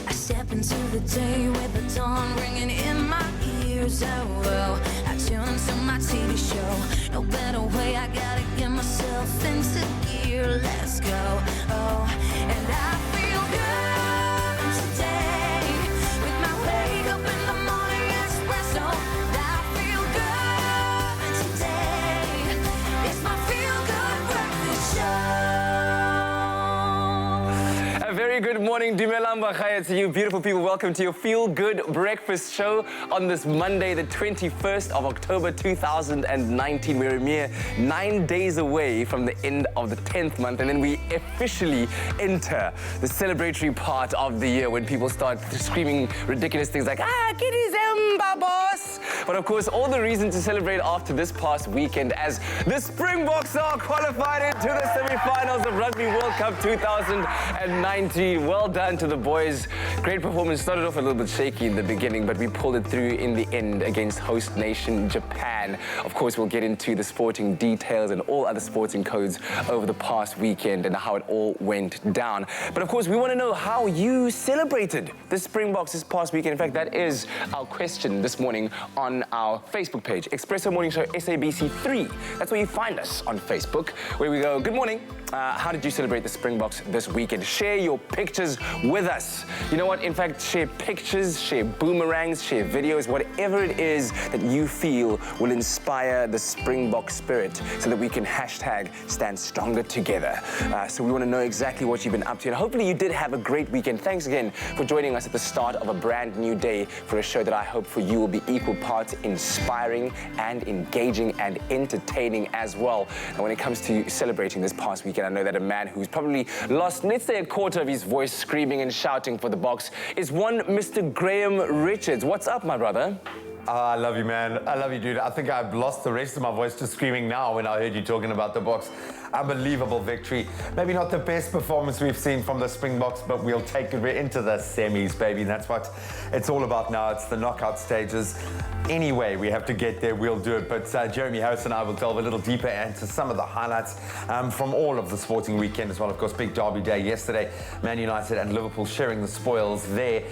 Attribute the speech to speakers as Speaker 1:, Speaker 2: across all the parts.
Speaker 1: I step into the day with the dawn ringing in my ears. Oh, I tune to my TV show. No better way, I gotta get myself into gear. Let's go. Oh, and I feel good today with my wake up in the morning Expresso. I feel good today. It's my feel good breakfast show.
Speaker 2: A very good morning, Dumelang Bakhaye to you beautiful people. Welcome to your Feel Good Breakfast Show on this Monday, the 21st of October 2019. We're a mere 9 days away from the end of the 10th month, and then we officially enter the celebratory part of the year when people start screaming ridiculous things like, Kitty Zamba, boss! But of course, all the reason to celebrate after this past weekend as the Springboks are qualified into the semi-finals of Rugby World Cup 2019. Well done to the boys. Great performance. Started off a little bit shaky in the beginning, but we pulled it through in the end against host nation Japan. Of course, we'll get into the sporting details and all other sporting codes over the past weekend and how it all went down. But of course, we want to know how you celebrated the Springboks this past weekend. In fact, that is our question this morning on our Facebook page, Expresso Morning Show SABC3. That's where you find us on Facebook, where we go, good morning. How did you celebrate the Springboks this weekend? Share your pictures with us. You know what? In fact, share pictures, share boomerangs, share videos, whatever it is that you feel will inspire the Springbok spirit so that we can hashtag stand stronger together. So we want to know exactly what you've been up to. And hopefully you did have a great weekend. Thanks again for joining us at the start of a brand new day for a show that I hope for you will be equal parts inspiring and engaging and entertaining as well. And when it comes to celebrating this past weekend, I know that a man who's probably lost, let's say, a quarter of his voice screaming and shouting for the Boks is one Mr. Graham Richards. What's up, my brother?
Speaker 3: I love you, man. I love you, dude. I think I've lost the rest of my voice just screaming now when I heard you talking about the Boks. Unbelievable victory. Maybe not the best performance we've seen from the Springboks, but we'll take it into the semis, baby. That's what it's all about now. It's the knockout stages. Anyway, we have to get there. We'll do it. But Jeremy Harris and I will delve a little deeper into some of the highlights from all of the sporting weekend as well. Of course, big derby day yesterday. Man United and Liverpool sharing the spoils there.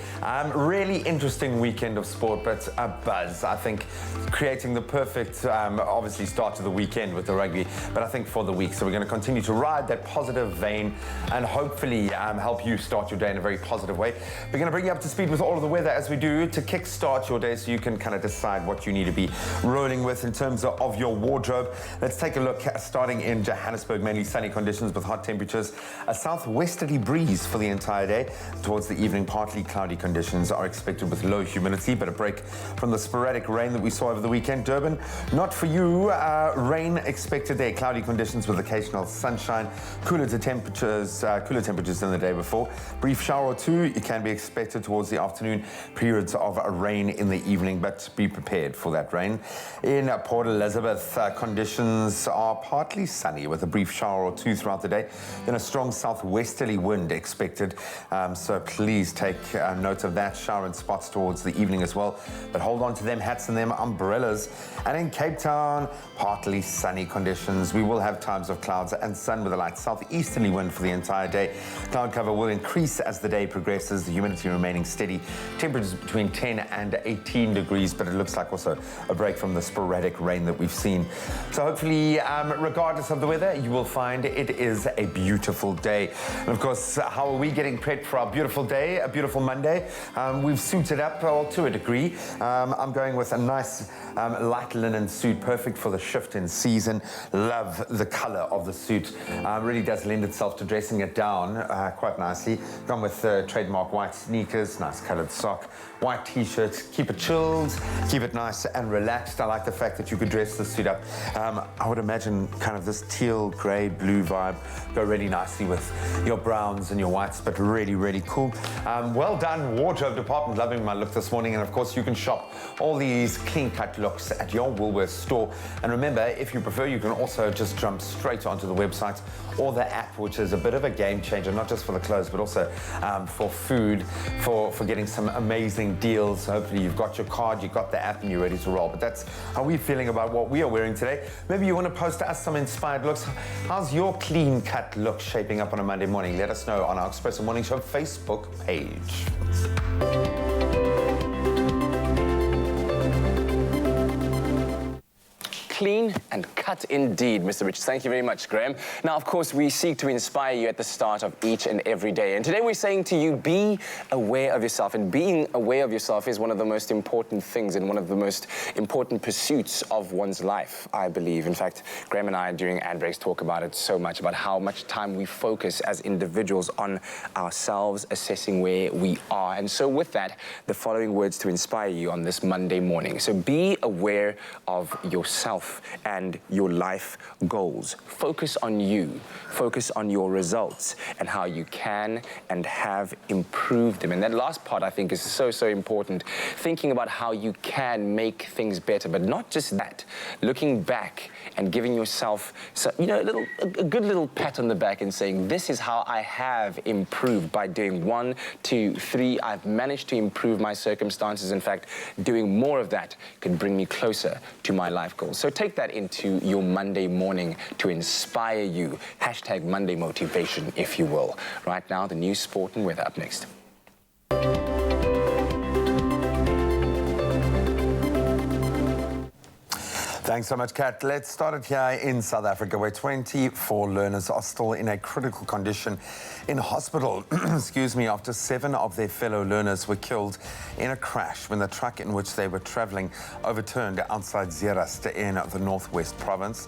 Speaker 3: Really interesting weekend of sport, but a buzz. I think creating the perfect, obviously, start to the weekend with the rugby, but I think for the week. So we're going to continue to ride that positive vein and hopefully help you start your day in a very positive way. We're going to bring you up to speed with all of the weather as we do to kickstart your day so you can kind of decide what you need to be rolling with in terms of your wardrobe. Let's take a look starting in Johannesburg, mainly sunny conditions with hot temperatures. A southwesterly breeze for the entire day. Towards the evening, partly cloudy conditions are expected with low humidity, but a break from the sporadic rain that we saw over the weekend. Durban, not for you. Rain expected there. Cloudy conditions with occasional sunshine. Cooler temperatures than the day before. Brief shower or two it can be expected towards the afternoon. Periods of rain in the evening, but be prepared for that rain. In Port Elizabeth, conditions are partly sunny with a brief shower or two throughout the day. Then a strong southwesterly wind expected. So please take note of that. Shower in spots towards the evening as well. But hold on to them hats and them umbrellas. And in Cape Town, partly sunny conditions. We will have times of clouds and sun with a light southeasterly wind for the entire day. Cloud cover will increase as the day progresses, the humidity remaining steady. Temperatures between 10 and 18 degrees, but it looks like also a break from the sporadic rain that we've seen. So hopefully, regardless of the weather, you will find it is a beautiful day. And of course, how are we getting prepped for our beautiful day, a beautiful Monday? We've suited up, well, to a degree. I'm going with a nice light linen suit, perfect for the shift in season. Love the color of the suit. Really does lend itself to dressing it down quite nicely. Gone with trademark white sneakers, nice colored sock, white t-shirt. Keep it chilled, keep it nice and relaxed. I like the fact that you could dress the suit up. I would imagine kind of this teal, gray, blue vibe go really nicely with your browns and your whites, but really, really cool. Well done, wardrobe department. Loving my look this morning. And of course, you can shop all these clean cut looks looks at your Woolworths store. And remember, if you prefer, you can also just jump straight onto the website or the app, which is a bit of a game changer, not just for the clothes, but also for food, for getting some amazing deals. Hopefully you've got your card, you've got the app, and you're ready to roll. But that's how we're feeling about what we are wearing today. Maybe you want to post us some inspired looks. How's your clean cut look shaping up on a Monday morning? Let us know on our Expresso Morning Show Facebook page.
Speaker 2: Clean and cut indeed, Mr. Richards. Thank you very much, Graham. Now, of course, we seek to inspire you at the start of each and every day. And today we're saying to you, be aware of yourself. And being aware of yourself is one of the most important things and one of the most important pursuits of one's life, I believe. In fact, Graham and I, during ad breaks, talk about it so much, about how much time we focus as individuals on ourselves, assessing where we are. And so with that, the following words to inspire you on this Monday morning. So be aware of yourself and your life goals. Focus on you, focus on your results and how you can and have improved them. And that last part, I think, is so important. Thinking about how you can make things better, but not just that. Looking back and giving yourself, a good little pat on the back and saying, this is how I have improved by doing 1, 2, 3. I've managed to improve my circumstances. In fact, doing more of that could bring me closer to my life goals. So take that into your Monday morning to inspire you. Hashtag Monday motivation, if you will. Right now, the news, sport and weather up next.
Speaker 3: Thanks so much, Kat. Let's start it here in South Africa, where 24 learners are still in a critical condition in hospital, after 7 of their fellow learners were killed in a crash when the truck in which they were traveling overturned outside Zeerust in the Northwest Province.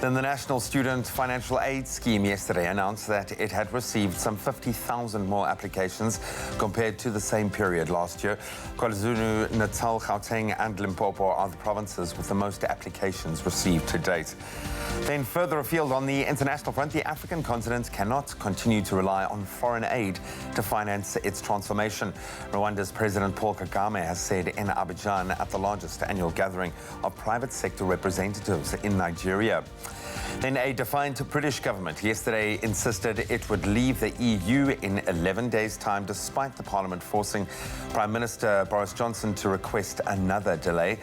Speaker 3: Then the National Student Financial Aid Scheme yesterday announced that it had received some 50,000 more applications compared to the same period last year. KwaZulu-Natal, Gauteng and Limpopo are the provinces with the most applications received to date. Then further afield on the international front, the African continent cannot continue to rely on foreign aid to finance its transformation. Rwanda's President Paul Kagame has said in Abidjan at the largest annual gathering of private sector representatives in Nigeria. Then a defiant British government yesterday insisted it would leave the EU in 11 days' time, despite the Parliament forcing Prime Minister Boris Johnson to request another delay.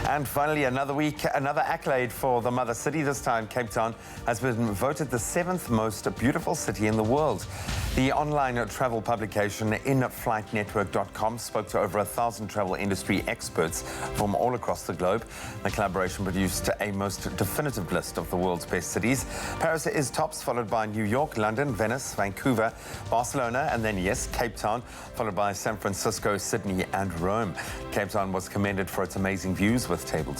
Speaker 3: And finally, another accolade for the mother city. This time, Cape Town has been voted the 7th most beautiful city in the world. The online travel publication inflightnetwork.com spoke to over 1,000 travel industry experts from all across the globe. The collaboration produced a most definitive list of the world's best cities. Paris is tops, followed by New York, London, Venice, Vancouver, Barcelona, and then, yes, Cape Town, followed by San Francisco, Sydney, and Rome. Cape Town was commended for its amazing views with Table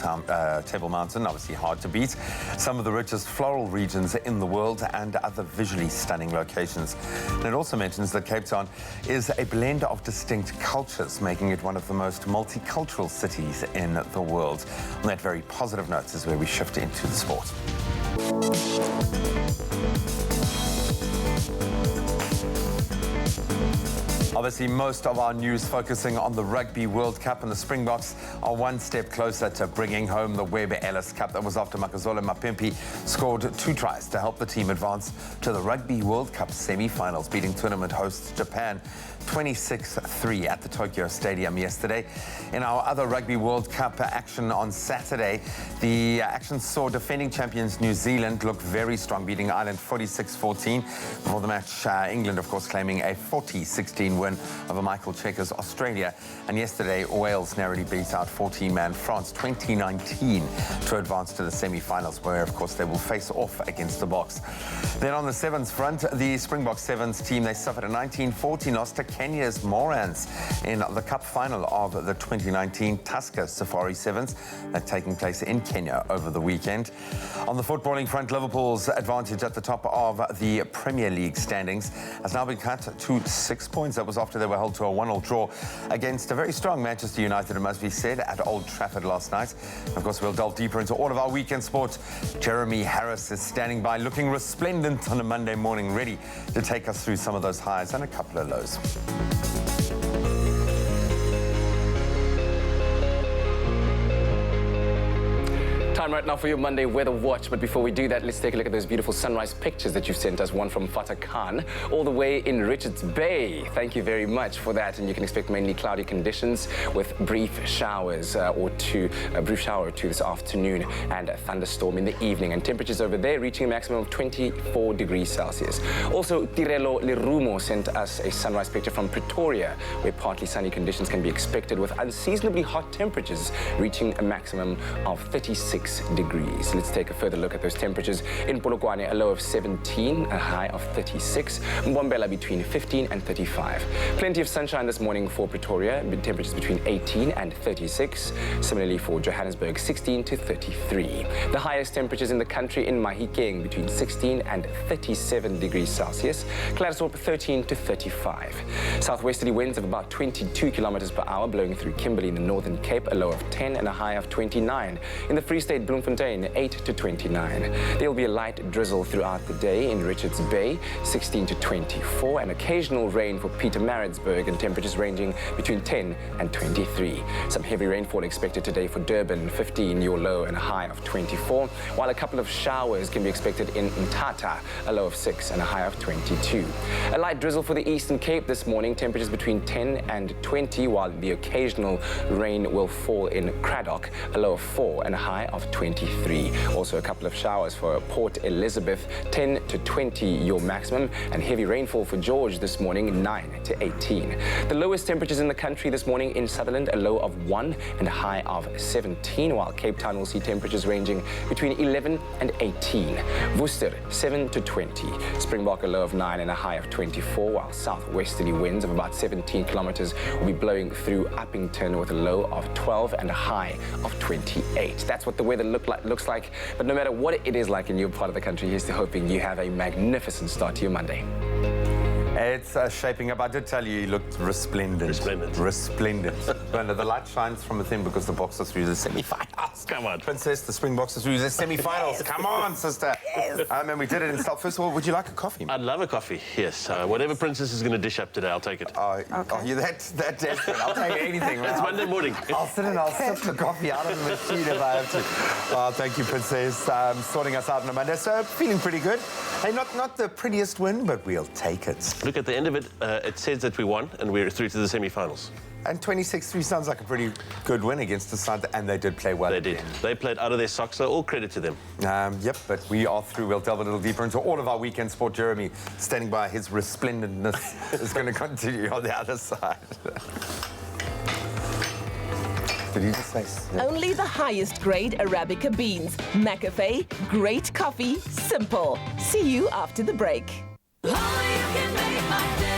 Speaker 3: Mountain, obviously hard to beat, some of the richest floral regions in the world, and other visually stunning locations. And it also mentions that Cape Town is a blend of distinct cultures, making it one of the most multicultural cities in the world. On that very positive note is where we shift into the sport. Obviously, most of our news focusing on the Rugby World Cup, and the Springboks are one step closer to bringing home the Webb Ellis Cup. That was after Makazole Mapimpi scored 2 tries to help the team advance to the Rugby World Cup semi-finals, beating tournament hosts Japan 26-3 at the Tokyo Stadium yesterday. In our other Rugby World Cup action on Saturday, the action saw defending champions New Zealand look very strong, beating Ireland 46-14. Before the match, England, of course, claiming a 40-16 win over Michael Cheika's Australia. And yesterday, Wales narrowly beat out 14-man France 2019 to advance to the semi-finals, where, of course, they will face off against the Boks. Then on the Sevens front, the Springbok Sevens team, they suffered a 19-14 loss to Kenya's Morans in the cup final of the 2019 Tusker Safari Sevens, taking place in Kenya over the weekend. On the footballing front, Liverpool's advantage at the top of the Premier League standings has now been cut to 6 points. That was after they were held to a 1-1 draw against a very strong Manchester United, it must be said, at Old Trafford last night. Of course, we'll delve deeper into all of our weekend sport. Jeremy Harris is standing by, looking resplendent on a Monday morning, ready to take us through some of those highs and a couple of lows.
Speaker 2: time right now for your Monday weather watch. But before we do that, let's take a look at those beautiful sunrise pictures that you've sent us. One from Fatah Khan, all the way in Richards Bay. Thank you very much for that. And you can expect mainly cloudy conditions with brief showers a brief shower or two this afternoon and a thunderstorm in the evening. And temperatures over there reaching a maximum of 24 degrees Celsius. Also, Tirelo Lerumo sent us a sunrise picture from Pretoria, where partly sunny conditions can be expected with unseasonably hot temperatures reaching a maximum of 36 degrees. Let's take a further look at those temperatures. In Polokwane, a low of 17, a high of 36. Mbombela between 15 and 35. Plenty of sunshine this morning for Pretoria, with temperatures between 18 and 36. Similarly for Johannesburg, 16 to 33. The highest temperatures in the country in Mahikeng between 16 and 37 degrees Celsius. Claresholm 13 to 35. Southwesterly winds of about 22 kilometers per hour blowing through Kimberley in the Northern Cape, a low of 10 and a high of 29. In the Free State, Bloemfontein, 8 to 29. There will be a light drizzle throughout the day in Richards Bay, 16 to 24, and occasional rain for Pietermaritzburg, and temperatures ranging between 10 and 23. Some heavy rainfall expected today for Durban, 15, your low and a high of 24, while a couple of showers can be expected in Mthatha, a low of 6 and a high of 22. A light drizzle for the Eastern Cape this morning, temperatures between 10 and 20, while the occasional rain will fall in Cradock, a low of 4 and a high of 23. Also a couple of showers for Port Elizabeth, 10 to 20 your maximum, and heavy rainfall for George this morning, 9 to 18. The lowest temperatures in the country this morning in Sutherland, a low of 1 and a high of 17, while Cape Town will see temperatures ranging between 11 and 18. Worcester, 7 to 20. Springbok, a low of 9 and a high of 24, while southwesterly winds of about 17 kilometers will be blowing through Uppington with a low of 12 and a high of 28. That's what the weather looks like. But no matter what it is like in your part of the country, here's to hoping you have a magnificent start to your Monday.
Speaker 3: It's shaping up. I did tell you looked resplendent. Resplendent. Well, the light shines from within because the box is through the semi-finals.
Speaker 4: Come on.
Speaker 3: Princess, the Springboks are through the semi-finals. Come on, sister. Yes. And we did it in style. First of all, would you like a coffee?
Speaker 4: I'd love a coffee, yes. Whatever Princess is going to dish up today, I'll take it.
Speaker 3: Oh, you're that desperate. I'll take anything.
Speaker 4: It's Monday morning.
Speaker 3: I'll sit and I'll sip the coffee out of the machine if I have to. Oh, thank you, Princess, sorting us out on a Monday. So, feeling pretty good. Hey, not the prettiest win, but we'll take it.
Speaker 4: Look, at the end of it, it says that we won and we're through to the semi-finals.
Speaker 3: And 26-3 sounds like a pretty good win against the side, and they did play well.
Speaker 4: They did. They played out of their socks, so all credit to them.
Speaker 3: Yep, but we are through. We'll delve a little deeper into all of our weekend sport. Jeremy, standing by, his resplendentness is going to continue on the other side. Did you just say?
Speaker 5: Only the highest grade Arabica beans. McAfee, great coffee, simple. See you after the break.
Speaker 1: Oh, you can make my day.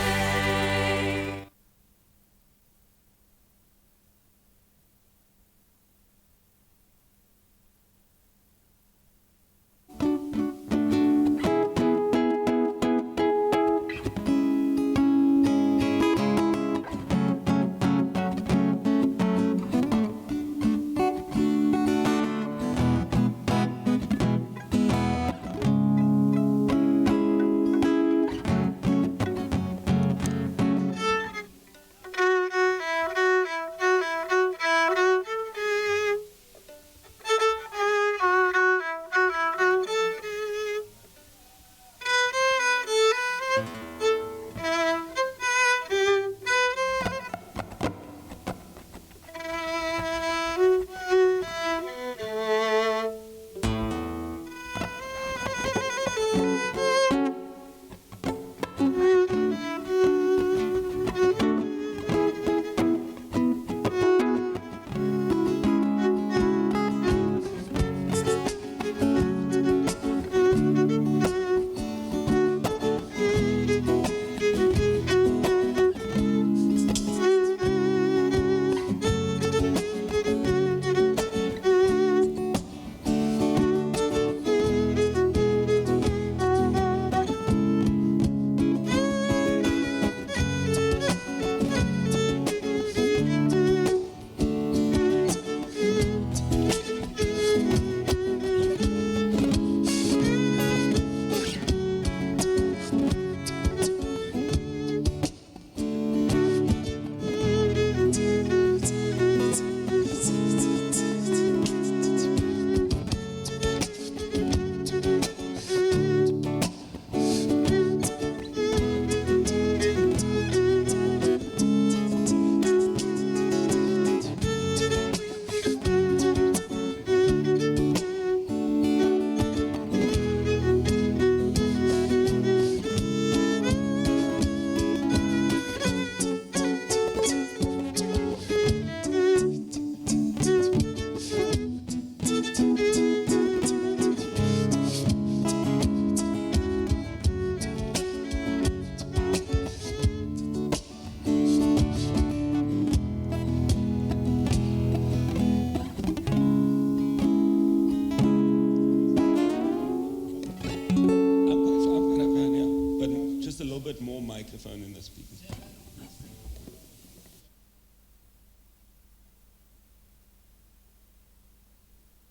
Speaker 6: bit more microphone in the speakers.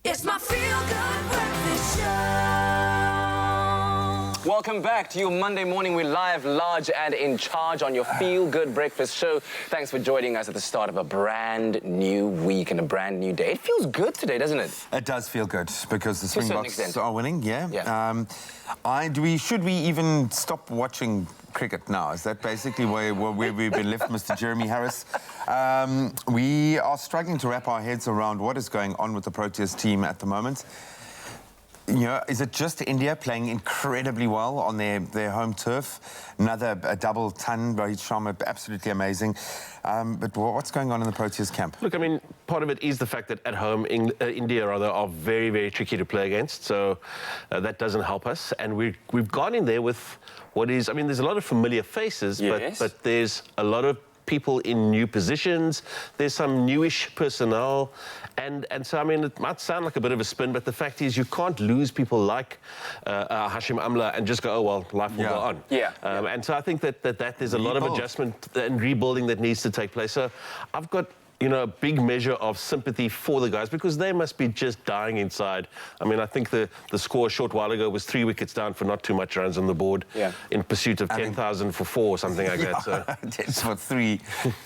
Speaker 1: It's my feel-good breakfast show.
Speaker 2: Welcome back to your Monday morning. We're live, large and in charge on your Feel Good Breakfast show. Thanks for joining us at the start of a brand new week and a brand new day. It feels good today, doesn't it?
Speaker 3: It does feel good because the
Speaker 2: To a certain
Speaker 3: Springboks
Speaker 2: extent.
Speaker 3: are winning, yeah. Should we even stop watching cricket now? Is that basically where we've been left, Mr. Jeremy Harris? We are struggling to wrap our heads around what is going on with the Proteas team at the moment. You know, is it just India playing incredibly well on their home turf? Another double ton, Rohit Sharma, absolutely amazing. But what's going on in the Proteas camp?
Speaker 4: Look, I mean, part of it is the fact that at home, India are very, very tricky to play against. So that doesn't help us. And we've gone in there with what is, I mean, there's a lot of familiar faces,
Speaker 2: Yes.
Speaker 4: but there's a lot of people in new positions. There's some newish personnel. And so, I mean, it might sound like a bit of a spin, but the fact is you can't lose people like Hashim Amla and just go, oh, well, life will go on.
Speaker 2: Yeah.
Speaker 4: And so I think that there's a lot of adjustment and rebuilding that needs to take place. So I've got, you know, a big measure of sympathy for the guys because they must be just dying inside. I mean, I think the score a short while ago was 3 wickets down for not too much runs on the board in pursuit of 10,000 for 4 or something like that. So.
Speaker 3: It's for 3.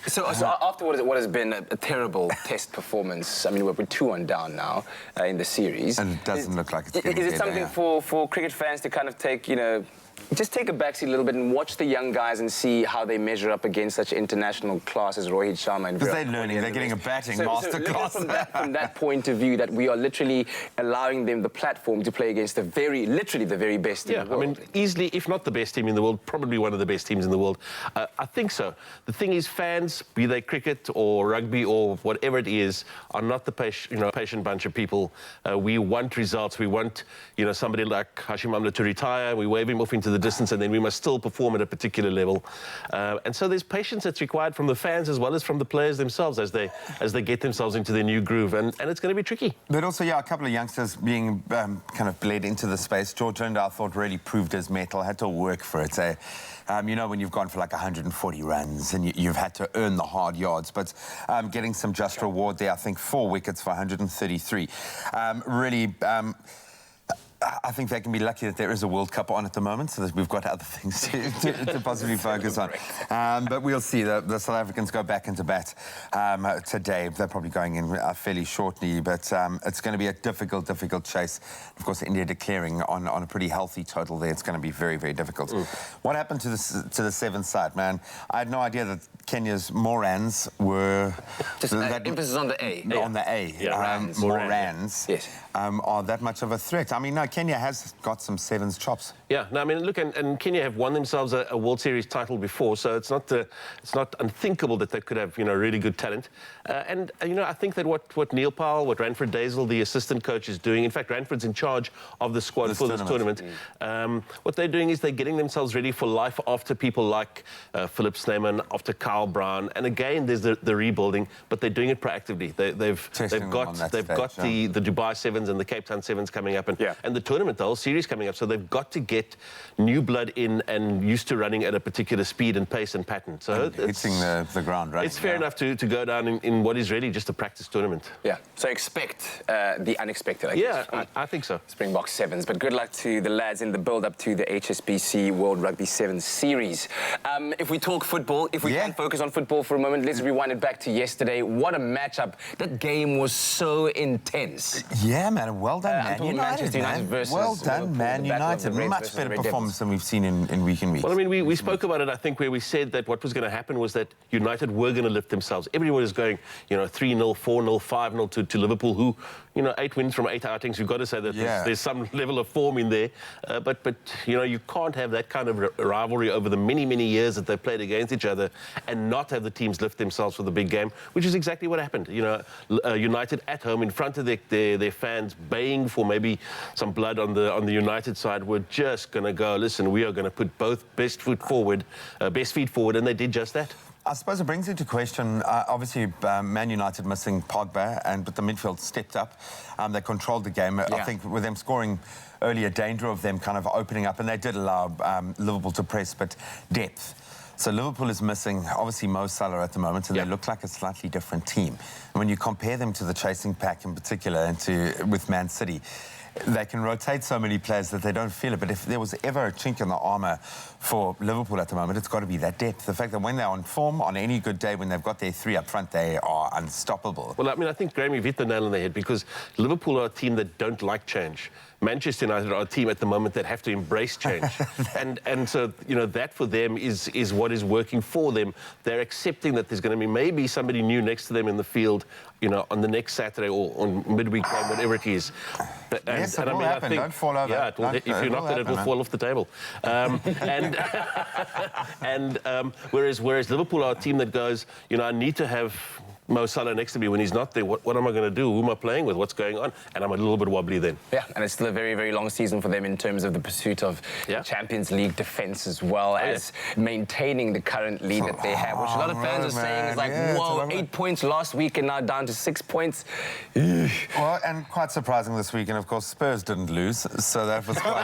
Speaker 2: So after what has been a terrible test performance, I mean, we're 2-1 down now in the series.
Speaker 3: And it doesn't look like it's getting
Speaker 2: Is it
Speaker 3: better,
Speaker 2: something for cricket fans to kind of take, you know, just take a backseat a little bit and watch the young guys and see how they measure up against such international class as Rohit Sharma and
Speaker 3: Because
Speaker 2: Virat
Speaker 3: they're learning,
Speaker 2: Kohli
Speaker 3: they're
Speaker 2: and
Speaker 3: getting a
Speaker 2: the rest.
Speaker 3: batting
Speaker 2: So
Speaker 3: masterclass.
Speaker 2: look at from that point of view, that we are literally allowing them the platform to play against literally the very best in the world.
Speaker 4: I mean, easily, if not the best team in the world, probably one of the best teams in the world. I think so. The thing is, fans, be they cricket or rugby or whatever it is, are not the patient bunch of people. We want results. We want, you know, somebody like Hashim Amla to retire. We wave him off into the distance, and then we must still perform at a particular level. And so there's patience that's required from the fans as well as from the players themselves as they get themselves into their new groove. And it's going to be tricky.
Speaker 3: But also, yeah, a couple of youngsters being kind of bled into the space. George Linder, I thought, really proved his mettle, had to work for it. You know, when you've gone for like 140 runs and you've had to earn the hard yards, but getting some just reward there, I think 4 wickets for 133. Really... I think they can be lucky that there is a World Cup on at the moment, so that we've got other things to possibly focus on. But we'll see. The South Africans go back into bat today. They're probably going in fairly shortly, but it's going to be a difficult chase. Of course, India declaring on a pretty healthy total there. It's going to be very, very difficult. What happened to the seventh side, man? I had no idea that Kenya's Morans were...
Speaker 2: Just emphasis on the A.
Speaker 3: On the A. Morans.
Speaker 2: Yes.
Speaker 3: Are that much of a threat? I mean, no, Kenya has got some sevens chops.
Speaker 4: Yeah, no, I mean, look, and Kenya have won themselves a World Series title before, so it's not unthinkable that they could have, you know, really good talent. And you know, I think that what Neil Powell, what Ranford Dazel, the assistant coach, is doing, in fact, Ranford's in charge of the squad for this tournament. What they're doing is they're getting themselves ready for life after people like Philip Snyman, after Kyle Brown, and again, there's the rebuilding, but they're doing it proactively. They've got the Dubai Sevens and the Cape Town Sevens coming up, and the tournament, the whole series coming up. So they've got to get new blood in and used to running at a particular speed and pace and pattern. So it's
Speaker 3: hitting the ground, right?
Speaker 4: It's fair enough to go down in what is really just a practice tournament.
Speaker 2: Yeah. So expect the unexpected, I guess.
Speaker 4: Yeah, I think so.
Speaker 2: Springbok Sevens. But good luck to the lads in the build-up to the HSBC World Rugby Sevens series. If we talk football, if we can focus on football for a moment, let's rewind it back to yesterday. What a matchup. That game was so intense.
Speaker 3: Yeah, man. Well done, Man United.
Speaker 2: Manchester United versus
Speaker 3: well done, Man United. Much better performance than we've seen in week in week.
Speaker 4: Well, I mean, we spoke about it, I think, where we said that what was going to happen was that United were going to lift themselves. Everyone was going, you know, 3-0, 4-0, 5-0 to Liverpool, who, you know, 8 wins from 8 outings. You've got to say that there's some level of form in there. But you know, you can't have that kind of rivalry over the many, many years that they've played against each other and not have the teams lift themselves for the big game, which is exactly what happened. You know, United at home in front of their fans, baying for maybe some blood on the United side, were just going to go, listen, we are going to put both best feet forward, and they did just that.
Speaker 3: I suppose it brings into question, obviously, Man United missing Pogba, but the midfield stepped up. They controlled the game. I think with them scoring earlier, danger of them kind of opening up, and they did allow Liverpool to press, but depth. So Liverpool is missing, obviously, Mo Salah at the moment, and they look like a slightly different team. And when you compare them to the chasing pack in particular and with Man City, they can rotate so many players that they don't feel it. But if there was ever a chink in the armour for Liverpool at the moment, it's got to be that depth. The fact that when they're on form, on any good day, when they've got their three up front, they are unstoppable.
Speaker 4: Well, I mean, I think, Graham, you've hit the nail on the head, because Liverpool are a team that don't like change. Manchester United are a team at the moment that have to embrace change. and so, you know, that for them is what is working for them. They're accepting that there's going to be maybe somebody new next to them in the field, you know, on the next Saturday or on midweek game, whatever it is.
Speaker 3: Yes, it will happen. Don't fall over.
Speaker 4: Yeah, if you're not, then it will fall off the table. Whereas Liverpool are a team that goes, you know, I need to have Mo Salah next to me when he's not there. What am I going to do? Who am I playing with? What's going on? And I'm a little bit wobbly then.
Speaker 2: Yeah, and it's still a very, very long season for them in terms of the pursuit of Champions League defence, as well as maintaining the current lead that they have, which a lot of fans are saying is like, whoa, 8 points last week and now down to 6 points.
Speaker 3: Well, and quite surprising this week, and of course Spurs didn't lose, so that was quite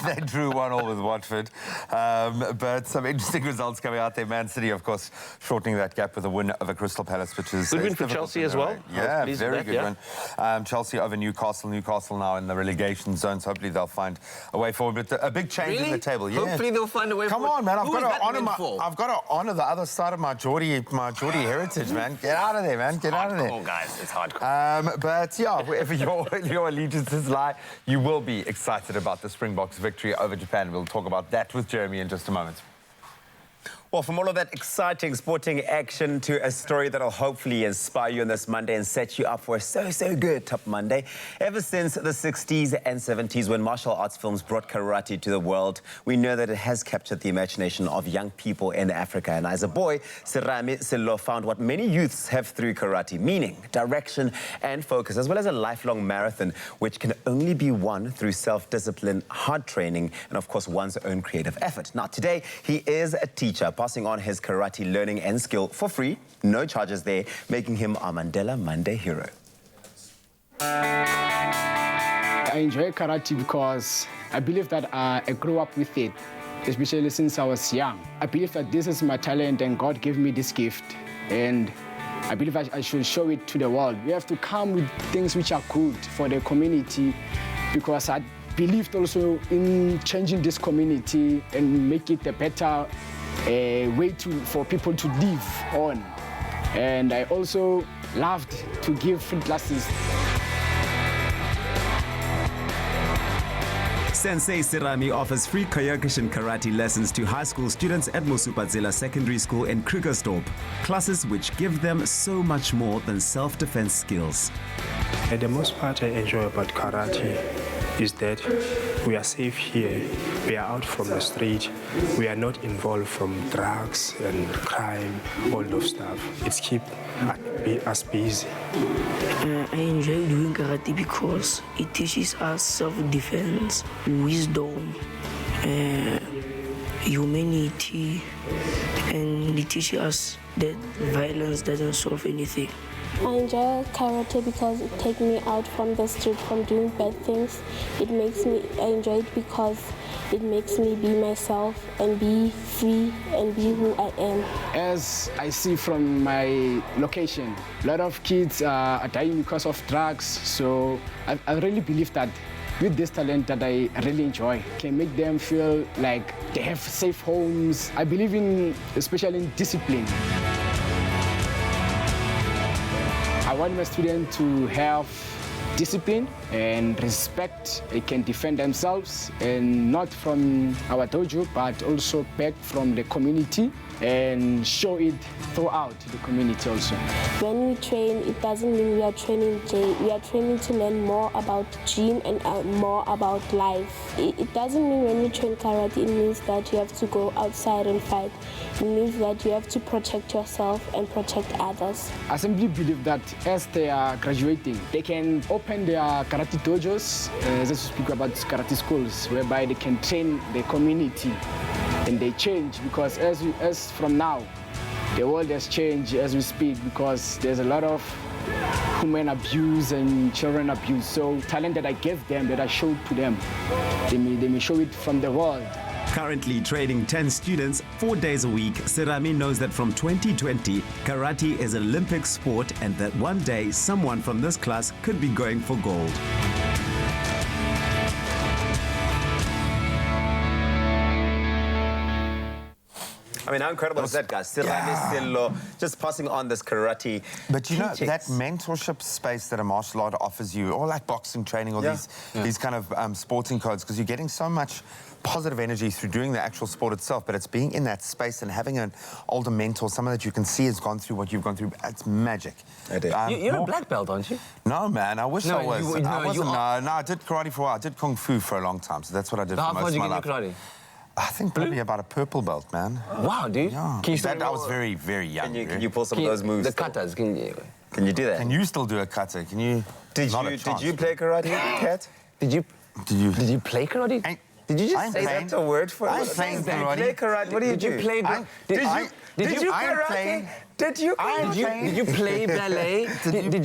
Speaker 3: they drew 1-1 with Watford. But some interesting results coming out there. Man City, of course, shortening that gap with a win over Crystal Palace, which is
Speaker 4: good win for Chelsea as well.
Speaker 3: Yeah, very good win. Chelsea over Newcastle. Newcastle now in the relegation zone, so hopefully they'll find a way forward. But a big change in the table. Yeah.
Speaker 2: Hopefully they'll find a way forward.
Speaker 3: Come on, man! I've got to honour the other side of my Geordie heritage, man. Get out of there, man. Get out of there.
Speaker 2: Hardcore, guys. It's hardcore.
Speaker 3: But yeah, wherever your allegiances lie, you will be excited about the Springboks' victory over Japan. We'll talk about that with Jeremy in just a moment.
Speaker 7: Well, from all of that exciting sporting action to a story that'll hopefully inspire you on this Monday and set you up for a so good Top Monday. Ever since the 60s and 70s, when martial arts films brought karate to the world, we know that it has captured the imagination of young people in Africa. And as a boy, Serame Sello found what many youths have through karate, meaning, direction and focus, as well as a lifelong marathon, which can only be won through self-discipline, hard training, and of course, one's own creative effort. Now, today, he is a teacher, passing on his karate learning and skill for free, no charges there, making him our Mandela Monday hero.
Speaker 8: I enjoy karate because I believe that I grew up with it, especially since I was young. I believe that this is my talent and God gave me this gift, and I believe I should show it to the world. We have to come with things which are good for the community, because I believed also in changing this community and make it a better way for people to live on. And I also loved to give free classes.
Speaker 9: Sensei Serame offers free Kyokushin karate lessons to high school students at Musupadzela Secondary School in Krugersdorp. Classes which give them so much more than self-defense skills.
Speaker 10: The most part I enjoy about karate is that we are safe here. We are out from the street. We are not involved from drugs and crime, all those stuff. It's keep us busy.
Speaker 11: I enjoy doing karate because it teaches us self-defense, wisdom, humanity, and it teaches us that violence doesn't solve anything.
Speaker 12: I enjoy karate because it takes me out from the street, from doing bad things. I enjoy it because it makes me be myself and be free and be who I am.
Speaker 8: As I see from my location, a lot of kids are dying because of drugs, so I really believe that with this talent that I really enjoy, can make them feel like they have safe homes. I believe in, especially in discipline. I want my students to have discipline and respect. They can defend themselves, and not from our dojo, but also back from the community, and show it throughout the community also.
Speaker 12: When we train, it doesn't mean we are training we are training to learn more about gym and more about life. It doesn't mean when you train karate, it means that you have to go outside and fight. It means that you have to protect yourself and protect others.
Speaker 8: I simply believe that as they are graduating, they can open their karate dojos, as I speak about karate schools, whereby they can train the community and they change because as from now, the world has changed as we speak because there's a lot of human abuse and children abuse. So talent that I gave them, that I showed to them, they may show it from the world.
Speaker 9: Currently training 10 students 4 days a week, Serame knows that from 2020, karate is an Olympic sport and that one day someone from this class could be going for gold.
Speaker 7: I mean, how incredible is that, guys? Still, just passing on this karate.
Speaker 3: But you know,
Speaker 7: teachings.
Speaker 3: that mentorship space that a martial art offers you, or like boxing training, or these kind of sporting codes, because you're getting so much positive energy through doing the actual sport itself, but it's being in that space and having an older mentor, someone that you can see has gone through what you've gone through. It's magic.
Speaker 2: You're a black belt, aren't you?
Speaker 3: No, man. I wish I was. I wasn't.
Speaker 2: No,
Speaker 3: I did karate for a while. I did kung fu for a long time, so that's what I did for most of my life.
Speaker 2: How far did you get karate?
Speaker 3: I think probably about a purple belt, man.
Speaker 2: Wow, dude.
Speaker 3: Yeah. I was very, very young.
Speaker 7: Can you pull some of those moves?
Speaker 2: The katas, can
Speaker 7: you do that?
Speaker 3: Can you still do a kata? Can you?
Speaker 7: Did you play karate, Kat?
Speaker 2: Did you play karate? Did you just say
Speaker 7: that's a word for it?
Speaker 3: I'm playing karate.
Speaker 7: Play karate. What do you do?
Speaker 2: Did you play? Did you karate? Did you play ballet? Did you play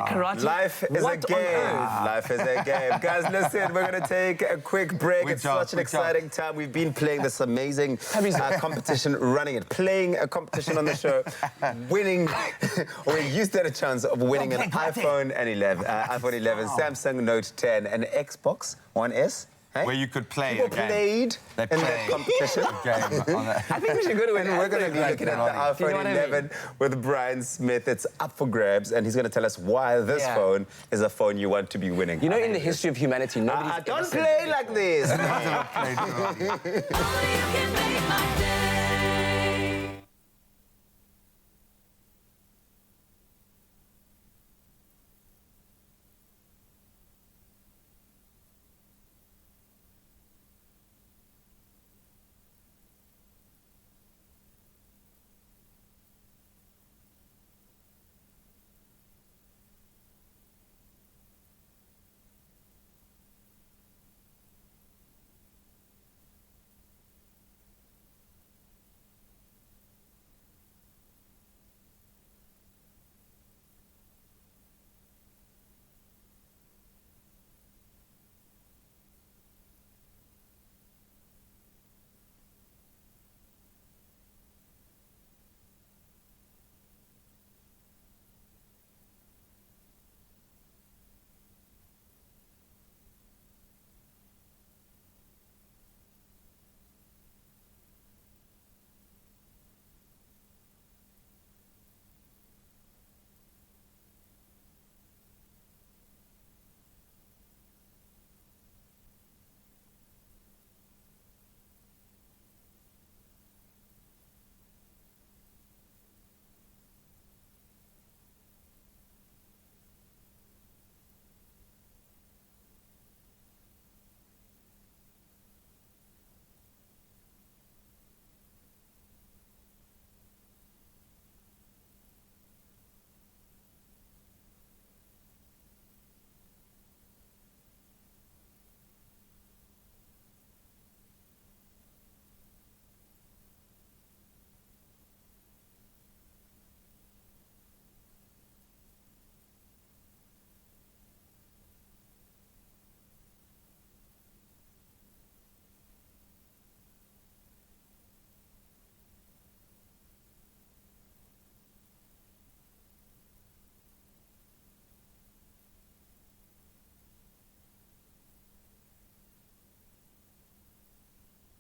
Speaker 2: karate?
Speaker 7: Life is a game. Life is a game. Guys, listen, we're going to take a quick break. It's such an exciting time. We've been playing this amazing competition, playing a competition on the show, winning, or we used to have a chance of winning an iPhone 11, Samsung Note 10, and Xbox One S. Hey?
Speaker 3: Where you could play
Speaker 7: People played in that competition. I think we should go to it. We're going to be looking at the iPhone 11 with Brian Smith. It's up for grabs, and he's going to tell us why this phone is a phone you want to be winning.
Speaker 2: You know, in the history of humanity, nobody's
Speaker 7: don't play like this.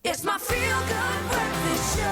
Speaker 1: It's my feel-good breakfast show.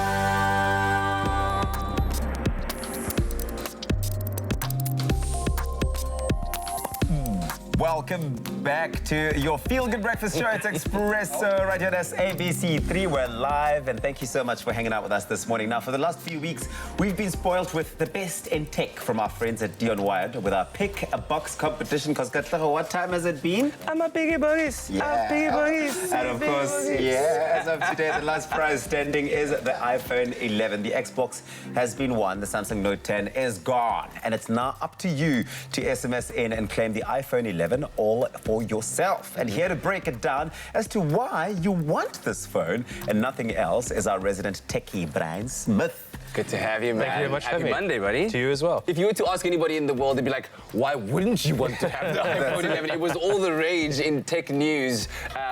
Speaker 7: Welcome back to your feel-good breakfast show. It's Expresso right here. That's ABC3. We're live, and thank you so much for hanging out with us this morning. Now, for the last few weeks, we've been spoiled with the best in tech from our friends at Dion Wired with our Pick a Box competition. Because, Katlaho, what time has it been?
Speaker 11: I'm a piggy boys.
Speaker 7: And of course, as of today, the last prize standing is the iPhone 11. The Xbox has been won. The Samsung Note 10 is gone. And it's now up to you to SMS in and claim the iPhone 11 all for yourself. And here to break it down as to why you want this phone and nothing else is our resident techie, Brian Smith.
Speaker 2: Good to have you, man.
Speaker 13: Thank you very much for
Speaker 2: Happy
Speaker 13: having me.
Speaker 2: Monday, buddy.
Speaker 13: To you as well.
Speaker 2: If you were to ask anybody in the world, they'd be like, why wouldn't you want to have the iPhone 11? It was all the rage in tech news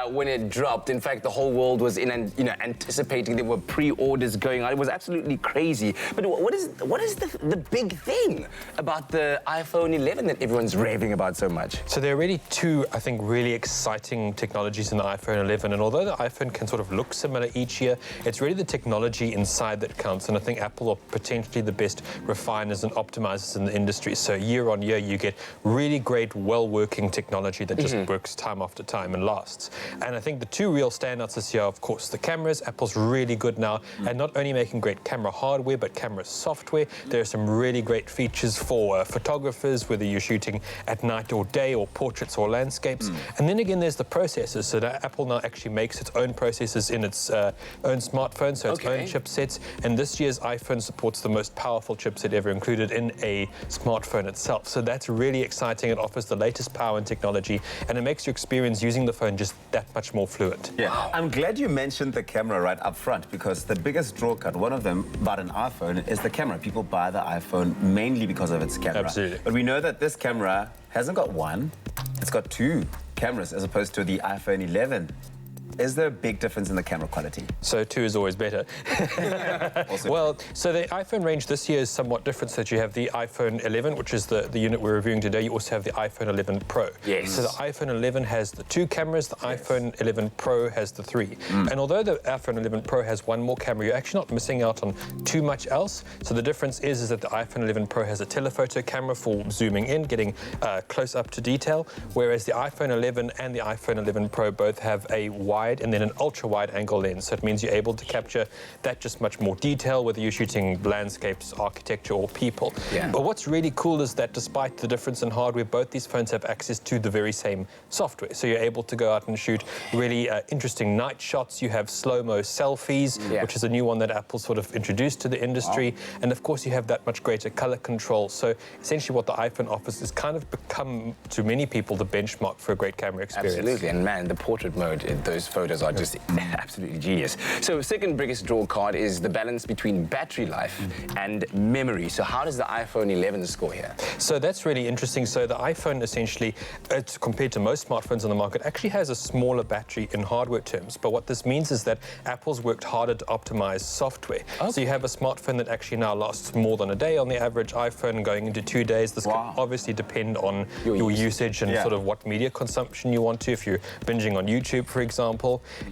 Speaker 2: when it dropped. In fact, the whole world was anticipating. There were pre-orders going on. It was absolutely crazy. But what is the big thing about the iPhone 11 that everyone's raving about so much?
Speaker 13: So there are really two, I think, really exciting technologies in the iPhone 11. And although the iPhone can sort of look similar each year, it's really the technology inside that counts. And I think Apple are potentially the best refiners and optimizers in the industry. So year on year, you get really great, well-working technology that just works time after time and lasts. And I think the two real standouts this year, of course, the cameras. Apple's really good now at not only making great camera hardware, but camera software. There are some really great features for photographers, whether you're shooting at night or day, or portraits or landscapes. And then again, there's the processors. So that Apple now actually makes its own processors in its own smartphone, so its own chipsets. And this year's iPhone supports the most powerful chipset ever included in a smartphone itself. So that's really exciting. It offers the latest power and technology, and it makes your experience using the phone just that much more fluent.
Speaker 7: Yeah, I'm glad you mentioned the camera right up front, because the biggest draw card, one of them about an iPhone, is the camera. People buy the iPhone mainly because of its camera.
Speaker 13: Absolutely.
Speaker 7: But we know that this camera hasn't got one, it's got two cameras as opposed to the iPhone 11. Is there a big difference in the camera quality?
Speaker 13: So 2 is always better. Well, so the iPhone range this year is somewhat different. So that you have the iPhone 11, which is the unit we're reviewing today. You also have the iPhone 11 Pro.
Speaker 2: Yes.
Speaker 13: So the iPhone 11 has the 2 cameras. The iPhone 11 Pro has the 3. And although the iPhone 11 Pro has 1 more camera, you're actually not missing out on too much else. So the difference is that the iPhone 11 Pro has a telephoto camera for zooming in, getting close up to detail, whereas the iPhone 11 and the iPhone 11 Pro both have a wide and then an ultra-wide angle lens. So it means you're able to capture that just much more detail, whether you're shooting landscapes, architecture, or people.
Speaker 2: Yeah.
Speaker 13: But what's really cool is that despite the difference in hardware, both these phones have access to the very same software. So you're able to go out and shoot really interesting night shots. You have slow-mo selfies, which is a new one that Apple sort of introduced to the industry. And of course, you have that much greater color control. So essentially what the iPhone offers is kind of become, to many people, the benchmark for a great camera experience.
Speaker 2: Absolutely, and man, the portrait mode, those photos are just absolutely genius. So second biggest draw card is the balance between battery life and memory. So how does the iPhone 11 score here?
Speaker 13: So that's really interesting. So the iPhone essentially, compared to most smartphones on the market, actually has a smaller battery in hardware terms. But what this means is that Apple's worked harder to optimize software. So you have a smartphone that actually now lasts more than a day on the average iPhone, going into 2 days. This can obviously depend on your usage and sort of what media consumption you want to, if you're binging on YouTube, for example.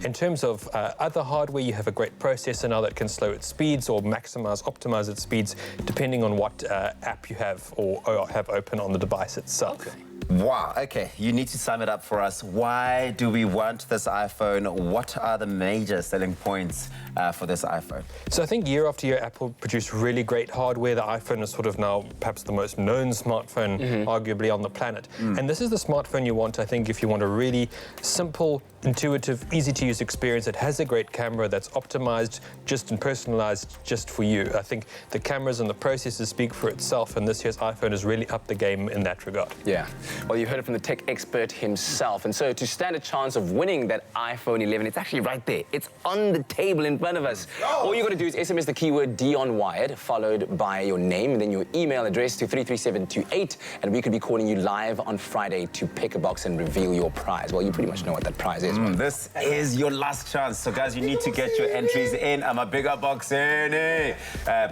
Speaker 13: In terms of other hardware, you have a great processor now that can slow its speeds or optimize its speeds, depending on what app you have or have open on the device itself.
Speaker 7: Wow, okay, you need to sum it up for us. Why do we want this iPhone? What are the major selling points for this iPhone?
Speaker 13: So I think year after year, Apple produced really great hardware. The iPhone is sort of now perhaps the most known smartphone, arguably, on the planet. And this is the smartphone you want, I think, if you want a really simple, intuitive, easy-to-use experience that has a great camera that's optimized just and personalized just for you. I think the cameras and the processors speak for itself, and this year's iPhone has really upped the game in that regard.
Speaker 2: Yeah. Well, you heard it from the tech expert himself. And so to stand a chance of winning that iPhone 11, it's actually right there. It's on the table in front of us. All you got to do is SMS the keyword DionWired, followed by your name and then your email address to 33728, and we could be calling you live on Friday to pick a box and reveal your prize. Well, you pretty much know what that prize is.
Speaker 7: This is your last chance. So, guys, you need to get your entries in. I'm a bigger box in.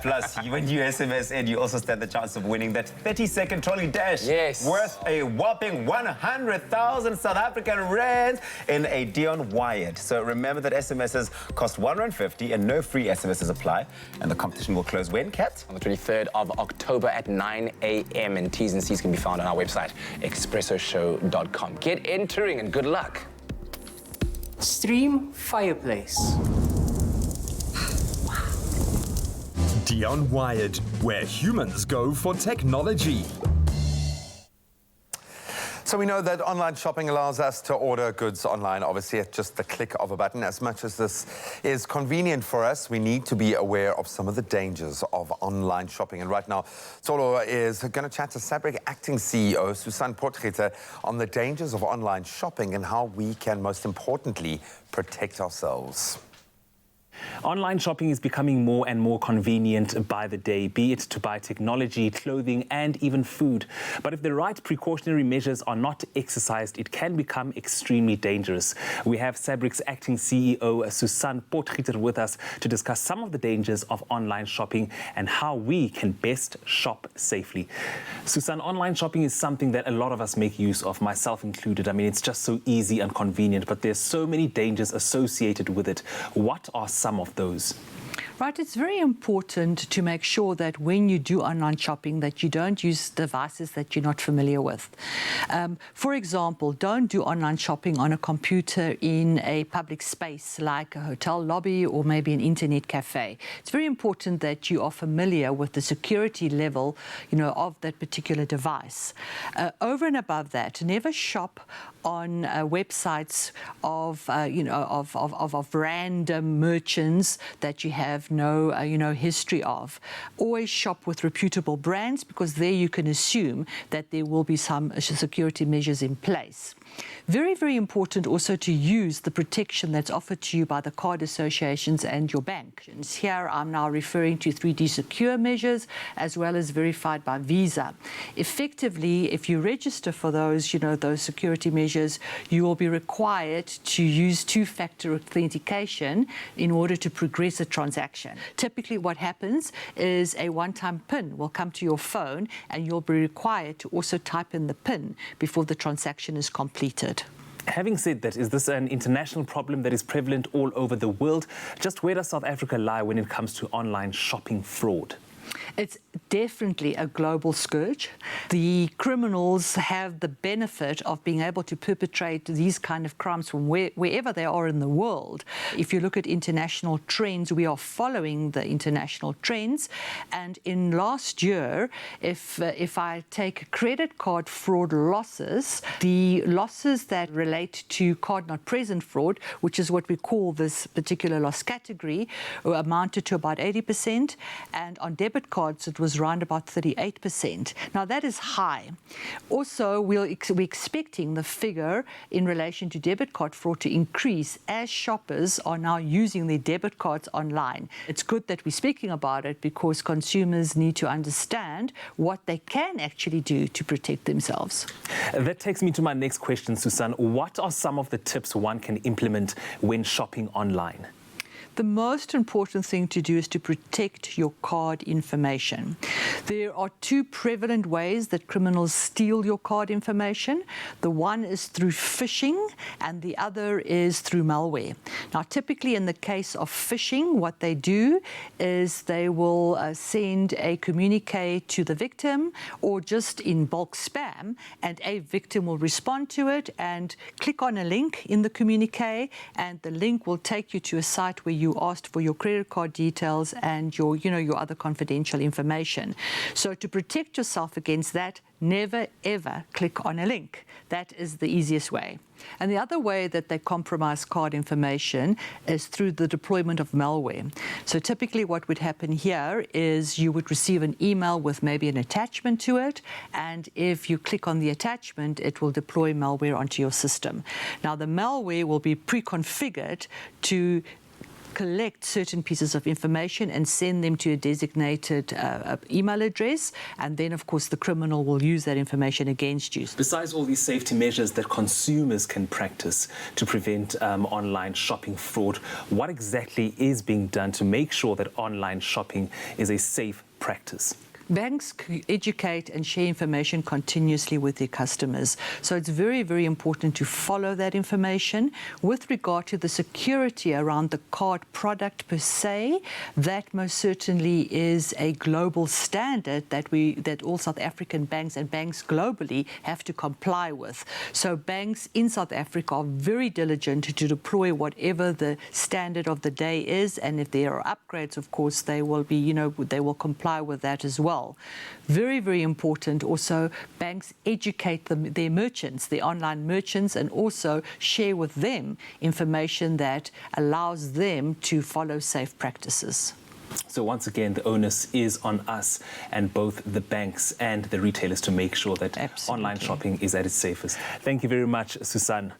Speaker 7: Plus, when you SMS in, you also stand the chance of winning that 30-second trolley dash.
Speaker 2: Yes.
Speaker 7: Worth a whopping 100,000 South African rands in a Dion Wired. So remember that SMSs cost R1.50 and no free SMSs apply. And the competition will close when, Kat?
Speaker 2: On the 23rd of October at 9 a.m. And T's and C's can be found on our website, expressoshow.com. Get entering and good luck.
Speaker 14: Stream Fireplace.
Speaker 9: Dion Wired, where humans go for technology.
Speaker 3: So So we know that online shopping allows us to order goods online, obviously at just the click of a button. As much as this is convenient for us, we need to be aware of some of the dangers of online shopping. And right now, Tsolo is going to chat to Springbok acting CEO Susan Potgieter on the dangers of online shopping and how we can, most importantly, protect ourselves.
Speaker 14: Online shopping is becoming more and more convenient by the day, be it to buy technology, clothing, and even food. But if the right precautionary measures are not exercised, it can become extremely dangerous. We have Springbok's acting CEO, Susan Potgieter, with us to discuss some of the dangers of online shopping and how we can best shop safely. Susan, online shopping is something that a lot of us make use of, myself included. I mean, it's just so easy and convenient, but there's so many dangers associated with it. What are some of those?
Speaker 15: Right, it's very important to make sure that when you do online shopping that you don't use devices that you're not familiar with. For example, don't do online shopping on a computer in a public space like a hotel lobby or maybe an internet cafe. It's very important that you are familiar with the security level, of that particular device. Over and above that, never shop on websites of random merchants that you have no history of. Always shop with reputable brands, because there you can assume that there will be some security measures in place. Very, very important also to use the protection that's offered to you by the card associations and your bank. Here I'm now referring to 3D secure measures as well as verified by Visa. Effectively, if you register for those, those security measures, you will be required to use two-factor authentication in order to progress a transaction. Typically what happens is a one-time PIN will come to your phone and you'll be required to also type in the PIN before the transaction is completed.
Speaker 14: Having said that, is this an international problem that is prevalent all over the world? Just where does South Africa lie when it comes to online shopping fraud?
Speaker 15: It's definitely a global scourge. The criminals have the benefit of being able to perpetrate these kind of crimes from wherever they are in the world. If you look at international trends, we are following the international trends. And in last year, if I take credit card fraud losses, the losses that relate to card not present fraud, which is what we call this particular loss category, amounted to about 80%. And on debit cards, it was around about 38%. Now, that is high. Also, we're expecting the figure in relation to debit card fraud to increase as shoppers are now using their debit cards online. It's good that we're speaking about it because consumers need to understand what they can actually do to protect themselves.
Speaker 14: That takes me to my next question, Susan. What are some of the tips one can implement when shopping online?
Speaker 15: The most important thing to do is to protect your card information. There are two prevalent ways that criminals steal your card information. The one is through phishing and the other is through malware. Now, typically in the case of phishing, what they do is they will send a communique to the victim or just in bulk spam, and a victim will respond to it and click on a link in the communique, and the link will take you to a site where you asked for your credit card details and your other confidential information. So to protect yourself against that, never ever click on a link. That is the easiest way. And the other way that they compromise card information is through the deployment of malware. So typically what would happen here is you would receive an email with maybe an attachment to it, and if you click on the attachment, it will deploy malware onto your system. Now, the malware will be pre-configured to collect certain pieces of information and send them to a designated email address, and then of course the criminal will use that information against you.
Speaker 14: Besides all these safety measures that consumers can practice to prevent online shopping fraud, what exactly is being done to make sure that online shopping is a safe practice?
Speaker 15: Banks educate and share information continuously with their customers. So it's very, very important to follow that information. With regard to the security around the card product per se, that most certainly is a global standard that all South African banks and banks globally have to comply with. So banks in South Africa are very diligent to deploy whatever the standard of the day is, and if there are upgrades, of course, they will be, they will comply with that as well. well. Very, very important also, banks educate their merchants, their online merchants, and also share with them information that allows them to follow safe practices.
Speaker 14: So once again, the onus is on us and both the banks and the retailers to make sure that online shopping is at its safest. Thank you very much, Susan.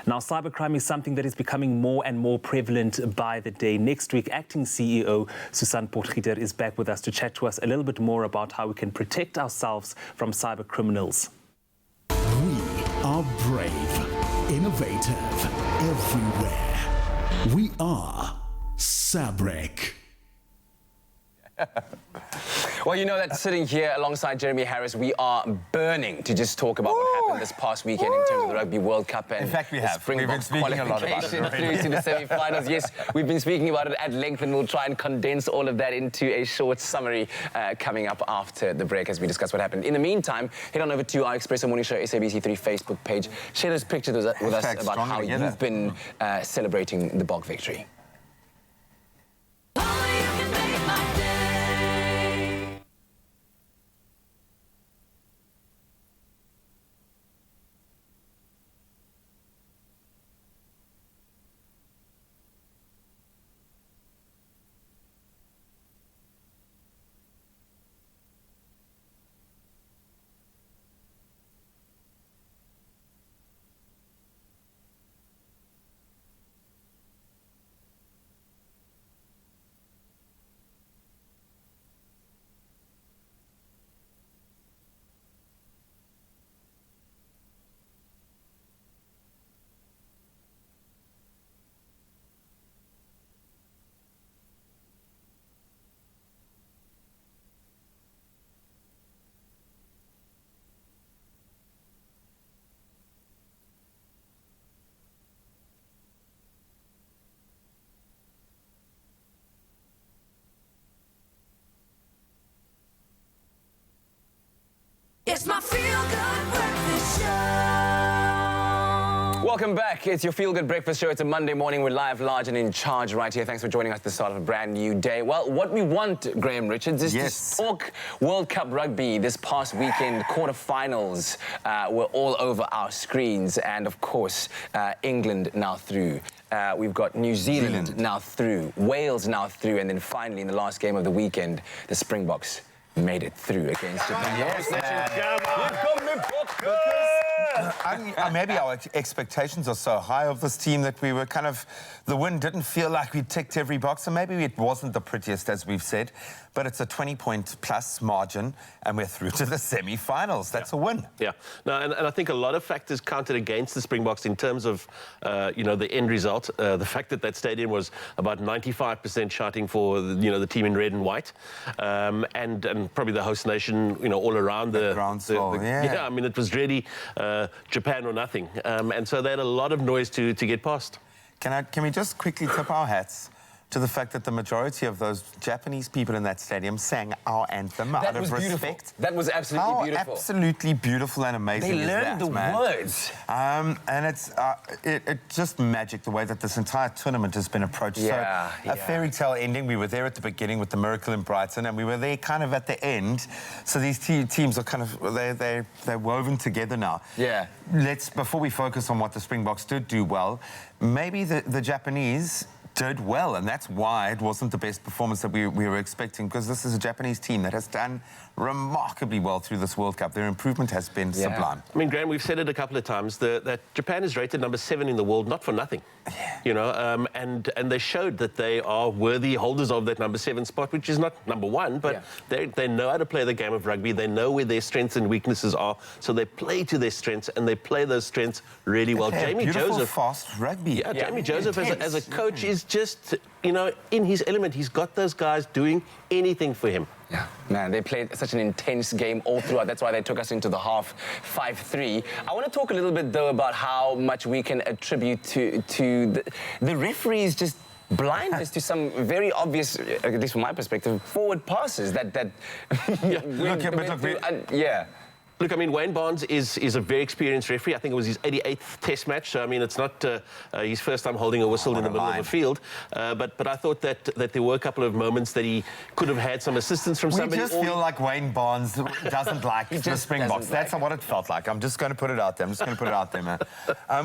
Speaker 14: Now, cybercrime is something that is becoming more and more prevalent by the day. Next week, Acting CEO Susan Potgieter is back with us to chat to us a little bit more about how we can protect ourselves from cyber criminals.
Speaker 16: We are brave, innovative, everywhere. We are Sabrek.
Speaker 2: Well, you know that sitting here alongside Jeremy Harris, we are burning to just talk about what happened this past weekend in terms of the Rugby World Cup and
Speaker 3: in fact, we have. We've been speaking a lot about it.
Speaker 2: Through to the semi-finals. Yes, we've been speaking about it at length, and we'll try and condense all of that into a short summary coming up after the break as we discuss what happened. In the meantime, head on over to our Expresso Morning Show SABC3 Facebook page. Share those pictures with us about how you've been celebrating the Bok victory.
Speaker 1: It's my feel-good breakfast show.
Speaker 2: Welcome back. It's your Feel Good Breakfast Show. It's a Monday morning. We're live, large, and in charge right here. Thanks for joining us at the start of a brand new day. Well, what we want, Graham Richards, is to talk World Cup rugby. This past weekend, quarterfinals were all over our screens. And, of course, England now through. We've got New Zealand now through, Wales now through, and then finally, in the last game of the weekend, the Springboks made it through against Japan.
Speaker 3: Yes, maybe our expectations are so high of this team that we were kind of, the win didn't feel like we ticked every box, and maybe it wasn't the prettiest, as we've said, but it's a 20-point plus margin, and we're through to the semi-finals. That's a win.
Speaker 4: Yeah, no, and I think a lot of factors counted against the Springboks in terms of, you know, the end result. The fact that that stadium was about 95% shouting for, you know, the team in red and white, and probably the host nation, you know, all around the groundswell. Yeah, I mean, it was really Japan or nothing, and so they had a lot of noise to get past.
Speaker 3: Can we just quickly tip our hats to the fact that the majority of those Japanese people in that stadium sang our anthem out of respect.
Speaker 2: That was absolutely beautiful.
Speaker 3: Absolutely beautiful and amazing.
Speaker 2: They learned the words.
Speaker 3: And it's just magic the way that this entire tournament has been approached. A fairy tale ending. We were there at the beginning with the miracle in Brighton, and we were there kind of at the end. So these teams are kind of they're woven together now.
Speaker 2: Yeah.
Speaker 3: Before we focus on what the Springboks did do well, maybe the Japanese did well, and that's why it wasn't the best performance that we were expecting, because this is a Japanese team that has done remarkably well through this World Cup. Their improvement has been sublime.
Speaker 4: I mean, Graham, we've said it a couple of times that Japan is rated number 7 in the world, not for nothing. You know, and they showed that they are worthy holders of that number 7 spot, which is not number 1, but they know how to play the game of rugby. They know where their strengths and weaknesses are, so they play to their strengths, and they play those strengths really well.
Speaker 3: Jamie Joseph, fast rugby.
Speaker 4: Yeah, Jamie Joseph as a coach is just, you know, in his element. He's got those guys doing anything for him.
Speaker 2: Yeah, man, they played such an intense game all throughout. That's why they took us into the half 5-3. I want to talk a little bit, though, about how much we can attribute to the referees just blindness to some very obvious, at least from my perspective, forward passes that
Speaker 4: Look, I mean, Wayne Barnes is a very experienced referee. I think it was his 88th Test match. So, I mean, it's not his first time holding a whistle in the middle of the field. But I thought that there were a couple of moments that he could have had some assistance from somebody.
Speaker 3: We just feel like Wayne Barnes doesn't like the Springboks. That's what it felt like. I'm just going to put it out there. Man.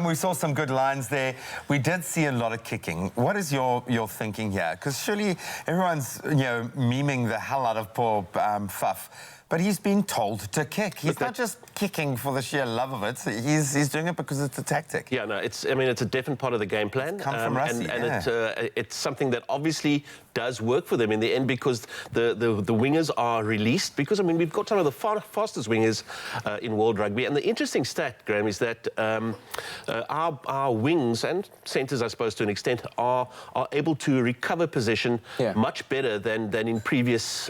Speaker 3: We saw some good lines there. We did see a lot of kicking. What is your thinking here? Because surely everyone's, memeing the hell out of poor Faf. But he's been told to kick. He's not just kicking for the sheer love of it. He's doing it because it's a tactic.
Speaker 4: Yeah, no, it's a different part of the game plan.
Speaker 3: It's come from Rassie,
Speaker 4: and it's something that obviously does work for them in the end because the wingers are released. Because, I mean, we've got some of the fastest wingers in world rugby. And the interesting stat, Graham, is that our wings and centres, I suppose, to an extent, are able to recover possession much better than in previous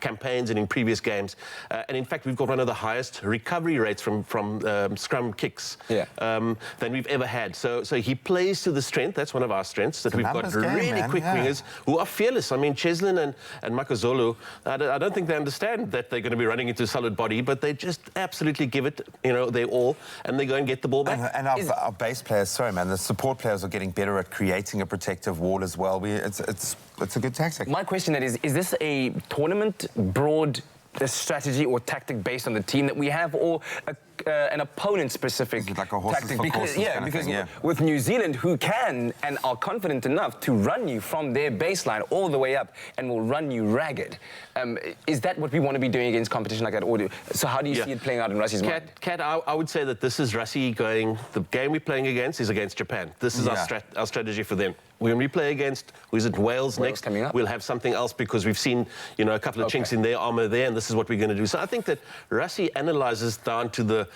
Speaker 4: campaigns and in previous games. And in fact, we've got one of the highest recovery rates from scrum kicks than we've ever had. So he plays to the strength. That's one of our strengths, that we've got really quick wingers who are fearless. I mean, Cheslin and Makazolo, I don't think they understand that they're going to be running into a solid body, but they just absolutely give it, their all, and they go and get the ball back.
Speaker 3: And our base players, the support players are getting better at creating a protective wall as well. It's a good tactic.
Speaker 2: My question is this a tournament broad strategy or tactic based on the team that we have, or an opponent-specific
Speaker 3: like a horses
Speaker 2: tactic?
Speaker 3: for
Speaker 2: Because,
Speaker 3: courses
Speaker 2: because
Speaker 3: thing,
Speaker 2: with New Zealand, who can and are confident enough to run you from their baseline all the way up and will run you ragged, is that what we want to be doing against competition like that? So how do you see it playing out in Rassie's mind?
Speaker 4: Kat, I would say that this is Rassie going, the game we're playing against is against Japan. This is our strategy for them. When we play against, Wales next, we'll have something else because we've seen, a couple of chinks in their armour there, and this is what we're going to do. So I think that Rassie analyses down to the,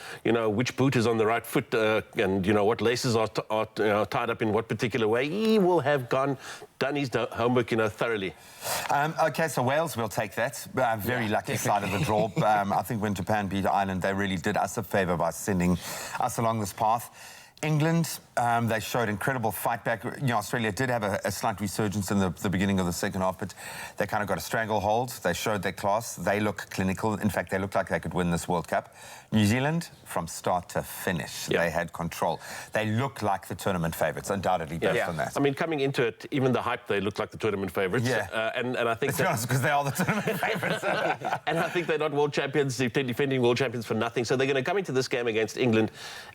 Speaker 4: which boot is on the right foot and, what laces are tied up in what particular way. He will have done his homework, thoroughly.
Speaker 3: OK, so Wales will take that. Very lucky side of the draw. I think when Japan beat Ireland, they really did us a favour by sending us along this path. England, they showed incredible fight back. Australia did have a slight resurgence in the beginning of the second half, but they kind of got a stranglehold. They showed their class. They look clinical. In fact, they look like they could win this World Cup. New Zealand, from start to finish, they had control. They look like the tournament favourites, undoubtedly, based on that.
Speaker 4: I mean, coming into it, even the hype, they look like the tournament favourites. And I think
Speaker 3: that's because they are the tournament favourites.
Speaker 4: And I think they're not world champions. They're defending world champions for nothing. So they're going to come into this game against England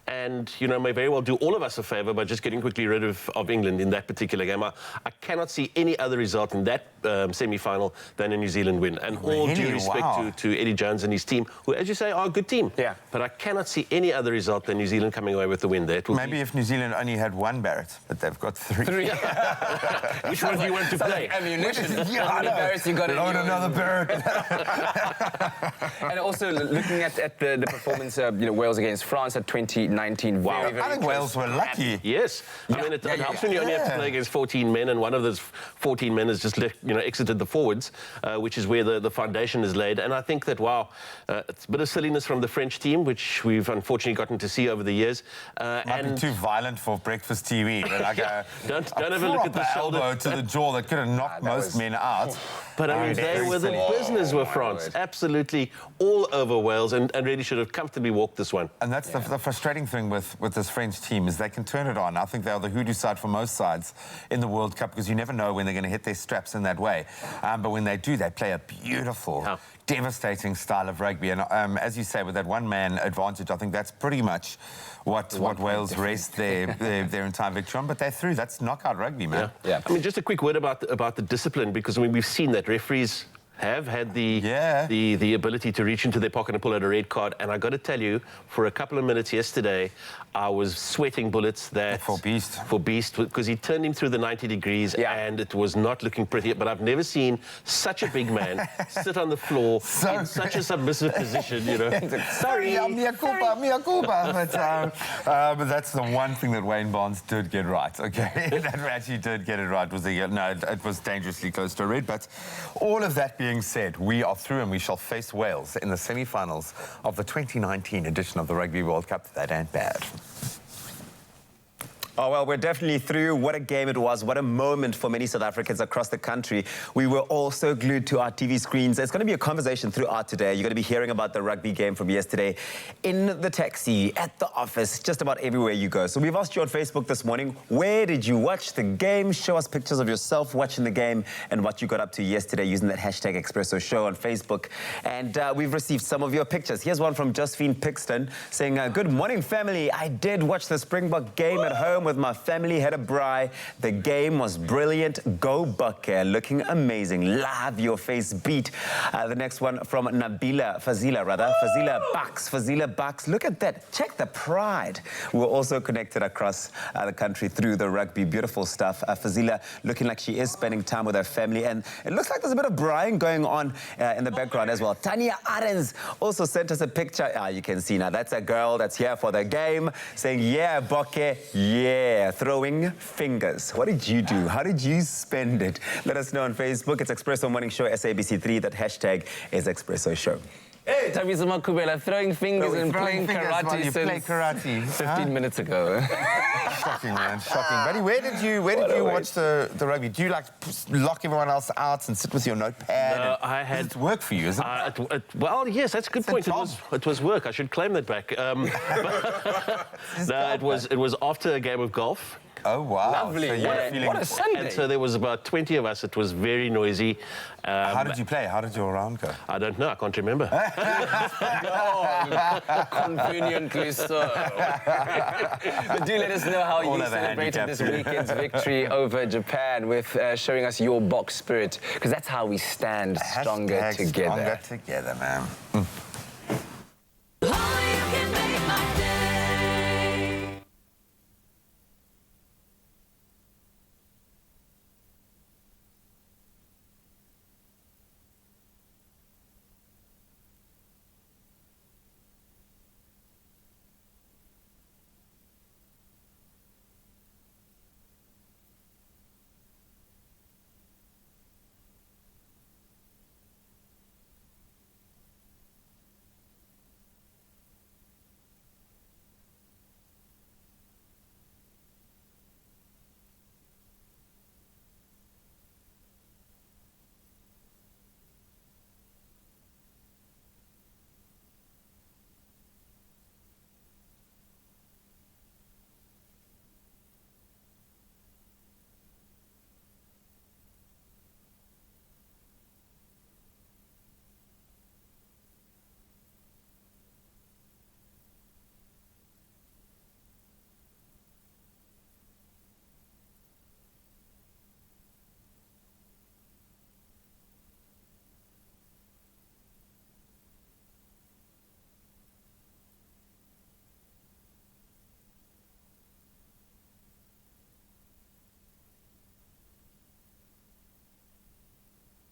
Speaker 4: and, may very well do all of us a favour by just getting quickly rid of England in that particular game. I cannot see any other result in that semi-final than a New Zealand win. And all due respect to Eddie Jones and his team, who, as you say, are a good team. But I cannot see any other result than New Zealand coming away with the win there.
Speaker 3: Maybe if New Zealand only had one Barrett, but they've got three.
Speaker 4: Which one do you want to play?
Speaker 2: Ammunition. How many Barretts you got in
Speaker 3: Load another Barrett.
Speaker 2: And also looking at the performance of Wales against France at 2019. Wow.
Speaker 3: I think Wales were lucky.
Speaker 4: Yes. I mean, it helps when you only have to play against 14 men, and one of those 14 men has just exited the forwards, which is where the foundation is laid. And I think that, it's a bit of silliness from the French team, which we've unfortunately gotten to see over the years.
Speaker 3: Might be too violent for breakfast TV. But like
Speaker 4: don't have a look at the shoulder.
Speaker 3: Elbow to the jaw that could have knocked most men out.
Speaker 4: But I mean, they were the business with France. Absolutely all over Wales, and really should have comfortably walked this one.
Speaker 3: And that's the frustrating thing with this French team, is they can turn it on. I think they are the hoodoo side for most sides in the World Cup, because you never know when they're going to hit their straps in that way. But when they do, they play a beautiful, devastating style of rugby. And as you say, with that one-man advantage, I think that's pretty much what Wales raced their entire victory on. But they're through. That's knockout rugby, man.
Speaker 4: I mean, just a quick word about the discipline, because I mean, we've seen that referees have had the ability to reach into their pocket and pull out a red card. And I got to tell you, for a couple of minutes yesterday, I was sweating bullets
Speaker 3: for
Speaker 4: Beast, because he turned him through the 90 degrees and it was not looking pretty. But I've never seen such a big man sit on the floor in such a submissive position,
Speaker 3: Sorry, mea culpa. But that's the one thing that Wayne Barnes did get right, okay? That actually did get it right. It was dangerously close to a red. But all of that being said, we are through and we shall face Wales in the semi-finals of the 2019 edition of the Rugby World Cup. That ain't bad.
Speaker 7: Oh, well, we're definitely through. What a game it was. What a moment for many South Africans across the country. We were all so glued to our TV screens. It's going to be a conversation throughout today. You're going to be hearing about the rugby game from yesterday in the taxi, at the office, just about everywhere you go. So we've asked you on Facebook this morning, where did you watch the game? Show us pictures of yourself watching the game and what you got up to yesterday using that hashtag Expresso Show on Facebook. And we've received some of your pictures. Here's one from Josephine Pixton saying, good morning, family. I did watch the Springbok game at home with my family, had a braai. The game was brilliant. Go Bucke, looking amazing. Love your face beat. The next one from Fazila Bucks. Look at that. Check the pride. We're also connected across the country through the rugby. Beautiful stuff. Fazila looking like she is spending time with her family. And it looks like there's a bit of braaiing going on in the background as well. Tanya Arens also sent us a picture. You can see now that's a girl that's here for the game saying, yeah, Bucke, yeah. Throwing fingers. What did you do? How did you spend it? Let us know on Facebook. It's Expresso Morning Show, SABC3. That hashtag is Expresso Show.
Speaker 2: Hey, Thabiso Makubela, throwing fingers and playing karate
Speaker 3: you play karate.
Speaker 2: 15 minutes ago.
Speaker 3: Shocking, man, shocking. Buddy, where did you watch the rugby? Do you like lock everyone else out and sit with your notepad?
Speaker 4: No, I had...
Speaker 3: It's work for you, isn't it?
Speaker 4: Well, yes, that's a good point. It was work. I should claim that back. No, it was after a game of golf.
Speaker 3: Oh, wow.
Speaker 2: Lovely.
Speaker 3: So
Speaker 2: what a Sunday.
Speaker 4: And so there was about 20 of us. It was very noisy.
Speaker 3: How did you play? How did your round go?
Speaker 4: I don't know. I can't remember.
Speaker 2: Conveniently so. But do let us know how you celebrated this weekend's victory over Japan with showing us your box spirit, because that's how we stand stronger together.
Speaker 3: Stronger together, man.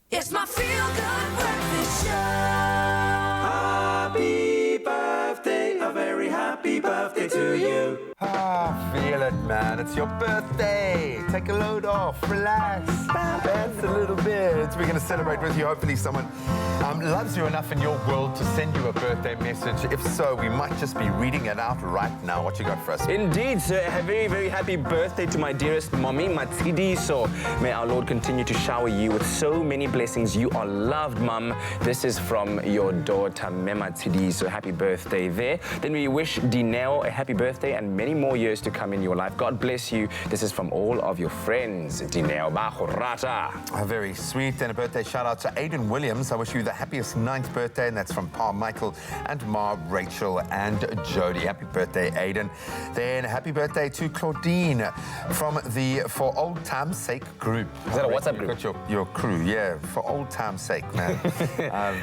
Speaker 1: It's my feel-good breakfast show.
Speaker 3: Happy birthday, a very happy birthday to you. Feel it, man. It's your birthday. Take a load off, relax, dance a little bit. We're going to celebrate with you. Hopefully someone loves you enough in your world to send you a birthday message. If so, we might just be reading it out right now. What you got for us?
Speaker 2: Indeed, sir. A very, very happy birthday to my dearest mommy, Matsidiso. May our Lord continue to shower you with so many blessings. You are loved, Mum. This is from your daughter, Matsidiso. Happy birthday there. Then we wish Dineo a happy birthday and many more years to come in your life. God bless you. This is from all of your friends. Dineo Bahurata.
Speaker 3: Very sweet. And a birthday shout out to Aidan Williams. I wish you the happiest 9th birthday, and that's from Pa Michael and Ma Rachel and Jody. Happy birthday, Aidan. Then happy birthday to Claudine from the For Old Time's Sake group.
Speaker 2: Is that a WhatsApp group?
Speaker 3: Got your crew, yeah, for old time's sake, man.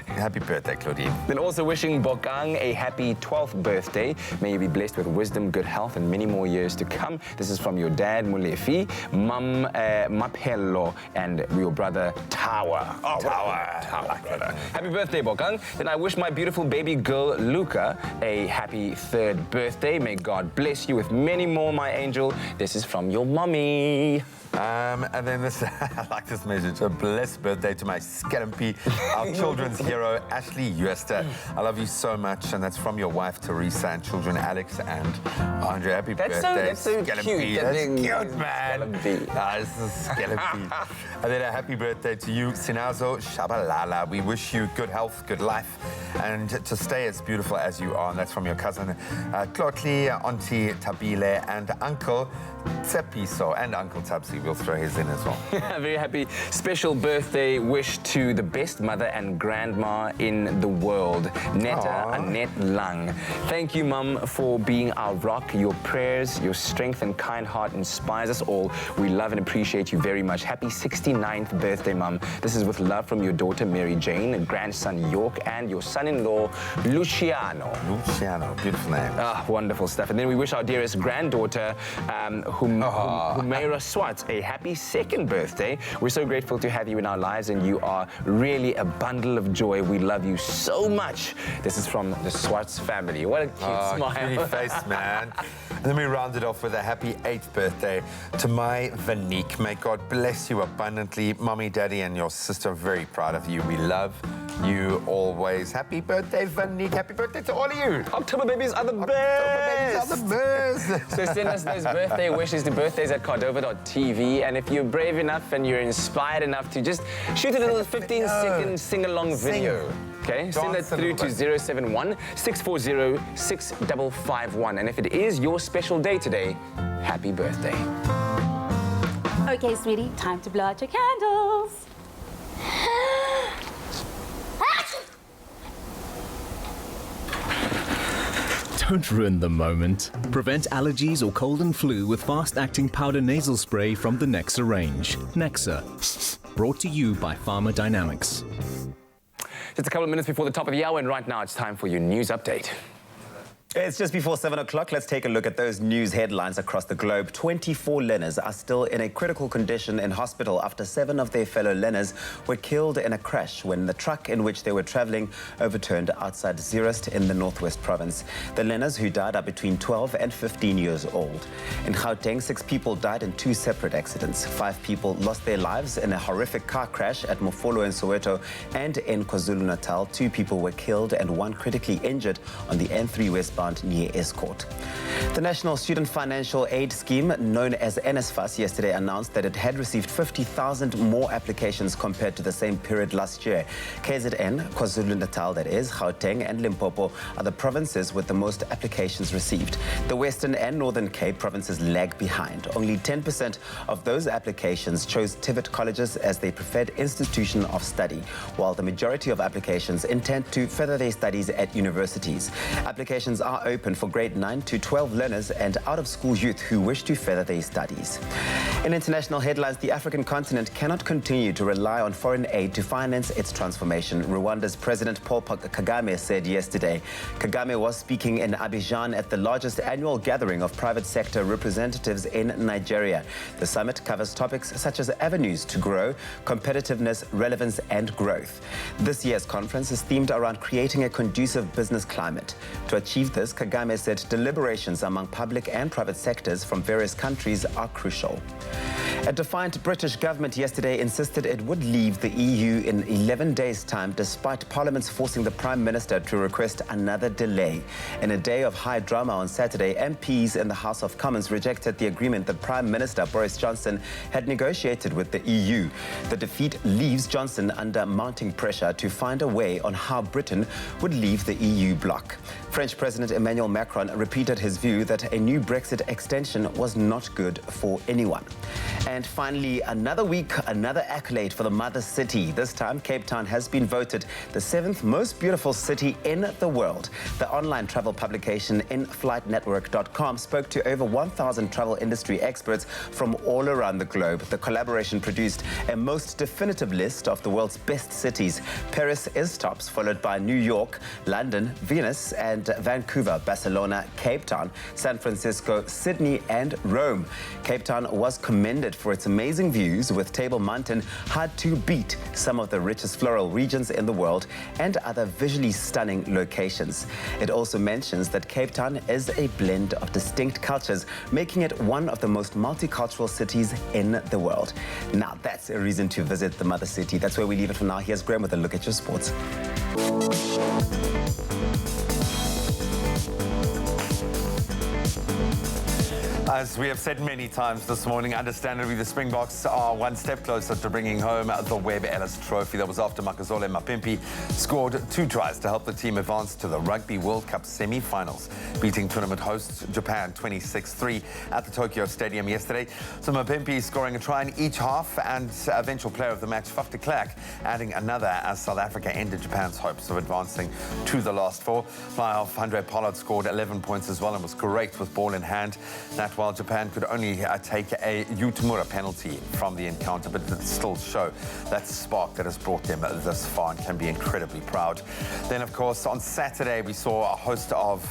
Speaker 3: Happy birthday, Claudine.
Speaker 2: Then also wishing Bokang a happy 12th birthday. May you be blessed with wisdom, good health, and many more years to come. This is from your dad, Mulefi, Mum Mapello, and your brother, Tawa.
Speaker 3: Oh,
Speaker 2: Tawa. Happy birthday, Bokang. Then I wish my beautiful baby girl, Luca, a happy 3rd birthday. May God bless you with many more, my angel. This is from your mummy.
Speaker 3: And then this, I like this message. A blessed birthday to my Skelempie, our children's hero, Ashley Uester. I love you so much. And that's from your wife, Teresa, and children, Alex and Andre. Happy birthday,
Speaker 2: That's so
Speaker 3: Skelempie.
Speaker 2: cute.
Speaker 3: That's cute, man.
Speaker 2: Skelempie.
Speaker 3: This is Skelempie. And then a happy birthday to you, Sinazo Shabalala. We wish you good health, good life, and to stay as beautiful as you are. And that's from your cousin, Tlotli, Auntie Tabile, and Uncle Tsepiso, and Uncle Tabsi. We'll throw his in as well.
Speaker 2: Very happy special birthday wish to the best mother and grandma in the world, Netta Annette Lang. Thank you, Mum, for being our rock. Your prayers, your strength and kind heart inspires us all. We love and appreciate you very much. Happy 69th birthday, Mum. This is with love from your daughter, Mary Jane, grandson, York, and your son-in-law, Luciano.
Speaker 3: Luciano, beautiful name.
Speaker 2: Wonderful stuff. And then we wish our dearest granddaughter, Humaira Swart, a happy second birthday. We're so grateful to have you in our lives, and you are really a bundle of joy. We love you so much. This is from the Swartz family. What a cute smile.
Speaker 3: Pretty face, man. And then we round it off with a happy 8th birthday to my Vanique. May God bless you abundantly. Mommy, Daddy, and your sister are very proud of you. We love you always. Happy birthday, Vanique. Happy birthday to all of you.
Speaker 2: October babies are the best.
Speaker 3: October babies are the best.
Speaker 2: So send us those birthday wishes to birthdays@cordova.tv. And if you're brave enough and you're inspired enough to just shoot a little 15-second sing-along video. Okay, send that through to 071-640-6551. And if it is your special day today, happy birthday.
Speaker 17: Okay, sweetie, time to blow out your candles.
Speaker 18: Don't ruin the moment. Prevent allergies or cold and flu with fast-acting powder nasal spray from the Nexa range. Nexa, brought to you by Pharmadynamics.
Speaker 2: Just a couple of minutes before the top of the hour, and right now it's time for your news update.
Speaker 7: It's just before 7 o'clock. Let's take a look at those news headlines across the globe. 24 learners are still in a critical condition in hospital after 7 of their fellow learners were killed in a crash when the truck in which they were traveling overturned outside Zeerust in the Northwest Province. The learners who died are between 12 and 15 years old. In Gauteng, 6 people died in 2 separate accidents. 5 people lost their lives in a horrific car crash at Mofolo in Soweto, and in KwaZulu-Natal, 2 people were killed and 1 critically injured on the N3 westbound near Escort. The National Student Financial Aid Scheme, known as NSFAS, yesterday announced that it had received 50,000 more applications compared to the same period last year. KZN, KwaZulu-Natal that is, Gauteng and Limpopo are the provinces with the most applications received. The Western and Northern Cape provinces lag behind. Only 10% of those applications chose TVET colleges as their preferred institution of study, while the majority of applications intend to further their studies at universities. Applications are open for grade 9 to 12 learners and out-of-school youth who wish to further their studies. In international headlines, the African continent cannot continue to rely on foreign aid to finance its transformation, Rwanda's President Paul Kagame said yesterday. Kagame was speaking in Abidjan at the largest annual gathering of private sector representatives in Nigeria. The summit covers topics such as avenues to grow, competitiveness, relevance, and growth. This year's conference is themed around creating a conducive business climate. To achieve this, Kagame said deliberations among public and private sectors from various countries are crucial. A defiant British government yesterday insisted it would leave the EU in 11 days' time, despite Parliament's forcing the Prime Minister to request another delay. In a day of high drama on Saturday, MPs in the House of Commons rejected the agreement that Prime Minister Boris Johnson had negotiated with the EU. The defeat leaves Johnson under mounting pressure to find a way on how Britain would leave the EU bloc. French President Emmanuel Macron repeated his view that a new Brexit extension was not good for anyone. And finally, another week, another accolade for the mother city. This time, Cape Town has been voted the 7th most beautiful city in the world. The online travel publication inflightnetwork.com spoke to over 1,000 travel industry experts from all around the globe. The collaboration produced a most definitive list of the world's best cities. Paris is tops, followed by New York, London, Venice, and Vancouver, Barcelona, Cape Town, San Francisco, Sydney, and Rome. Cape Town was commended for its amazing views, with Table Mountain hard to beat some of the richest floral regions in the world and other visually stunning locations. It also mentions that Cape Town is a blend of distinct cultures, making it one of the most multicultural cities in the world. Now, that's a reason to visit the mother city. That's where we leave it for now. Here's Graham with a look at your sports.
Speaker 3: As we have said many times this morning, understandably, the Springboks are one step closer to bringing home the Webb Ellis Trophy. That was after Makazole Mapimpi scored 2 tries to help the team advance to the Rugby World Cup semi-finals, beating tournament hosts Japan 26-3 at the Tokyo Stadium yesterday. So Mapimpi scoring a try in each half, and eventual player of the match, Faf de Klerk, adding another as South Africa ended Japan's hopes of advancing to the last 4. Fly-half Andre Pollard scored 11 points as well and was great with ball in hand. That while Japan could only take a Utamura penalty from the encounter, but it still show that spark that has brought them this far and can be incredibly proud. Then, of course, on Saturday, we saw a host of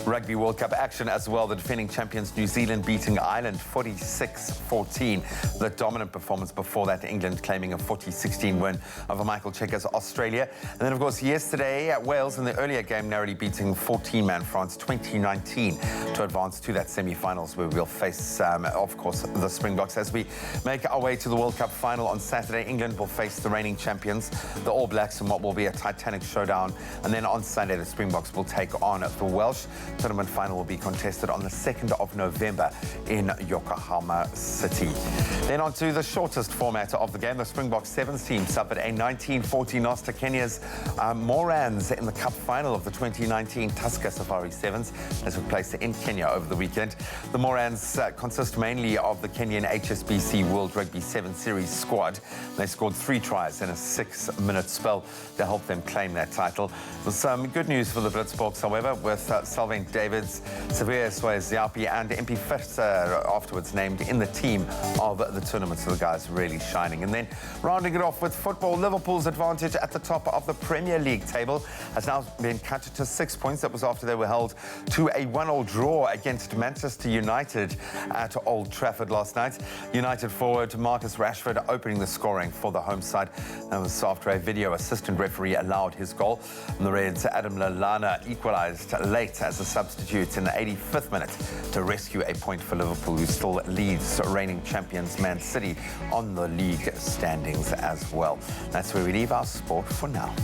Speaker 3: Rugby World Cup action as well. The defending champions New Zealand beating Ireland 46-14. The dominant performance before that, England claiming a 40-16 win over Michael Checker's Australia. And then, of course, yesterday, Wales in the earlier game narrowly beating 14-man France 2019 to advance to that semi-finals, where we'll face, of course, the Springboks. As we make our way to the World Cup final on Saturday, England will face the reigning champions, the All Blacks, in what will be a titanic showdown. And then on Sunday, the Springboks will take on the Welsh. Tournament final will be contested on the 2nd of November in Yokohama City. Then on to the shortest format of the game. The Springboks Sevens team suffered a 19-40 loss to Kenya's Morans in the Cup final of the 2019 Tusker Safari Sevens, as took place in Kenya over the weekend. The Morans consist mainly of the Kenyan HSBC World Rugby 7 Series squad. They scored 3 tries in a 6-minute spell to help them claim that title. There's some good news for the Blitzboks, however, with Salvent Davids, Severe Swaziapi and MP Fitzer afterwards named in the team of the tournament. So the guys really shining. And then rounding it off with football, Liverpool's advantage at the top of the Premier League table has now been cut to 6 points. That was after they were held to a 1-1 draw against Manchester United at Old Trafford last night. United forward Marcus Rashford opening the scoring for the home side. That was after a video assistant referee allowed his goal. And the Reds' Adam Lallana equalised late as a substitute in the 85th minute to rescue a point for Liverpool, who still leads reigning champions Man City on the league standings as well. That's where we leave our sport for now.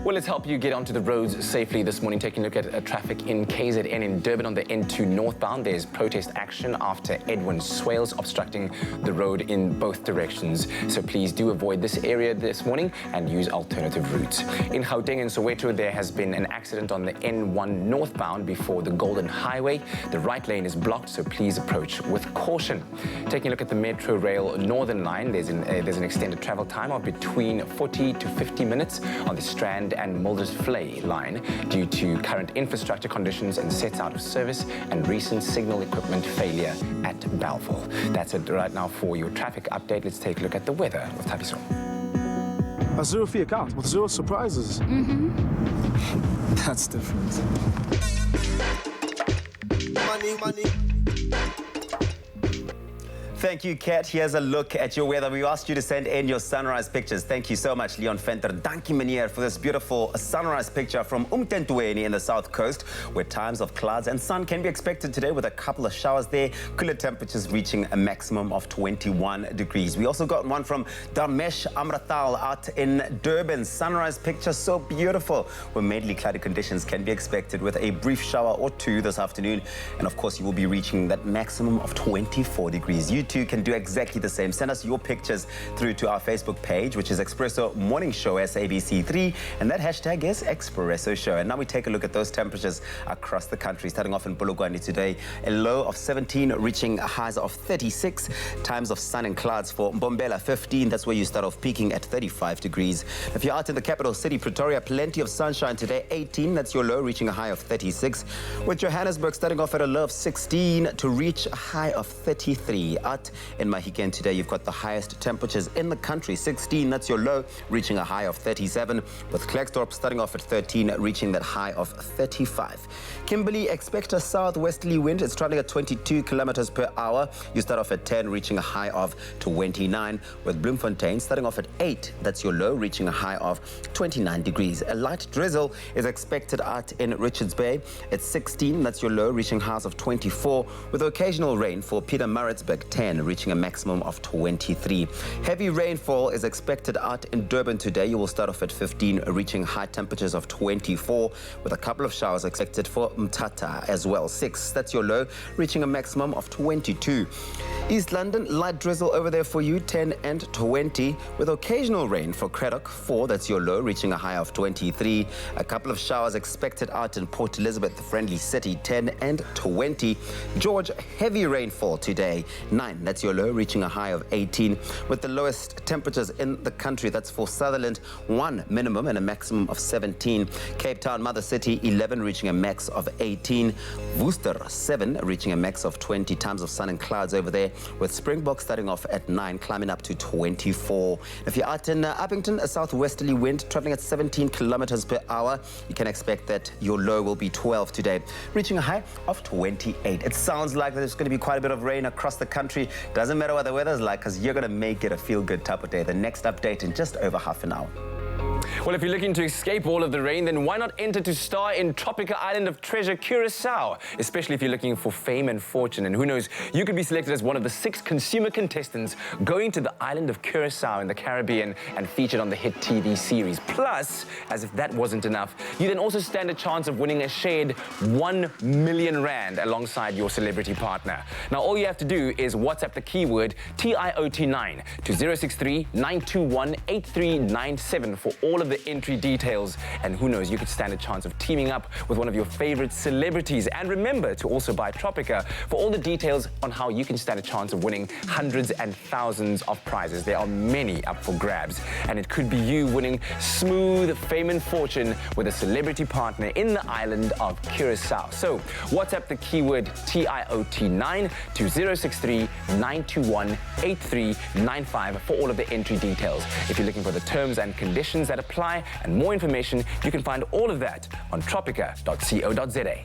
Speaker 2: Well, let's help you get onto the roads safely this morning. Taking a look at traffic in KZN in Durban on the N2 northbound. There's protest action after Edwin Swales obstructing the road in both directions. So please do avoid this area this morning and use alternative routes. In Gauteng and Soweto, there has been an accident on the N1 northbound before the Golden Highway. The right lane is blocked, so please approach with caution. Taking a look at the Metro Rail Northern Line, there's an extended travel time of between 40 to 50 minutes on the Strand and Mulder's Flay line due to current infrastructure conditions and sets out of service and recent signal equipment failure at Belleville. That's it right now for your traffic update. Let's take a look at the weather with Tapiso.
Speaker 19: A 0 fee account with 0 surprises. That's different.
Speaker 7: Money. Thank you, Kat. Here's a look at your weather. We asked you to send in your sunrise pictures. Thank you so much, Leon Venter. Dankie meneer for this beautiful sunrise picture from Umtentweni in the south coast, where times of clouds and sun can be expected today with a couple of showers there. Cooler temperatures reaching a maximum of 21 degrees. We also got one from Dharmesh Amrathal out in Durban. Sunrise picture so beautiful, where mainly cloudy conditions can be expected with a brief shower or 2 this afternoon. And of course, you will be reaching that maximum of 24 degrees. You too can do exactly the same. Send us your pictures through to our Facebook page, which is Expresso Morning Show SABC3, and that hashtag is Expresso Show. And now we take a look at those temperatures across the country. Starting off in Bulugwane today, a low of 17, reaching highs of 36. Times of sun and clouds for Mbombela 15. That's where you start off peaking at 35 degrees. If you're out in the capital city, Pretoria, plenty of sunshine today. 18, that's your low, reaching a high of 36. With Johannesburg starting off at a low of 16 to reach a high of 33. Out hot in Mahikeng today. You've got the highest temperatures in the country, 16, that's your low, reaching a high of 37, with Klerksdorp starting off at 13, reaching that high of 35. Kimberley, expect a southwesterly wind. It's traveling at 22 kilometers per hour. You start off at 10, reaching a high of 29, with Bloemfontein starting off at 8, that's your low, reaching a high of 29 degrees. A light drizzle is expected out in Richards Bay. It's 16, that's your low, reaching highs of 24, with occasional rain for Pietermaritzburg, 10, reaching a maximum of 23. Heavy rainfall is expected out in Durban today. You will start off at 15, reaching high temperatures of 24, with a couple of showers expected for Mthatha as well. 6, that's your low, reaching a maximum of 22. East London, light drizzle over there for you, 10 and 20, with occasional rain for Craddock, 4, that's your low, reaching a high of 23. A couple of showers expected out in Port Elizabeth, the friendly city, 10 and 20. George, heavy rainfall today, 9, that's your low, reaching a high of 18, with the lowest temperatures in the country. That's for Sutherland, 1 minimum and a maximum of 17. Cape Town, Mother City, 11, reaching a max of 18. Worcester, 7, reaching a max of 20. Times of sun and clouds over there, with Springbok starting off at 9, climbing up to 24. If you're out in Uppington, a southwesterly wind traveling at 17 kilometers per hour. You can expect that your low will be 12 today, reaching a high of 28. It sounds like there's going to be quite a bit of rain across the country. Doesn't matter what the weather's like, because you're going to make it a feel-good type of day. The next update in just over half an hour.
Speaker 2: Well, if you're looking to escape all of the rain, then why not enter to star in tropical island of treasure, Curacao, especially if you're looking for fame and fortune. And who knows, you could be selected as one of the 6 consumer contestants going to the island of Curacao in the Caribbean and featured on the hit TV series. Plus, as if that wasn't enough, you then also stand a chance of winning a shared 1 million rand alongside your celebrity partner. Now, all you have to do is WhatsApp the keyword TIOT9 to 063 921 8397 for all of the entry details, and who knows, you could stand a chance of teaming up with one of your favorite celebrities. And remember to also buy Tropica for all the details on how you can stand a chance of winning hundreds and thousands of prizes. There are many up for grabs, and it could be you winning smooth fame and fortune with a celebrity partner in the island of Curacao. So WhatsApp the keyword TIOT9 to 063 921 8395 for all of the entry details. If you're looking for the terms and conditions that apply and more information, you can find all of that on tropica.co.za.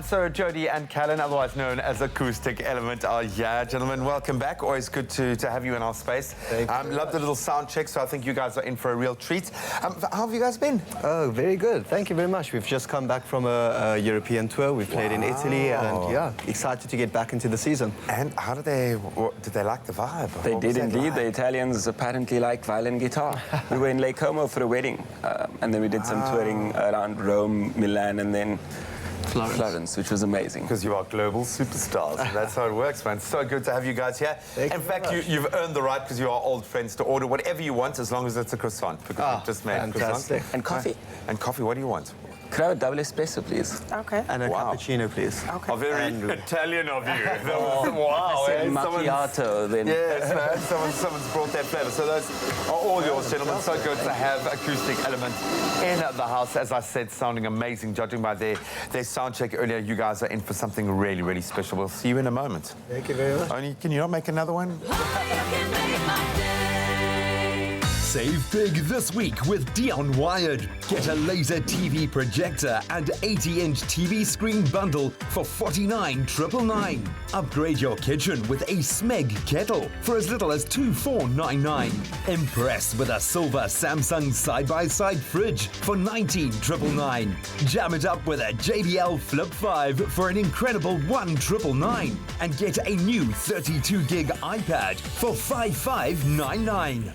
Speaker 3: So Jody and Callan, otherwise known as Acoustic Element, are here. Gentlemen, welcome back. Always good to have you in our space. Love the little sound check, so I think you guys are in for a real treat. How have you guys been?
Speaker 20: Oh, very good. Thank you very much. We've just come back from a European tour. We've played in Italy, and yeah, excited to get back into the season.
Speaker 3: And how did they like the vibe?
Speaker 21: They did indeed. The Italians apparently like violin guitar. We were in Lake Como for a wedding, and then we did some touring around Rome, Milan, and then Florence, which was amazing.
Speaker 3: Because you are global superstars. That's how it works, man. So good to have you guys here. In fact, you've earned the right, because you are old friends, to order whatever you want, as long as it's a croissant. Because we've just made
Speaker 21: fantastic.
Speaker 3: croissant.
Speaker 21: And coffee.
Speaker 3: And coffee, what do you want?
Speaker 21: Could I have a double espresso, please?
Speaker 17: Okay.
Speaker 20: And a cappuccino, please.
Speaker 3: Okay. Oh, very Italian of you.
Speaker 21: Wow. I said macchiato, then.
Speaker 3: Yes, man. Someone's brought that flavor. So those are all yours, gentlemen. So good to have Acoustic Element in the house. As I said, sounding amazing. Judging by their sound check earlier, you guys are in for something really, really special. We'll see you in a moment.
Speaker 20: Thank you very much.
Speaker 3: Can you not make another one?
Speaker 22: Save big this week with Dion Wired. Get a laser TV projector and 80-inch TV screen bundle for $49,999. Upgrade your kitchen with a Smeg kettle for as little as $24,999. Impress with a silver Samsung side-by-side fridge for $19,999. Jam it up with a JBL Flip 5 for an incredible $1,999. And get a new 32-gig iPad for $55,999.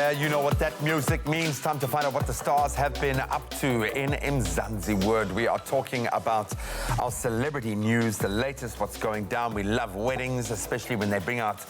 Speaker 3: Yeah, you know what that music means. Time to find out what the stars have been up to in Mzansi Word. We are talking about our celebrity news, the latest, what's going down. We love weddings, especially when they bring out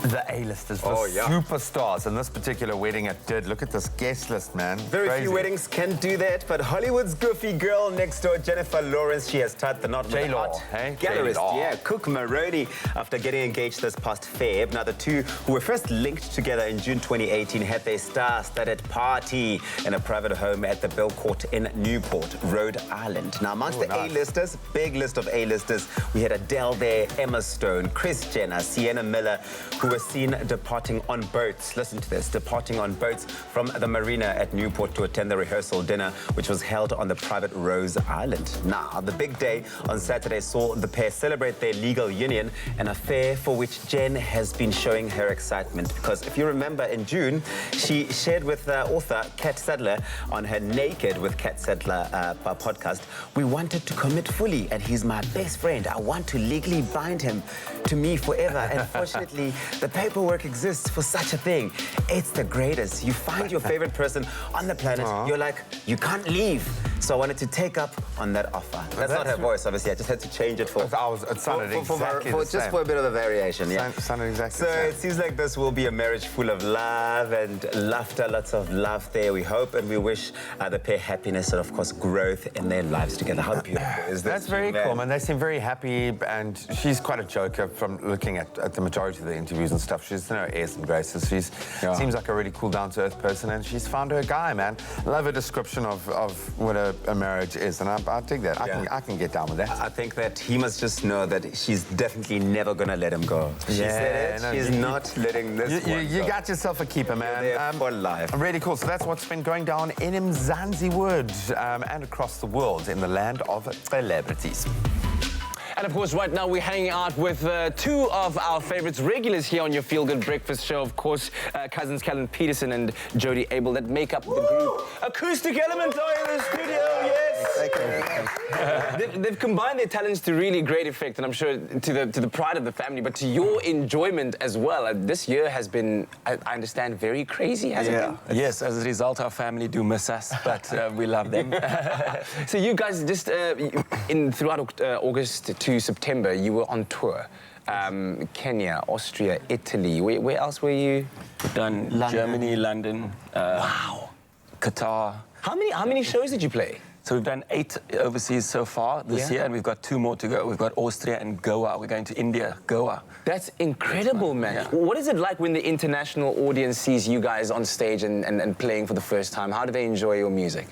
Speaker 3: the A-listers, the superstars. And this particular wedding it did. Look at this guest list, man.
Speaker 7: Very
Speaker 3: Crazy.
Speaker 7: few weddings can do that, but Hollywood's goofy girl next door, Jennifer Lawrence, she has tied the knot with
Speaker 3: J-Law,
Speaker 7: hot
Speaker 3: hey?
Speaker 7: gallerist,
Speaker 3: J-Law.
Speaker 7: Cook Maroney, after getting engaged this past Feb. Now, the two who were first linked together in June 2018 had their star-studded party in a private home at the Bell Court in Newport, Rhode Island. Now, amongst the A-listers, big list of A-listers, we had Adele there, Emma Stone, Kris Jenner, Sienna Miller, who were seen departing on boats. Listen to this, departing on boats from the marina at Newport to attend the rehearsal dinner, which was held on the private Rose Island. Now, the big day on Saturday saw the pair celebrate their legal union, an affair for which Jen has been showing her excitement. Because if you remember, in June, she shared with author Kat Sadler on her Naked with Kat Sadler podcast, "We wanted to commit fully, and he's my best friend. I want to legally bind him to me forever." And fortunately, the paperwork exists for such a thing. It's the greatest. You find your favorite person on the planet, you're like, you can't leave. So I wanted to take up on that offer. That's not her voice, obviously. I just had to change it for...
Speaker 3: It sounded exactly the same.
Speaker 7: Just for a bit of a variation, yeah.
Speaker 3: Sounded exactly
Speaker 7: So
Speaker 3: the same.
Speaker 7: it seems like this will be a marriage full of love and laughter, lots of love there, we hope, and we wish the pair happiness and, of course, growth in their lives together. How beautiful is this?
Speaker 3: That's very cool, man. They seem very happy, and she's quite a joker from looking at the majority of the interviews and stuff. She's no airs and graces. She seems like a really cool, down-to-earth person, and she's found her guy, man. Love her description of what a marriage is, and I dig that. I can get down with that.
Speaker 7: I think that he must just know that she's definitely never going to let him go. She said it.
Speaker 3: no,
Speaker 7: she's not letting this one
Speaker 3: You
Speaker 7: go.
Speaker 3: got yourself a keeper, man.
Speaker 7: You're there for life.
Speaker 3: Really cool. So that's what's been going down in Mzansi Word and across the world in the land of celebrities.
Speaker 2: And of course, right now we're hanging out with two of our favorites, regulars here on your Feel Good Breakfast show. Of course, cousins Callan Peterson and Jody Abel that make up the group. Acoustic Element are in the studio, yes! They've combined their talents to really great effect, and I'm sure to the pride of the family, but to your enjoyment as well. This year has been, I understand, very crazy, hasn't it?
Speaker 21: Yes, as a result, our family do miss us, but we love them.
Speaker 2: So you guys just, throughout August to September, you were on tour. Kenya, Austria, Italy. Where else were you?
Speaker 21: We've done Germany, London.
Speaker 2: Wow.
Speaker 21: Qatar.
Speaker 2: How many shows did you play?
Speaker 21: So we've done 8 overseas so far this year, and we've got 2 more to go. We've got Austria and Goa. We're going to India, Goa.
Speaker 2: That's incredible, man. Yeah. What is it like when the international audience sees you guys on stage and playing for the first time? How do they enjoy your music?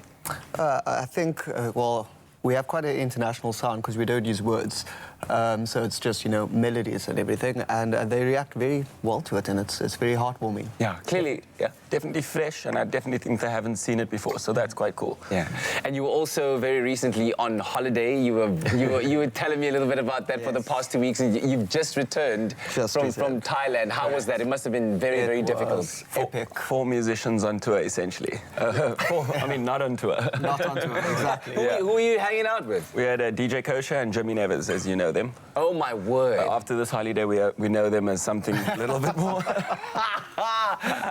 Speaker 20: I think, well, we have quite an international sound because we don't use words. So it's just, melodies and everything. And they react very well to it, and it's very heartwarming.
Speaker 21: Yeah, clearly, definitely fresh, and I definitely think they haven't seen it before, so that's quite cool.
Speaker 2: Yeah. And you were also very recently on holiday. You were telling me a little bit about that for the past 2 weeks, and you've just returned from Thailand. How was that? It must have been very, very difficult.
Speaker 21: Epic. 4 musicians on tour, essentially. 4, I mean, not on tour.
Speaker 20: Not on tour, exactly.
Speaker 2: Who were you hanging out with?
Speaker 21: We had DJ Kosher and Jimmy Nevers, as you know them.
Speaker 2: Oh, my word.
Speaker 21: After this holiday, we know them as something a little bit more.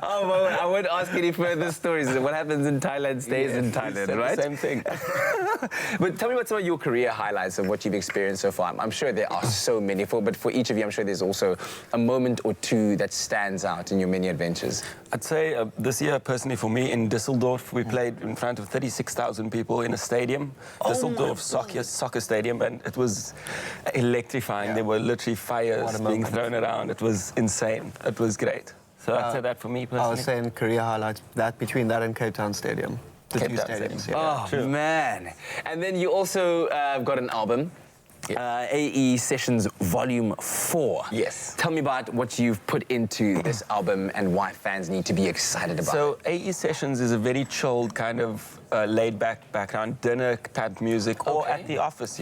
Speaker 2: Oh, well, I won't ask any further stories. What happens in Thailand stays in Thailand, right?
Speaker 21: The same thing.
Speaker 2: But tell me about some of your career highlights of what you've experienced so far. I'm sure there are so many, but for each of you, I'm sure there's also a moment or two that stands out in your many adventures.
Speaker 21: I'd say this year, personally, for me, in Düsseldorf, we played in front of 36,000 people in a stadium, Düsseldorf soccer stadium, and it was electrifying. There were literally fires being thrown around. It was insane. It was great. So I'd say that for me, personally.
Speaker 20: I was saying career highlights, between that and Cape Town Stadium. The two stadiums.
Speaker 2: Yeah. Oh, man. And then you also got an album. AE Sessions Volume 4.
Speaker 21: Yes.
Speaker 2: Tell me about what you've put into this album and why fans need to be excited about it.
Speaker 21: So AE Sessions is a very chilled kind of laid-back background, dinner-type music, or at the office,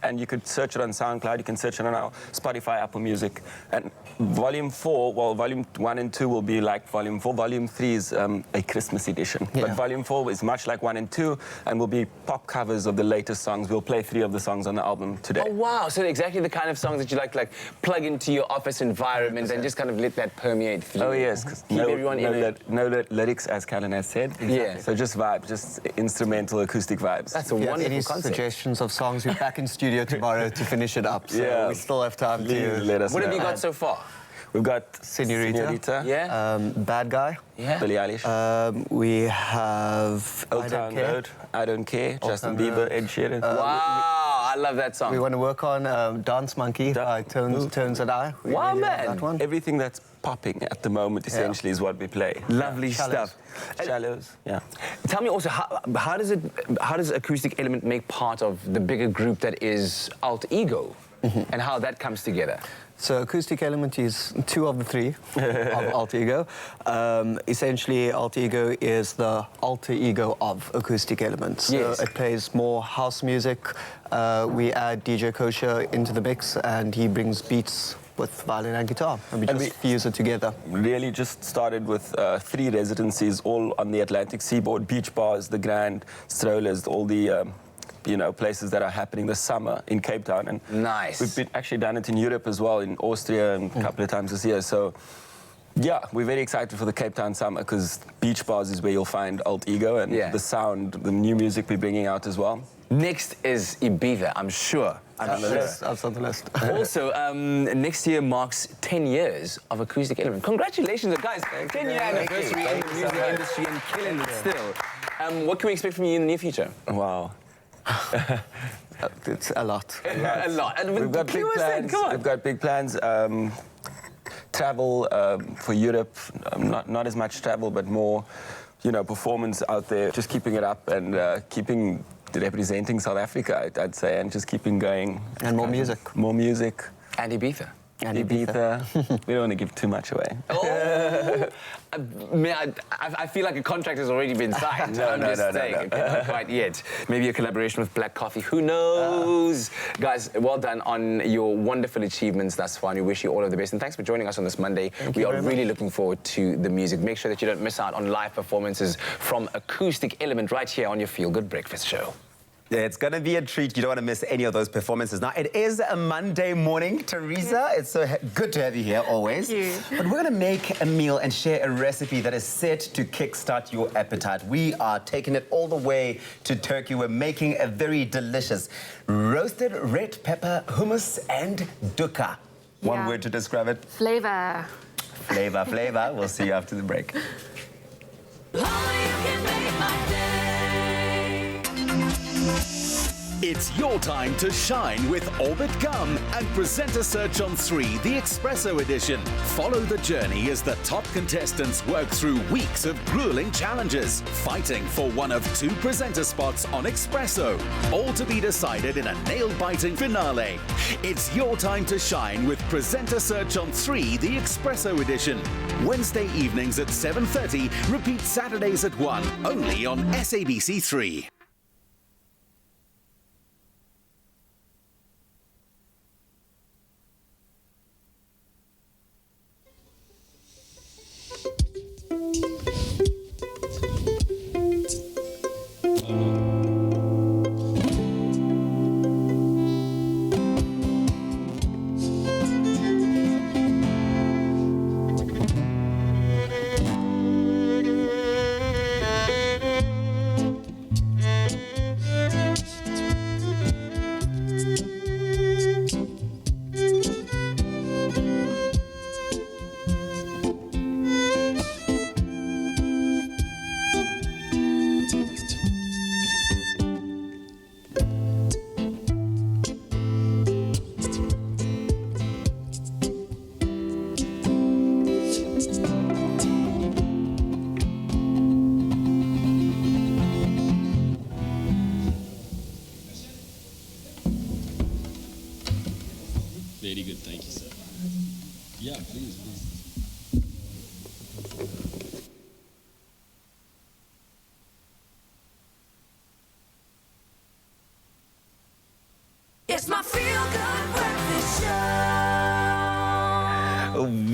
Speaker 21: and you could search it on SoundCloud, you can search it on our Spotify, Apple Music. And Volume 4, well, Volume 1 and 2 will be like Volume 4. Volume 3 is a Christmas edition. But Volume 4 is much like 1 and 2, and will be pop covers of the latest songs. We'll play 3 of the songs on the album. on today.
Speaker 2: Oh, wow. So exactly the kind of songs that you like plug into your office environment and just kind of let that permeate through.
Speaker 21: Oh, yes. 'Cause
Speaker 2: Keep everyone in it.
Speaker 21: no lyrics, as Callan has said.
Speaker 2: Yeah.
Speaker 21: So just vibes, just instrumental, acoustic vibes.
Speaker 2: That's a wonderful
Speaker 20: Any
Speaker 2: concept.
Speaker 20: suggestions of songs? We're back in studio tomorrow to finish it up. So
Speaker 21: Yeah.
Speaker 20: we still have time
Speaker 21: Please
Speaker 20: to
Speaker 21: let us
Speaker 2: What have
Speaker 21: know.
Speaker 2: you got so far?
Speaker 21: We've got
Speaker 20: Senorita.
Speaker 2: Yeah.
Speaker 20: Bad Guy.
Speaker 2: Yeah.
Speaker 21: Billie Eilish.
Speaker 20: We have
Speaker 21: Old Town Road, I Don't Care, Justin
Speaker 20: Town
Speaker 21: Bieber,
Speaker 20: Road.
Speaker 21: Ed Sheeran.
Speaker 2: Wow, I love that song.
Speaker 20: We want to work on Dance Monkey by Tones and I. We
Speaker 2: Wow,
Speaker 20: really love
Speaker 2: man.
Speaker 20: That one.
Speaker 21: Everything that's popping at the moment, essentially, is what we play.
Speaker 2: Lovely
Speaker 20: Shallows.
Speaker 2: stuff.
Speaker 21: Shallows, yeah.
Speaker 2: Tell me also, how does Acoustic Element make part of the bigger group that is Alt Ego, and how that comes together?
Speaker 20: So Acoustic Element is two of the three of Alter Ego. Essentially, Alter Ego is the alter ego of Acoustic Element. So
Speaker 2: Yes.
Speaker 20: it plays more house music. We add DJ Kosher into the mix, and he brings beats with violin and guitar, and we just fuse it together.
Speaker 21: Really just started with 3 residencies, all on the Atlantic seaboard, beach bars, the Grand, strollers, all the places that are happening this summer in Cape Town. And
Speaker 2: nice.
Speaker 21: We've actually done it in Europe as well, in Austria, and a couple of times this year. So, yeah, we're very excited for the Cape Town summer because beach bars is where you'll find Alt Ego and the sound, the new music we're bringing out as well.
Speaker 2: Next is Ibiza, I'm sure.
Speaker 20: That's on the list.
Speaker 2: Also, next year marks 10 years of Acoustic Element. Congratulations, guys. 10-year anniversary in the music industry and killing it still. What can we expect from you in the near future?
Speaker 21: Wow.
Speaker 20: It's a lot.
Speaker 2: A lot. And
Speaker 21: We've got big plans.
Speaker 2: Come on.
Speaker 21: We've got big plans. Travel for Europe, not as much travel, but more, performance out there. Just keeping it up and keeping representing South Africa, I'd say, and just keeping going.
Speaker 20: And more music.
Speaker 21: More music.
Speaker 2: And Ibiza.
Speaker 20: And
Speaker 21: Ibiza. We don't want to give too much away.
Speaker 2: Oh, I feel like a contract has already been signed.
Speaker 21: No,
Speaker 2: I'm
Speaker 21: no,
Speaker 2: just
Speaker 21: no, no,
Speaker 2: saying,
Speaker 21: no.
Speaker 2: okay, not quite yet. Maybe a collaboration with Black Coffee. Who knows? Guys, well done on your wonderful achievements thus far. And we wish you all of the best. And thanks for joining us on this Monday. We are really looking forward to the music. Make sure that you don't miss out on live performances from Acoustic Element right here on your Feel Good Breakfast Show.
Speaker 7: Yeah, it's going to be a treat. You don't want to miss any of those performances. Now, it is a Monday morning, Teresa. It's so good to have you here, always.
Speaker 17: Thank you.
Speaker 7: But we're going to make a meal and share a recipe that is set to kickstart your appetite. We are taking it all the way to Turkey. We're making a very delicious roasted red pepper hummus and dukkha. One
Speaker 17: Yeah.
Speaker 7: word to describe it.
Speaker 17: Flavor.
Speaker 7: Flavor, flavor. We'll see you after the break.
Speaker 16: It's your time to shine with Orbit Gum and Presenter Search on 3, the Expresso edition. Follow the journey as the top contestants work through weeks of grueling challenges, fighting for one of 2 presenter spots on Expresso, all to be decided in a nail-biting finale. It's your time to shine with Presenter Search on 3, the Expresso edition. Wednesday evenings at 7:30, repeat Saturdays at 1, only on SABC3.
Speaker 5: Very good, thank you, sir. Yeah, please.
Speaker 1: It's my Feel Good Breakfast Show.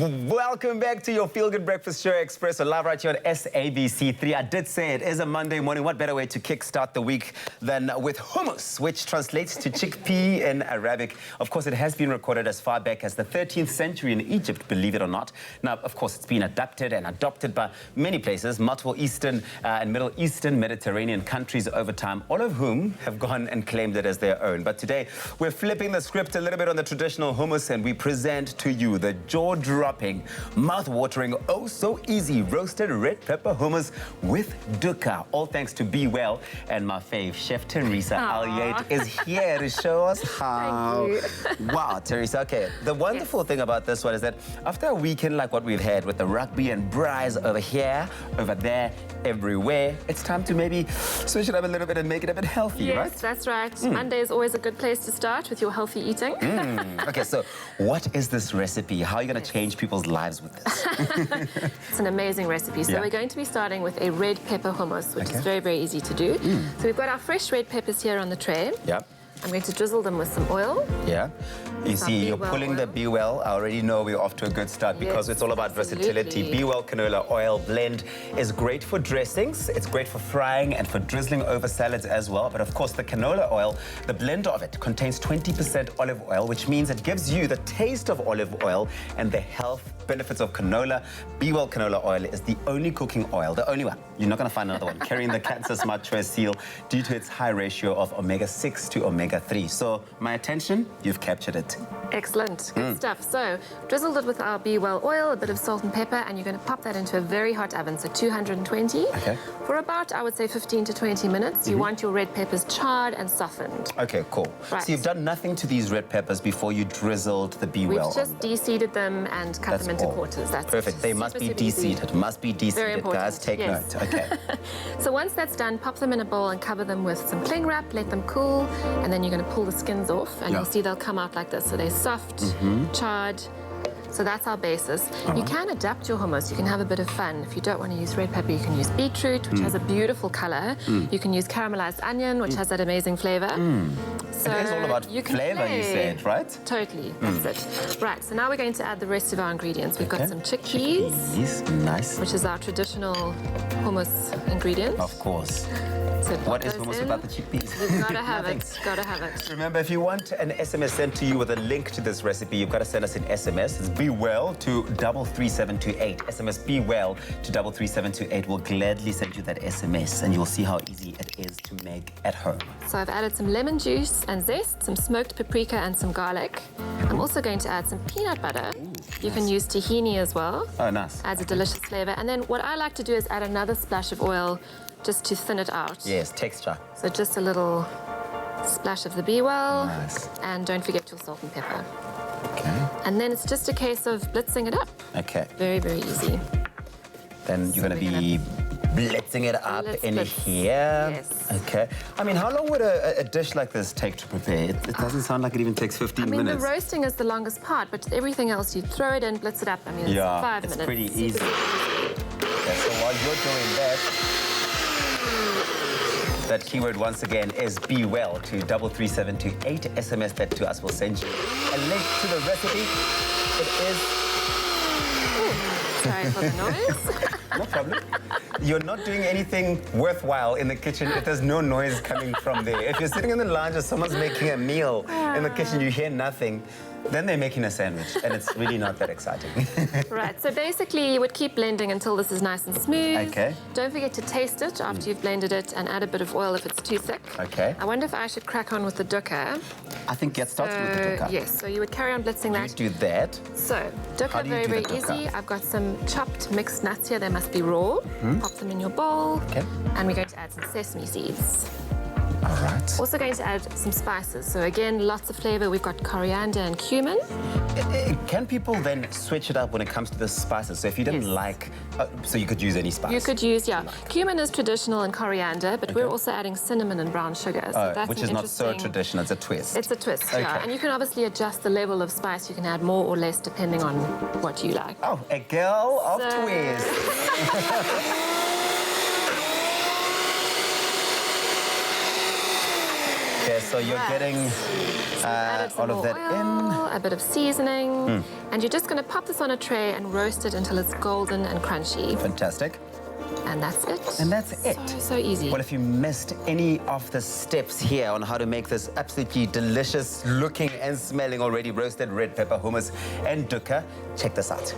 Speaker 7: Welcome back to your Feel Good Breakfast Show, Expresso, live right here on SABC3. I did say it is a Monday morning. What better way to kickstart the week than with hummus, which translates to chickpea in Arabic. Of course, it has been recorded as far back as the 13th century in Egypt, believe it or not. Now, of course, it's been adapted and adopted by many places, multiple Eastern and Middle Eastern Mediterranean countries over time, all of whom have gone and claimed it as their own. But today, we're flipping the script a little bit on the traditional hummus, and we present to you the jaw-dropping, mouth-watering, oh so easy roasted red pepper hummus with dukkha. All thanks to Be Well, and my fave, Chef Teresa Alyate is here to show us how.
Speaker 6: Thank you.
Speaker 7: Wow, Teresa, okay. The wonderful thing about this one is that after a weekend like what we've had with the rugby and braais over here, over there, everywhere, it's time to maybe switch it up a little bit and make it a bit healthy,
Speaker 6: Yes,
Speaker 7: right?
Speaker 6: that's right. Monday is always a good place to start with your healthy eating.
Speaker 7: Okay, so what is this recipe? How are you going to change people's lives with this?
Speaker 6: It's an amazing recipe. So
Speaker 7: Yeah.
Speaker 6: we're going to be starting with a red pepper hummus, which is very, very easy to do. So we've got our fresh red peppers here on the tray.
Speaker 7: Yep.
Speaker 6: I'm going to drizzle them with some oil.
Speaker 7: Yeah. You
Speaker 6: Some
Speaker 7: see,
Speaker 6: Be
Speaker 7: you're
Speaker 6: Well
Speaker 7: pulling the Be Well. I already know we're off to a good start because
Speaker 6: Yes,
Speaker 7: it's all about versatility.
Speaker 6: absolutely.
Speaker 7: Be Well canola oil blend is great for dressings. It's great for frying and for drizzling over salads as well. But of course, the canola oil, the blend of it contains 20% olive oil, which means it gives you the taste of olive oil and the health benefits of canola. Be Well canola oil is the only cooking oil, the only one. You're not going to find another one carrying the Cancer Smart Choice seal due to its high ratio of omega-6 to omega-3. So my attention, you've captured it.
Speaker 6: Excellent. Good stuff. So drizzled it with our Be Well oil, a bit of salt and pepper, and you're going to pop that into a very hot oven, so 220,
Speaker 7: Okay.
Speaker 6: for about, I would say, 15 to 20 minutes. You want your red peppers charred and softened.
Speaker 7: Okay, cool.
Speaker 6: Right.
Speaker 7: So you've done nothing to these red peppers before you drizzled the Be Well.
Speaker 6: We've just de-seeded them and cut
Speaker 7: That's
Speaker 6: them into
Speaker 7: all.
Speaker 6: quarters. That's
Speaker 7: Perfect.
Speaker 6: it.
Speaker 7: They must be
Speaker 6: Super, super easy.
Speaker 7: de-seeded. Must be
Speaker 6: Very
Speaker 7: de-seeded,
Speaker 6: important.
Speaker 7: guys. Take
Speaker 6: Yes.
Speaker 7: note. Okay.
Speaker 6: So once that's done, pop them in a bowl and cover them with some cling wrap, let them cool, and then you're going to pull the skins off, and
Speaker 7: Yeah.
Speaker 6: you'll see they'll come out like this. So they're soft, charred. So that's our basis. You can adapt your hummus. You can have a bit of fun. If you don't want to use red pepper, you can use beetroot, which has a beautiful color. You can use caramelized onion, which has that amazing flavor. So
Speaker 7: It is all about
Speaker 6: you can
Speaker 7: flavor, you
Speaker 6: play.
Speaker 7: said, right?
Speaker 6: Totally, that's it. Right, so now we're going to add the rest of our ingredients. We've got
Speaker 7: Okay.
Speaker 6: some chickpeas,
Speaker 7: Chickpeas, nice.
Speaker 6: which is our traditional hummus ingredient.
Speaker 7: Of course.
Speaker 6: So
Speaker 7: What is
Speaker 6: goes
Speaker 7: hummus
Speaker 6: in.
Speaker 7: without the chickpeas?
Speaker 6: You've got to have
Speaker 7: Nothing.
Speaker 6: it. Got to have it.
Speaker 7: Remember, if you want an SMS sent to you with a link to this recipe, you've got to send us an SMS. It's Be Well to 33728. SMS Be Well to 33728. We'll gladly send you that SMS, and you'll see how easy it is to make at home.
Speaker 6: So I've added some lemon juice and zest, some smoked paprika and some garlic. I'm also going to add some peanut butter. You can use tahini as well.
Speaker 7: Oh, nice.
Speaker 6: Adds a delicious flavor. And then what I like to do is add another splash of oil just to thin it out.
Speaker 7: Yes, texture.
Speaker 6: So just a little splash of the Be Well.
Speaker 7: Nice.
Speaker 6: And don't forget your salt and pepper.
Speaker 7: Okay.
Speaker 6: And then it's just a case of blitzing it up.
Speaker 7: Okay.
Speaker 6: Very, very easy.
Speaker 7: Then you're going to be blitzing it up
Speaker 6: Let's
Speaker 7: in
Speaker 6: blitz.
Speaker 7: here.
Speaker 6: Yes.
Speaker 7: Okay. I mean, how long would a dish like this take to prepare? It doesn't sound like it even takes 15
Speaker 6: I mean,
Speaker 7: minutes.
Speaker 6: the roasting is the longest part, but everything else, you throw it in, blitz it up. I mean, it's
Speaker 7: Yeah,
Speaker 6: 5
Speaker 7: it's
Speaker 6: minutes.
Speaker 7: pretty
Speaker 6: Super,
Speaker 7: easy.
Speaker 6: super easy.
Speaker 7: Okay, so while you're doing that keyword once again is Be Well to 33728. SMS that to us. We'll send you a link to the recipe. It is...
Speaker 6: Sorry for the noise.
Speaker 7: No problem. You're not doing anything worthwhile in the kitchen if there's no noise coming from there. If you're sitting in the lounge or someone's making a meal in the kitchen, you hear nothing, then they're making a sandwich, and it's really not that exciting.
Speaker 6: Right, so basically you would keep blending until this is nice and smooth.
Speaker 7: Okay.
Speaker 6: Don't forget to taste it after you've blended it and add a bit of oil if it's too thick.
Speaker 7: Okay.
Speaker 6: I wonder if I should crack on with the dukkha.
Speaker 7: I think get started with the dukkha.
Speaker 6: Yes, so you would carry on blitzing that.
Speaker 7: You do that.
Speaker 6: So,
Speaker 7: How
Speaker 6: dukkha,
Speaker 7: do you
Speaker 6: very,
Speaker 7: do
Speaker 6: very
Speaker 7: the dukkha?
Speaker 6: easy. I've got some chopped mixed nuts here. They must be raw. Pop them in your bowl.
Speaker 7: Okay.
Speaker 6: And we're going to add some sesame seeds.
Speaker 7: All right.
Speaker 6: Also going to add some spices. So again, lots of flavor. We've got coriander and cumin.
Speaker 7: Can people then switch it up when it comes to the spices? So if you didn't like, so you could use any spice?
Speaker 6: You could use, yeah. Cumin is traditional and coriander, but we're also adding cinnamon and brown sugar. So that's
Speaker 7: which
Speaker 6: an
Speaker 7: is not so
Speaker 6: interesting-
Speaker 7: traditional, it's a twist.
Speaker 6: It's a twist, yeah.
Speaker 7: Okay.
Speaker 6: And you can obviously adjust the level of spice. You can add more or less depending on what you like.
Speaker 7: Oh, a girl of
Speaker 6: So-
Speaker 7: twist. Okay, so you're getting all of that
Speaker 6: oil, a bit of seasoning, and you're just going to pop this on a tray and roast it until it's golden and crunchy.
Speaker 7: Fantastic.
Speaker 6: And that's it.
Speaker 7: And that's it.
Speaker 6: So easy.
Speaker 7: Well, if you missed any of the steps here on how to make this absolutely delicious looking and smelling already roasted red pepper hummus and dukkha, check this out.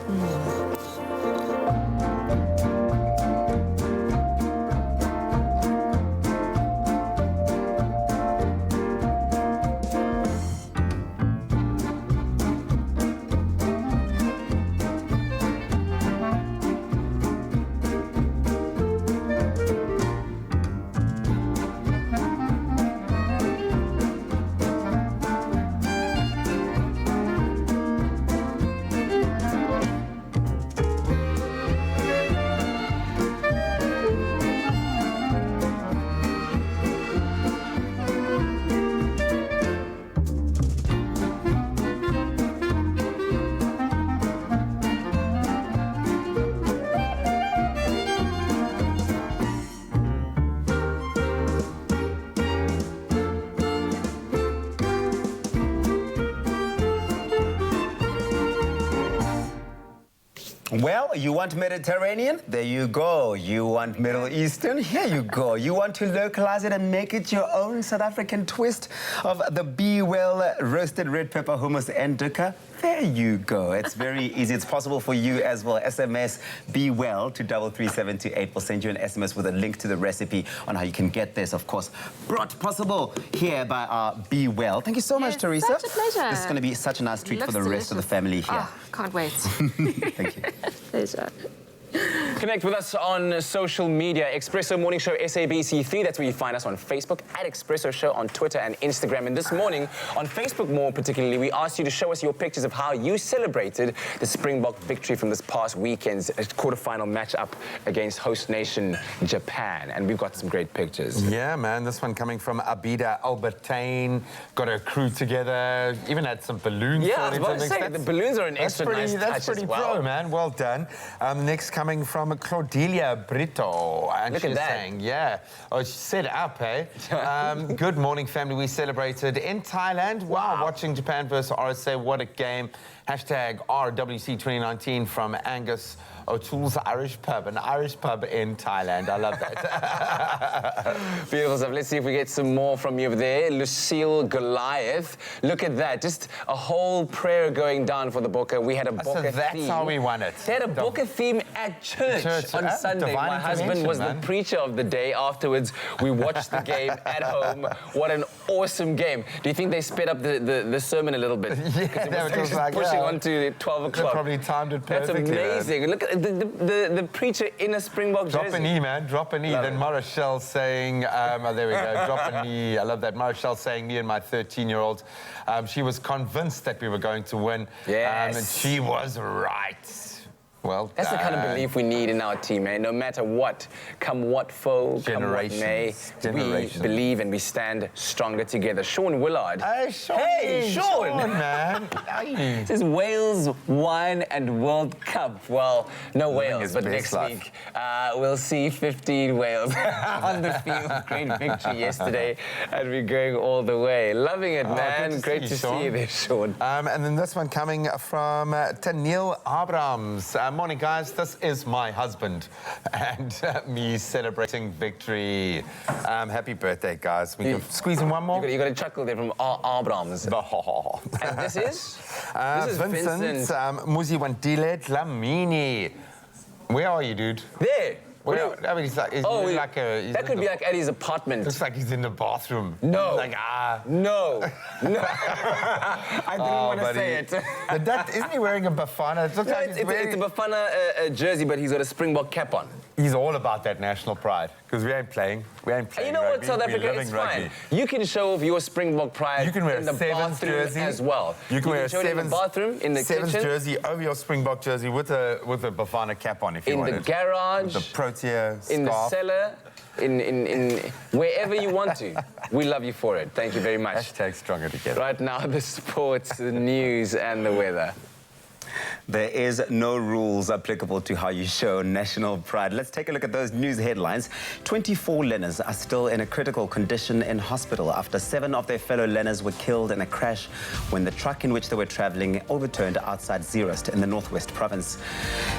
Speaker 7: Well, you want Mediterranean? There you go. You want Middle Eastern? Here you go. You want to localize it and make it your own South African twist of the Be Well roasted red pepper hummus and dukkha? There you go. It's very easy. It's possible for you as well. SMS Be Well to 33728. We'll send you an SMS with a link to the recipe on how you can get this, of course, brought possible here by our Be Well. Thank you so much, Teresa.
Speaker 6: Such a pleasure.
Speaker 7: This is going to be such a nice treat for the rest of the family here.
Speaker 6: Oh, can't wait.
Speaker 7: Thank you.
Speaker 6: Pleasure.
Speaker 2: Connect with us on social media. Expresso Morning Show SABC3. That's where you find us on Facebook, at Expresso Show on Twitter and Instagram. And this morning, on Facebook more particularly, we asked you to show us your pictures of how you celebrated the Springbok victory from this past weekend's quarterfinal match-up against host nation Japan. And we've got some great pictures.
Speaker 3: Yeah, man. This one coming from Abida Albertine. Got a crew together. Even had some balloons.
Speaker 2: Yeah, I was about to say, the balloons are an extra nice touch
Speaker 3: That's pretty
Speaker 2: as well.
Speaker 3: pro, man. Well done. Next coming from Claudelia Brito. And
Speaker 2: Look at
Speaker 3: she's
Speaker 2: that.
Speaker 3: saying, yeah. Oh, she set up, eh? Good morning, family. We celebrated in Thailand. Wow. Watching Japan versus RSA. What a game. Hashtag RWC 2019 from Angus O'Toole's Irish Pub. An Irish pub in Thailand. I love that.
Speaker 2: Beautiful stuff. Let's see if we get some more from you over there. Lucille Goliath. Look at that. Just a whole prayer going down for the Bokke. We had a Bokke
Speaker 3: So that's
Speaker 2: theme.
Speaker 3: how we won it.
Speaker 2: They had a Bokke theme at church on Sunday.
Speaker 3: Divine
Speaker 2: My husband was the preacher of the day. Afterwards, we watched the game at home. What an awesome game. Do you think they sped up the sermon a little bit?
Speaker 3: Yeah,
Speaker 2: it was like pushing on to 12 o'clock.
Speaker 3: They probably timed it
Speaker 2: That's
Speaker 3: perfectly.
Speaker 2: amazing.
Speaker 3: Man.
Speaker 2: Look at the preacher in a Springbok jersey.
Speaker 3: Drop an E, man. Drop an E.
Speaker 2: Love
Speaker 3: Then
Speaker 2: it.
Speaker 3: Marachelle saying, oh, there we go. Drop an E. I love that. Marachelle saying, me and my 13-year-old, she was convinced that we were going to win.
Speaker 2: Yes.
Speaker 3: And she was right. Well
Speaker 2: That's the kind of belief we need in our team, eh? No matter what, come what foe, come what may, we believe and we stand stronger together. Sean Willard.
Speaker 3: Hey, Sean.
Speaker 2: Hey, Sean.
Speaker 3: man.
Speaker 2: This is Wales won and World Cup. Well, no Wales, but next week we'll see 15 Wales on the field. Great victory yesterday, and we're going all the way. Loving it, man. Great to see you there, Sean.
Speaker 3: And then this one coming from Tanil Abrams. Morning, guys. This is my husband and me celebrating victory. Happy birthday, guys. We can squeeze in one more.
Speaker 2: You got a chuckle there from Abrams. And this is? This is
Speaker 3: Vincent Muziwandile Dlamini. Where are you, dude?
Speaker 2: There.
Speaker 3: I mean,
Speaker 2: that could be like Eddie's apartment.
Speaker 3: Looks like he's in the bathroom.
Speaker 2: No.
Speaker 3: Like,
Speaker 2: No. I didn't want to say it.
Speaker 3: Isn't he wearing a Bafana? It looks like
Speaker 2: it's a Bafana jersey, but he's got a Springbok cap on.
Speaker 3: He's all about that national pride, because we ain't playing.
Speaker 2: You know what, South Africa, it's fine. You can show off your Springbok pride
Speaker 3: you can wear
Speaker 2: in the
Speaker 3: a sevens
Speaker 2: bathroom
Speaker 3: jersey
Speaker 2: as well.
Speaker 3: You can wear a
Speaker 2: show it in the bathroom, in the
Speaker 3: sevens
Speaker 2: kitchen,
Speaker 3: jersey over your Springbok jersey with a Bafana cap on if you want it.
Speaker 2: in the garage,
Speaker 3: with the Protea scarf.
Speaker 2: in the cellar, in wherever you want to. We love you for it. Thank you very much.
Speaker 3: Hashtag stronger together.
Speaker 2: Right now, the sports, the news, and the weather.
Speaker 7: There is no rules applicable to how you show national pride. Let's take a look at those news headlines. 24 learners are still in a critical condition in hospital after 7 of their fellow learners were killed in a crash when the truck in which they were traveling overturned outside Zeerust in the Northwest Province.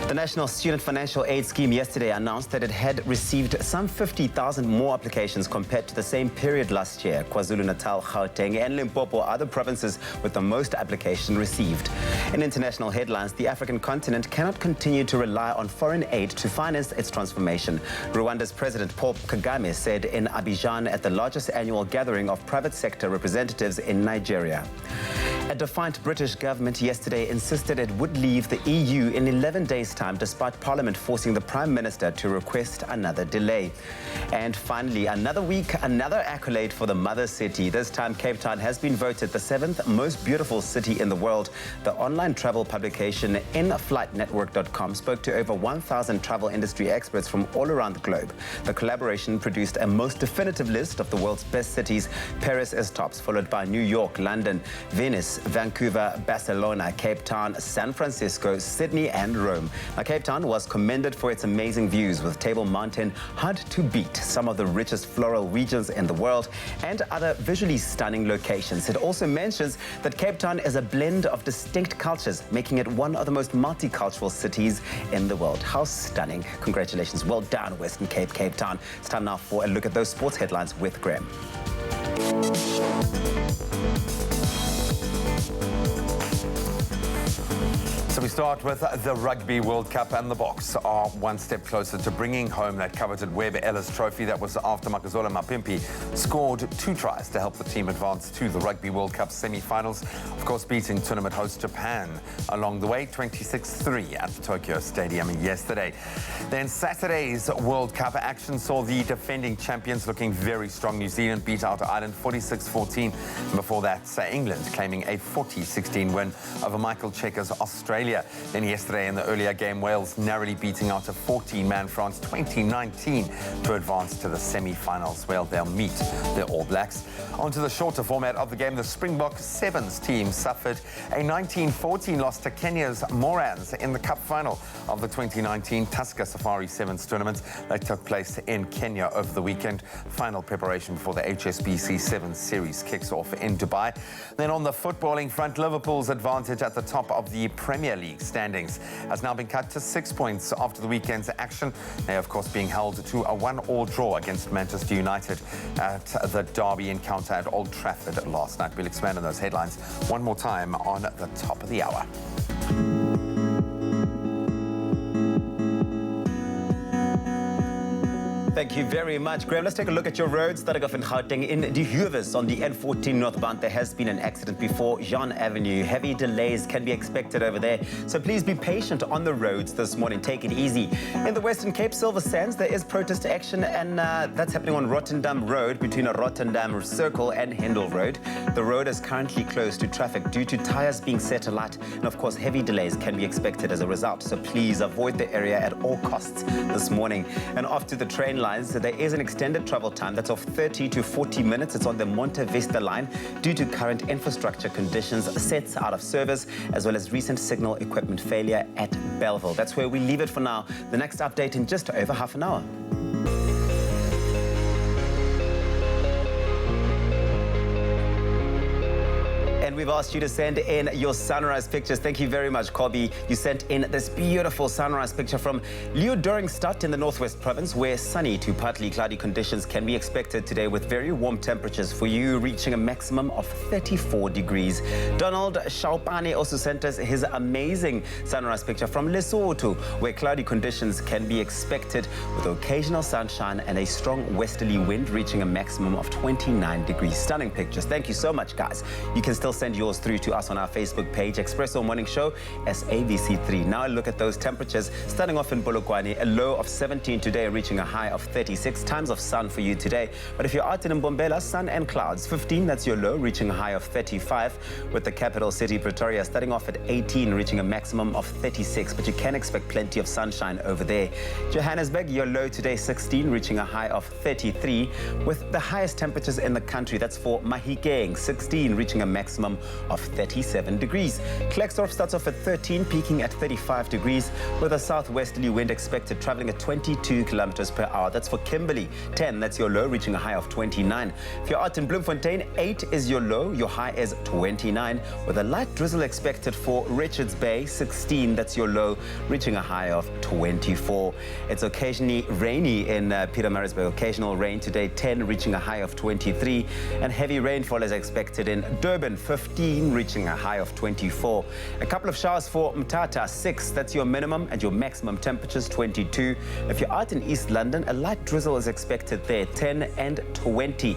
Speaker 7: The National Student Financial Aid Scheme yesterday announced that it had received some 50,000 more applications compared to the same period last year. KwaZulu-Natal, Gauteng and Limpopo are the provinces with the most applications received. In international headlines, the African continent cannot continue to rely on foreign aid to finance its transformation. Rwanda's President Paul Kagame said in Abidjan at the largest annual gathering of private sector representatives in Nigeria. A defiant British government yesterday insisted it would leave the EU in 11 days' time, despite Parliament forcing the Prime Minister to request another delay. And finally, another week, another accolade for the mother city. This time, Cape Town has been voted the 7th most beautiful city in the world. The online travel publication inflightnetwork.com spoke to over 1,000 travel industry experts from all around the globe. The collaboration produced a most definitive list of the world's best cities. Paris is tops, followed by New York, London, Venice, Vancouver, Barcelona, Cape Town, San Francisco, Sydney and Rome. Now, Cape Town was commended for its amazing views, with Table Mountain hard to beat, some of the richest floral regions in the world and other visually stunning locations. It also mentions that Cape Town is a blend of distinct cultures, making it one of the most multicultural cities in the world. How stunning. Congratulations. Well done, Western Cape, Cape Town. It's time now for a look at those sports headlines with Graham.
Speaker 3: So we start with the Rugby World Cup, and the Boks are one step closer to bringing home that coveted Webb Ellis trophy. That was after Makazola Mapimpi scored 2 tries to help the team advance to the Rugby World Cup semi-finals. Of course, beating tournament host Japan along the way, 26-3 at the Tokyo Stadium yesterday. Then Saturday's World Cup action saw the defending champions looking very strong. New Zealand beat out Ireland 46-14. Before that, England claiming a 40-16 win over Michael Checker's Australia. Then yesterday in the earlier game, Wales narrowly beating out a 14-man France 2019 to advance to the semi-finals, where they'll meet the All Blacks. Onto the shorter format of the game, the Springbok Sevens team suffered a 19-14 loss to Kenya's Morans in the cup final of the 2019 Tusker Safari Sevens tournament that took place in Kenya over the weekend. Final preparation before the HSBC Sevens series kicks off in Dubai. Then on the footballing front, Liverpool's advantage at the top of the Premier League standings has now been cut to 6 points after the weekend's action. They, of course, being held to a 1-1 draw against Manchester United at the derby encounter at Old Trafford last night. We'll expand on those headlines one more time on the top of the hour.
Speaker 7: Thank you very much, Graham. Let's take a look at your roads. Starting off in Gauteng, in De Huvis on the N14 northbound, there has been an accident before Jean Avenue. Heavy delays can be expected over there, so please be patient on the roads this morning. Take it easy. In the Western Cape, Silver Sands, there is protest action, and that's happening on Rotterdam Road between Rotterdam Circle and Hendel Road. The road is currently closed to traffic due to tires being set alight, and of course, heavy delays can be expected as a result, so please avoid the area at all costs this morning. And off to the train lines, there is an extended travel time that's of 30 to 40 minutes. It's on the Monte Vista line due to current infrastructure conditions, sets out of service, as well as recent signal equipment failure at Belleville. That's where we leave it for now. The next update in just over half an hour. And we've asked you to send in your sunrise pictures. Thank you very much, Kobe. You sent in this beautiful sunrise picture from Leeudoringstad in the Northwest Province, where sunny to partly cloudy conditions can be expected today, with very warm temperatures for you, reaching a maximum of 34 degrees. Donald Shaupane also sent us his amazing sunrise picture from Lesotho, where cloudy conditions can be expected with occasional sunshine and a strong westerly wind, reaching a maximum of 29 degrees. Stunning pictures. Thank you so much, guys. You can still send yours through to us on our Facebook page, Expresso Morning Show, SABC3. Now a look at those temperatures. Starting off in Polokwane, a low of 17 today, reaching a high of 36. Tons of sun for you today. But if you're out in Mbombela, sun and clouds. 15, that's your low, reaching a high of 35. With the capital city, Pretoria, starting off at 18, reaching a maximum of 36. But you can expect plenty of sunshine over there. Johannesburg, your low today, 16, reaching a high of 33. With the highest temperatures in the country, that's for Mahikeng, 16, reaching a maximum maximum of 37 degrees. Klerksdorp starts off at 13, peaking at 35 degrees, with a southwesterly wind expected traveling at 22 kilometers per hour. That's for Kimberley. 10, that's your low, reaching a high of 29. If you're out in Bloemfontein, 8 is your low, your high is 29, with a light drizzle expected for Richards Bay. 16, that's your low, reaching a high of 24. It's occasionally rainy in Pietermaritzburg. Occasional rain today, 10, reaching a high of 23. And heavy rainfall is expected in Durban, 15, reaching a high of 24. A couple of showers for Mthatha, 6, that's your minimum, and your maximum temperatures 22. If you're out in East London, a light drizzle is expected there, 10 and 20.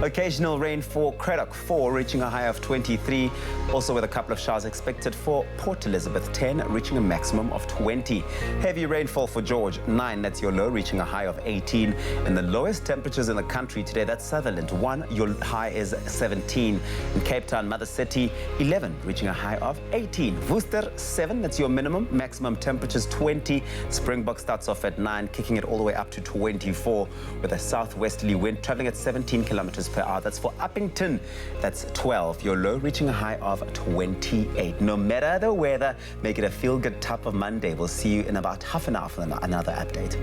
Speaker 7: Occasional rain for Craddock, 4, reaching a high of 23. Also with a couple of showers expected for Port Elizabeth, 10, reaching a maximum of 20. Heavy rainfall for George, 9, that's your low, reaching a high of 18. And the lowest temperatures in the country today, that's Sutherland, 1, your high is 17. In Cape Town, Mother City, 11, reaching a high of 18. Worcester, 7, that's your minimum, maximum temperatures 20. Springbok starts off at 9, kicking it all the way up to 24, with a southwesterly wind traveling at 17 kilometers per hour. That's for Uppington, that's 12, your low, reaching a high of 28. No matter the weather, make it a feel-good type of Monday. We'll see you in about half an hour for another update.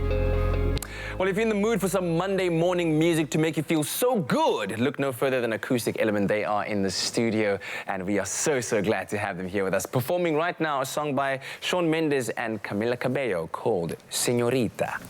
Speaker 2: Well, if you're in the mood for some Monday morning music to make you feel so good, look no further than Acoustic Element. They are in the studio, and we are so glad to have them here with us. Performing right now a song by Shawn Mendes and Camila Cabello called Señorita.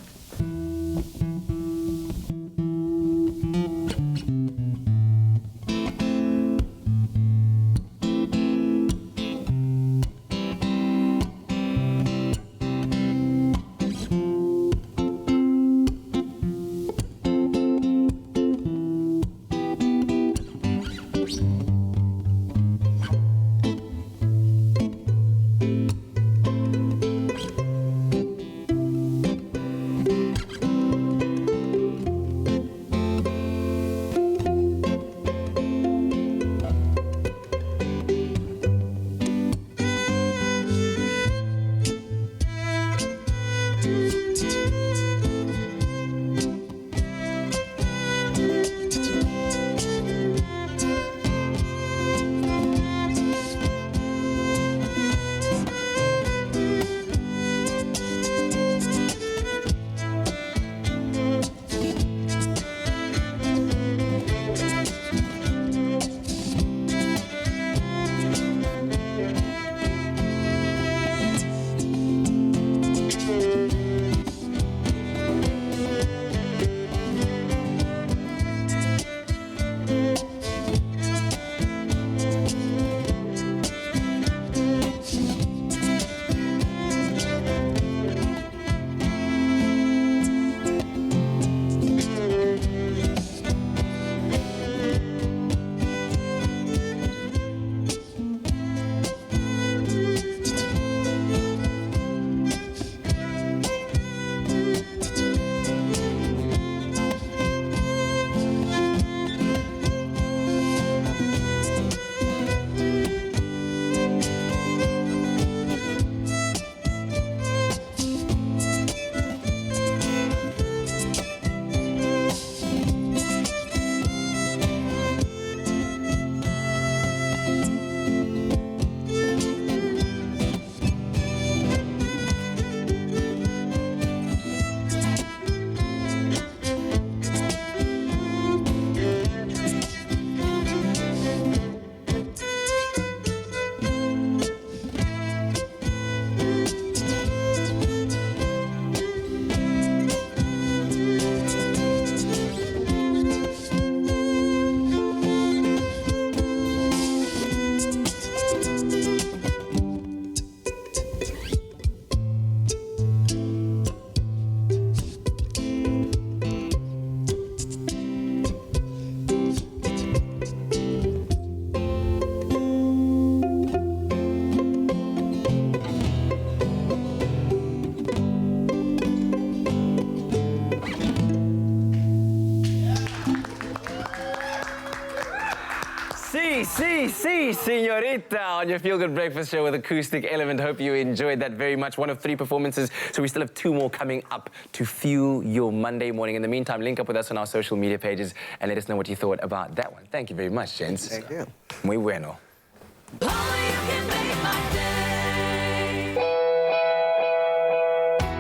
Speaker 2: Si, señorita, on your Feel Good Breakfast show with Acoustic Element. Hope you enjoyed that very much. One of 3 performances, so we still have 2 more coming up to fuel your Monday morning. In the meantime, link up with us on our social media pages and let us know what you thought about that one. Thank you very much, gents.
Speaker 20: Thank you.
Speaker 2: Muy bueno.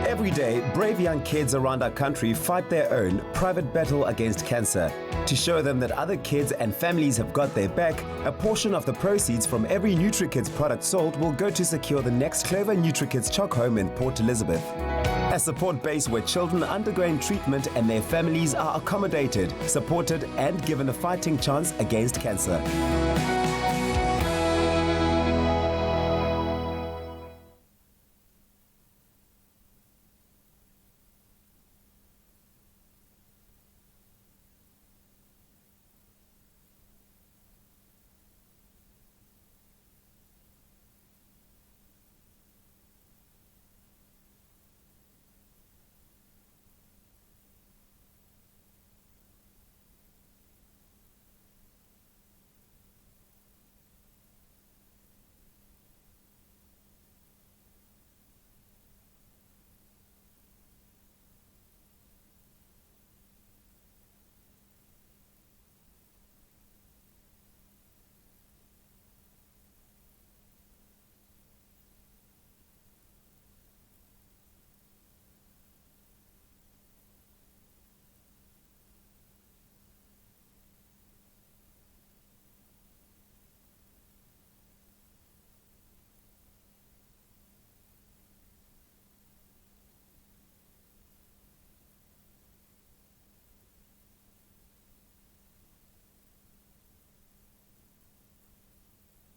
Speaker 9: Every day, brave young kids around our country fight their own private battle against cancer. To show them that other kids and families have got their back, a portion of the proceeds from every NutriKids product sold will go to secure the next Clover NutriKids Choc Home in Port Elizabeth. A support base where children undergoing treatment and their families are accommodated, supported, and given a fighting chance against cancer.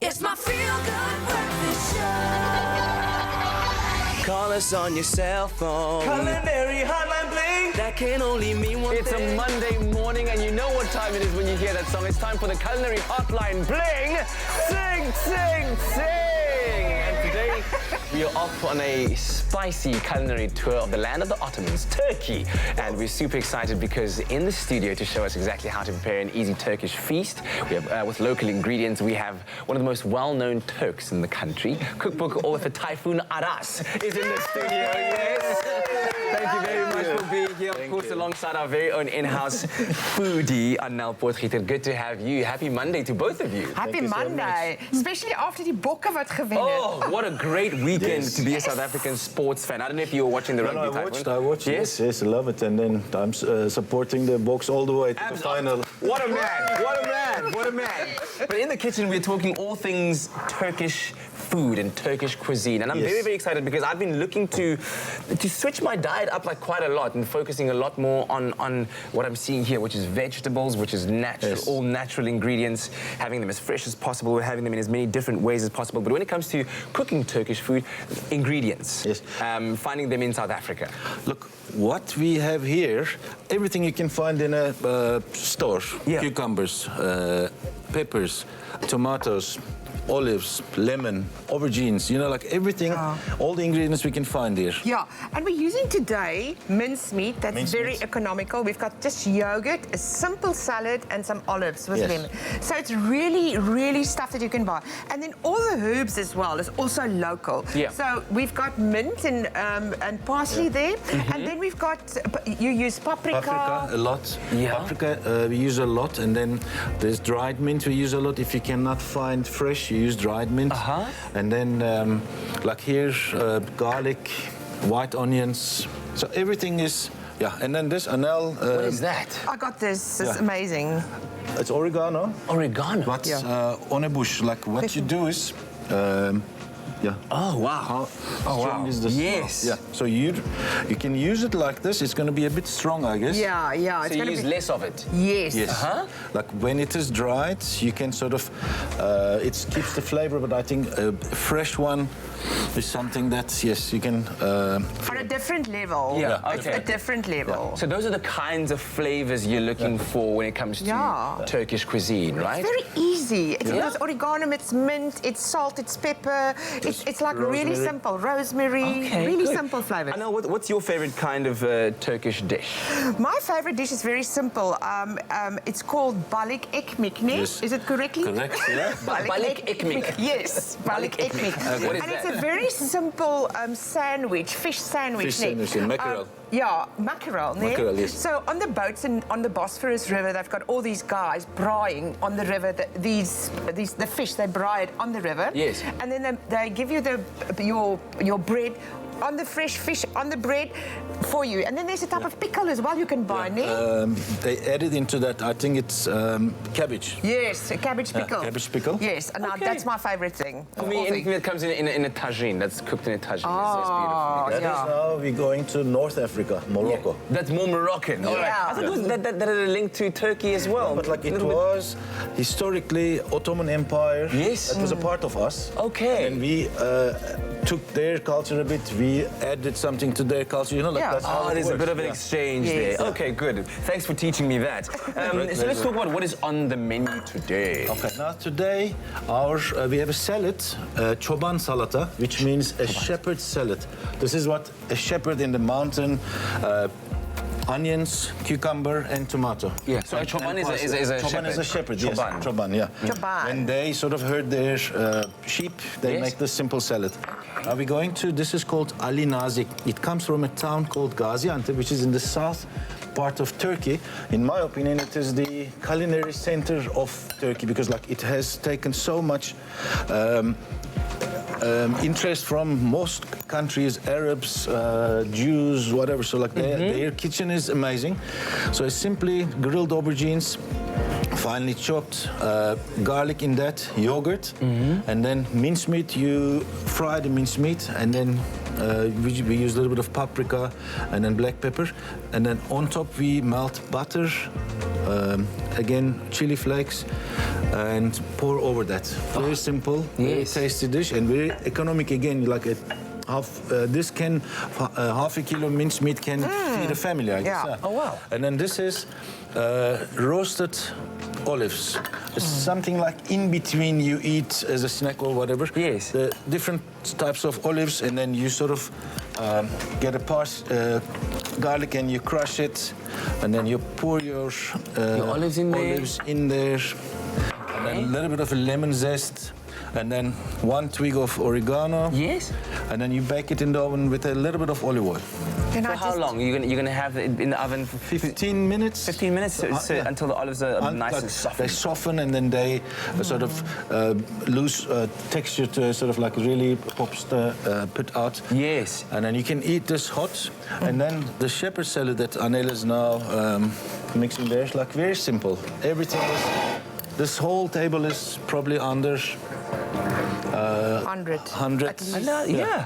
Speaker 1: It's my feel-good breakfast show.
Speaker 10: Call us on your cell phone.
Speaker 1: Culinary hotline bling.
Speaker 10: That can only mean one
Speaker 2: It's
Speaker 10: thing.
Speaker 2: a Monday morning, and you know what time it is when you hear that song. It's time for the Culinary Hotline Bling. Sing, sing, sing! And today, we are off on a spicy culinary tour of the land of the Ottomans, Turkey. And we're super excited because in the studio to show us exactly how to prepare an easy Turkish feast, we have, with local ingredients, we have one of the most well-known Turks in the country. Cookbook author Tayfun Aras is in the studio, yes. Thank you very much for being here, of course, alongside our very own in-house foodie, Annel Potgieter. Good to have you. Happy Monday to both of you.
Speaker 12: Happy Monday, especially after die bokke wat gewen het.
Speaker 2: Oh, what a great weekend to be a South African sports fan. I don't know if you were watching the rugby.
Speaker 23: I watched. Yes, I love it. And then I'm supporting the box all the way to the final.
Speaker 2: What a man, what a man, what a man. But in the kitchen, we're talking all things Turkish food and Turkish cuisine. And I'm very, very excited because I've been looking to switch my diet up like quite a lot and focusing a lot more on what I'm seeing here, which is vegetables, which is natural, all natural ingredients, having them as fresh as possible, having them in as many different ways as possible. But when it comes to cooking Turkish food, ingredients, finding them in South Africa.
Speaker 23: Look, what we have here, everything you can find in a store. Cucumbers, peppers, tomatoes, olives, lemon, aubergines, you know, like everything, all the ingredients we can find here.
Speaker 12: Yeah, and we're using today mincemeat that's very economical. We've got just yogurt, a simple salad, and some olives with lemon. So it's really, really stuff that you can buy. And then all the herbs as well is also local. So we've got mint and parsley there. And then we've got, you use paprika.
Speaker 23: Paprika, a lot. Paprika, we use a lot. And then there's dried mint we use a lot. If you cannot find fresh, you use dried mint. And then, like here, garlic, white onions. So everything is, and then this, Annel.
Speaker 2: What is that?
Speaker 12: I got this, it's amazing.
Speaker 23: It's oregano.
Speaker 2: Oregano?
Speaker 23: But on a bush, like what you do is,
Speaker 2: Oh, wow.
Speaker 23: How strong is this?
Speaker 2: Yes.
Speaker 23: Yeah. So you can use it like this. It's going to be a bit strong, I guess.
Speaker 12: Yeah.
Speaker 2: So you use less of it?
Speaker 12: Yes.
Speaker 23: Yes. Like when it is dried, you can sort of, it keeps the flavor, but I think a fresh one is something that, yes, you can...
Speaker 12: On a different level.
Speaker 2: Okay.
Speaker 12: A different level.
Speaker 2: So those are the kinds of flavors you're looking for when it comes to Turkish cuisine, right?
Speaker 12: It's very easy. It's oregano, it's mint, it's salt, it's pepper. It's like really simple. Rosemary, really simple flavors.
Speaker 2: Annel, what's your favorite kind of Turkish dish?
Speaker 12: My favorite dish is very simple. It's called balik ekmek, ne?
Speaker 23: Yes.
Speaker 12: Is it correctly?
Speaker 23: Correct, yeah.
Speaker 2: Balik ekmek.
Speaker 12: Yes, balik ekmek.
Speaker 2: What is
Speaker 12: And
Speaker 2: that?
Speaker 12: it's a very simple sandwich, fish sandwich.
Speaker 23: Fish sandwich in mackerel.
Speaker 12: Yeah, mackerel. Nee?
Speaker 23: Mackerel, yes.
Speaker 12: So on the boats and on the Bosphorus River, they've got all these guys braaiing on the river. The fish they braai it on the river.
Speaker 2: Yes.
Speaker 12: And then they give you your bread on the fresh fish on the bread for you. And then there's a type of pickle as well you can buy,
Speaker 23: They added into that, I think it's cabbage.
Speaker 12: Yes, a cabbage pickle.
Speaker 23: Cabbage pickle.
Speaker 12: Yes, and now that's my favourite thing.
Speaker 2: For me, anything that comes in a tagine, that's cooked in a tagine, is beautiful.
Speaker 23: That is now we're going to North Africa, Morocco.
Speaker 2: Yeah. That's more Moroccan. All right. I thought it was that had a link to Turkey as well.
Speaker 23: But like it was historically Ottoman Empire.
Speaker 2: Yes.
Speaker 23: That was a part of us.
Speaker 2: Okay.
Speaker 23: And we took their culture a bit. We added something to their culture. You know, like that's how it
Speaker 2: there's
Speaker 23: works.
Speaker 2: a bit of an exchange there. Okay, good. Thanks for teaching me that. So let's talk about what is on the menu today.
Speaker 23: Okay. Now today, we have a salad, çoban salata, which means a shepherd salad. This is what a shepherd in the mountain. Onions, cucumber, and tomato.
Speaker 2: Yeah. So a çoban is a
Speaker 23: çoban
Speaker 2: shepherd.
Speaker 23: is a shepherd. Yes.
Speaker 2: Çoban.
Speaker 23: Çoban, yeah.
Speaker 12: Çoban.
Speaker 23: When they sort of herd their sheep, they make this simple salad. Are we going to? This is called Ali Nazik. It comes from a town called Gaziantep, which is in the south part of Turkey. In my opinion, it is the culinary center of Turkey because, like, it has taken so much. Interest from most countries, Arabs, Jews, whatever. So like their kitchen is amazing. So it's simply grilled aubergines, finely chopped, garlic in that, yogurt, and then mincemeat. You fry the mincemeat, and then we use a little bit of paprika and then black pepper, and then on top we melt butter, again chili flakes, and pour over that. Very simple, very tasty dish, and very economic again. Like this can half a kilo mincemeat can feed a family, I guess.
Speaker 12: Yeah.
Speaker 23: Oh wow! And then this is roasted olives. It's something like in between you eat as a snack or whatever.
Speaker 2: Yes.
Speaker 23: The different types of olives, and then you sort of get a garlic and you crush it, and then you pour your
Speaker 2: olives in
Speaker 23: there, and then a little bit of a lemon zest, and then one twig of oregano.
Speaker 2: Yes.
Speaker 23: And then you bake it in the oven with a little bit of olive oil.
Speaker 2: For how long? You're gonna have it in the oven for
Speaker 23: 15 minutes.
Speaker 2: 15 minutes until the olives are nice and soft.
Speaker 23: They soften, and then they sort of lose texture to sort of like really pops put out.
Speaker 2: Yes.
Speaker 23: And then you can eat this hot. And then the shepherd salad that Anel is now mixing there is like very simple. Everything is. This whole table is probably under 100.
Speaker 2: Yeah.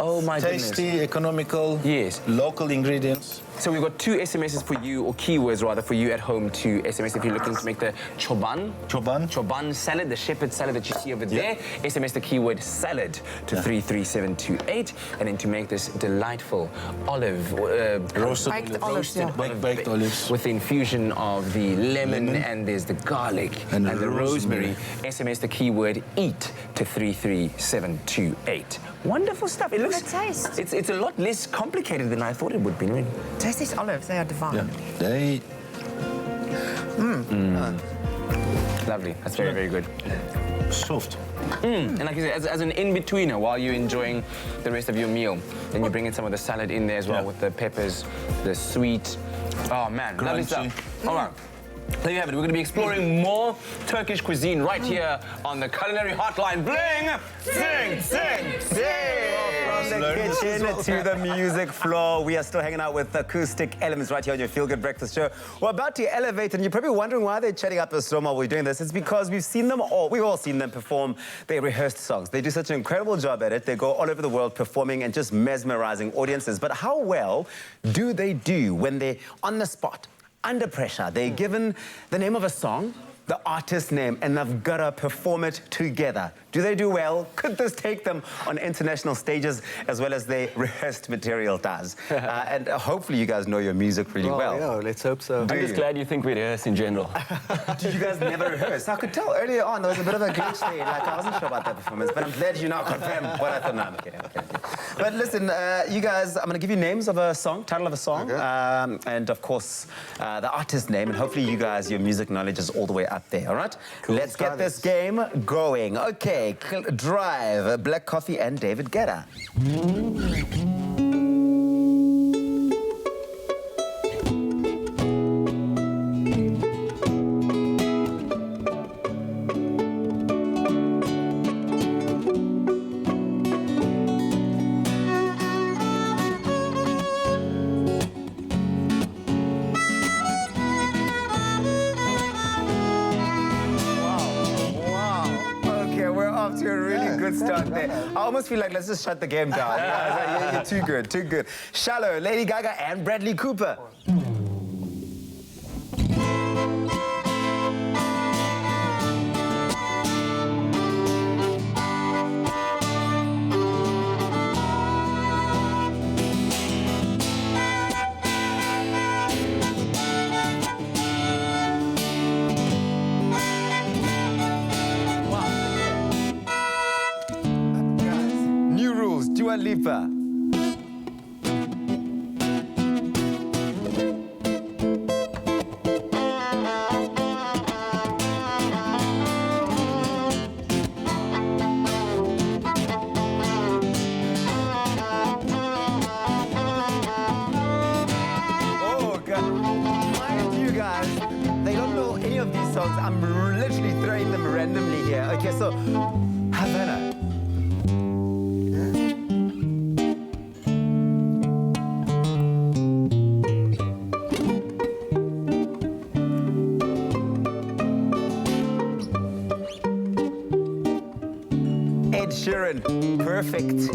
Speaker 2: Oh my goodness.
Speaker 23: Tasty, economical, local ingredients.
Speaker 2: So we've got 2 SMSs for you, or keywords rather, for you at home to SMS if you're looking to make the çoban salad, the shepherd salad that you see over there. SMS the keyword salad to 33728, and then to make this delightful olive
Speaker 23: baked olives
Speaker 2: with the infusion of the lemon. And there's the garlic and the rosemary. SMS the keyword eat to 33728. Wonderful stuff. It looks. It's a lot less complicated than I thought it would be. Really.
Speaker 12: Taste these olives; they are divine.
Speaker 23: Yeah. They.
Speaker 2: Lovely. That's very, very good.
Speaker 23: Soft.
Speaker 2: And like you said, as an in-betweener while you're enjoying the rest of your meal, then you bring in some of the salad in there as well with the peppers, the sweet. Oh man, lovely stuff. All right. There you have it. We're going to be exploring more Turkish cuisine right here on the Culinary Hotline. Bling! Sing! Sing! Sing!
Speaker 7: From the kitchen to the music floor, we are still hanging out with acoustic elements right here on your Feel Good Breakfast Show. We're about to elevate, and you're probably wondering why they're chatting up a storm while we're doing this. It's because we've all seen them perform their rehearsed songs. They do such an incredible job at it. They go all over the world performing and just mesmerizing audiences. But how well do they do when they're on the spot, under pressure? They're given the name of a song, the artist's name, and they've got to perform it together. Do they do well? Could this take them on international stages as well as their rehearsed material does? And hopefully you guys know your music really well.
Speaker 20: Yeah, let's hope so.
Speaker 21: I'm just glad you think we rehearse in general.
Speaker 7: Did you guys never rehearse? I could tell earlier on there was a bit of a glitch there. Like, I wasn't sure about that performance, but I'm glad you now confirmed what I thought. No, I'm kidding. But listen, you guys, I'm going to give you names of a song, title of a song, and of course, the artist name, and hopefully you guys, your music knowledge is all the way up there, all right? Cool. Let's get this game going. Okay, Drive, Black Coffee and David Guetta. off to a really good start there. I almost feel like let's just shut the game down. You're too good, too good. Shallow, Lady Gaga, and Bradley Cooper. Dua Lipa. Oh, God. Mind you guys, they don't know any of these songs. I'm literally throwing them randomly here. Okay, so Havana. Ed Sheeran, Perfect.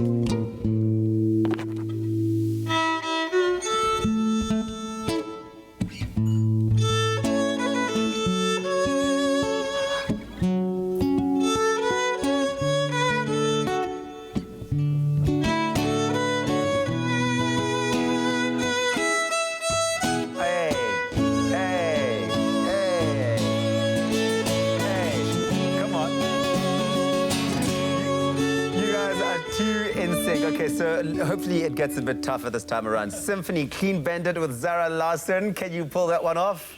Speaker 7: Okay, so hopefully it gets a bit tougher this time around. Symphony, Clean Bandit with Zara Larsson. Can you pull that one off?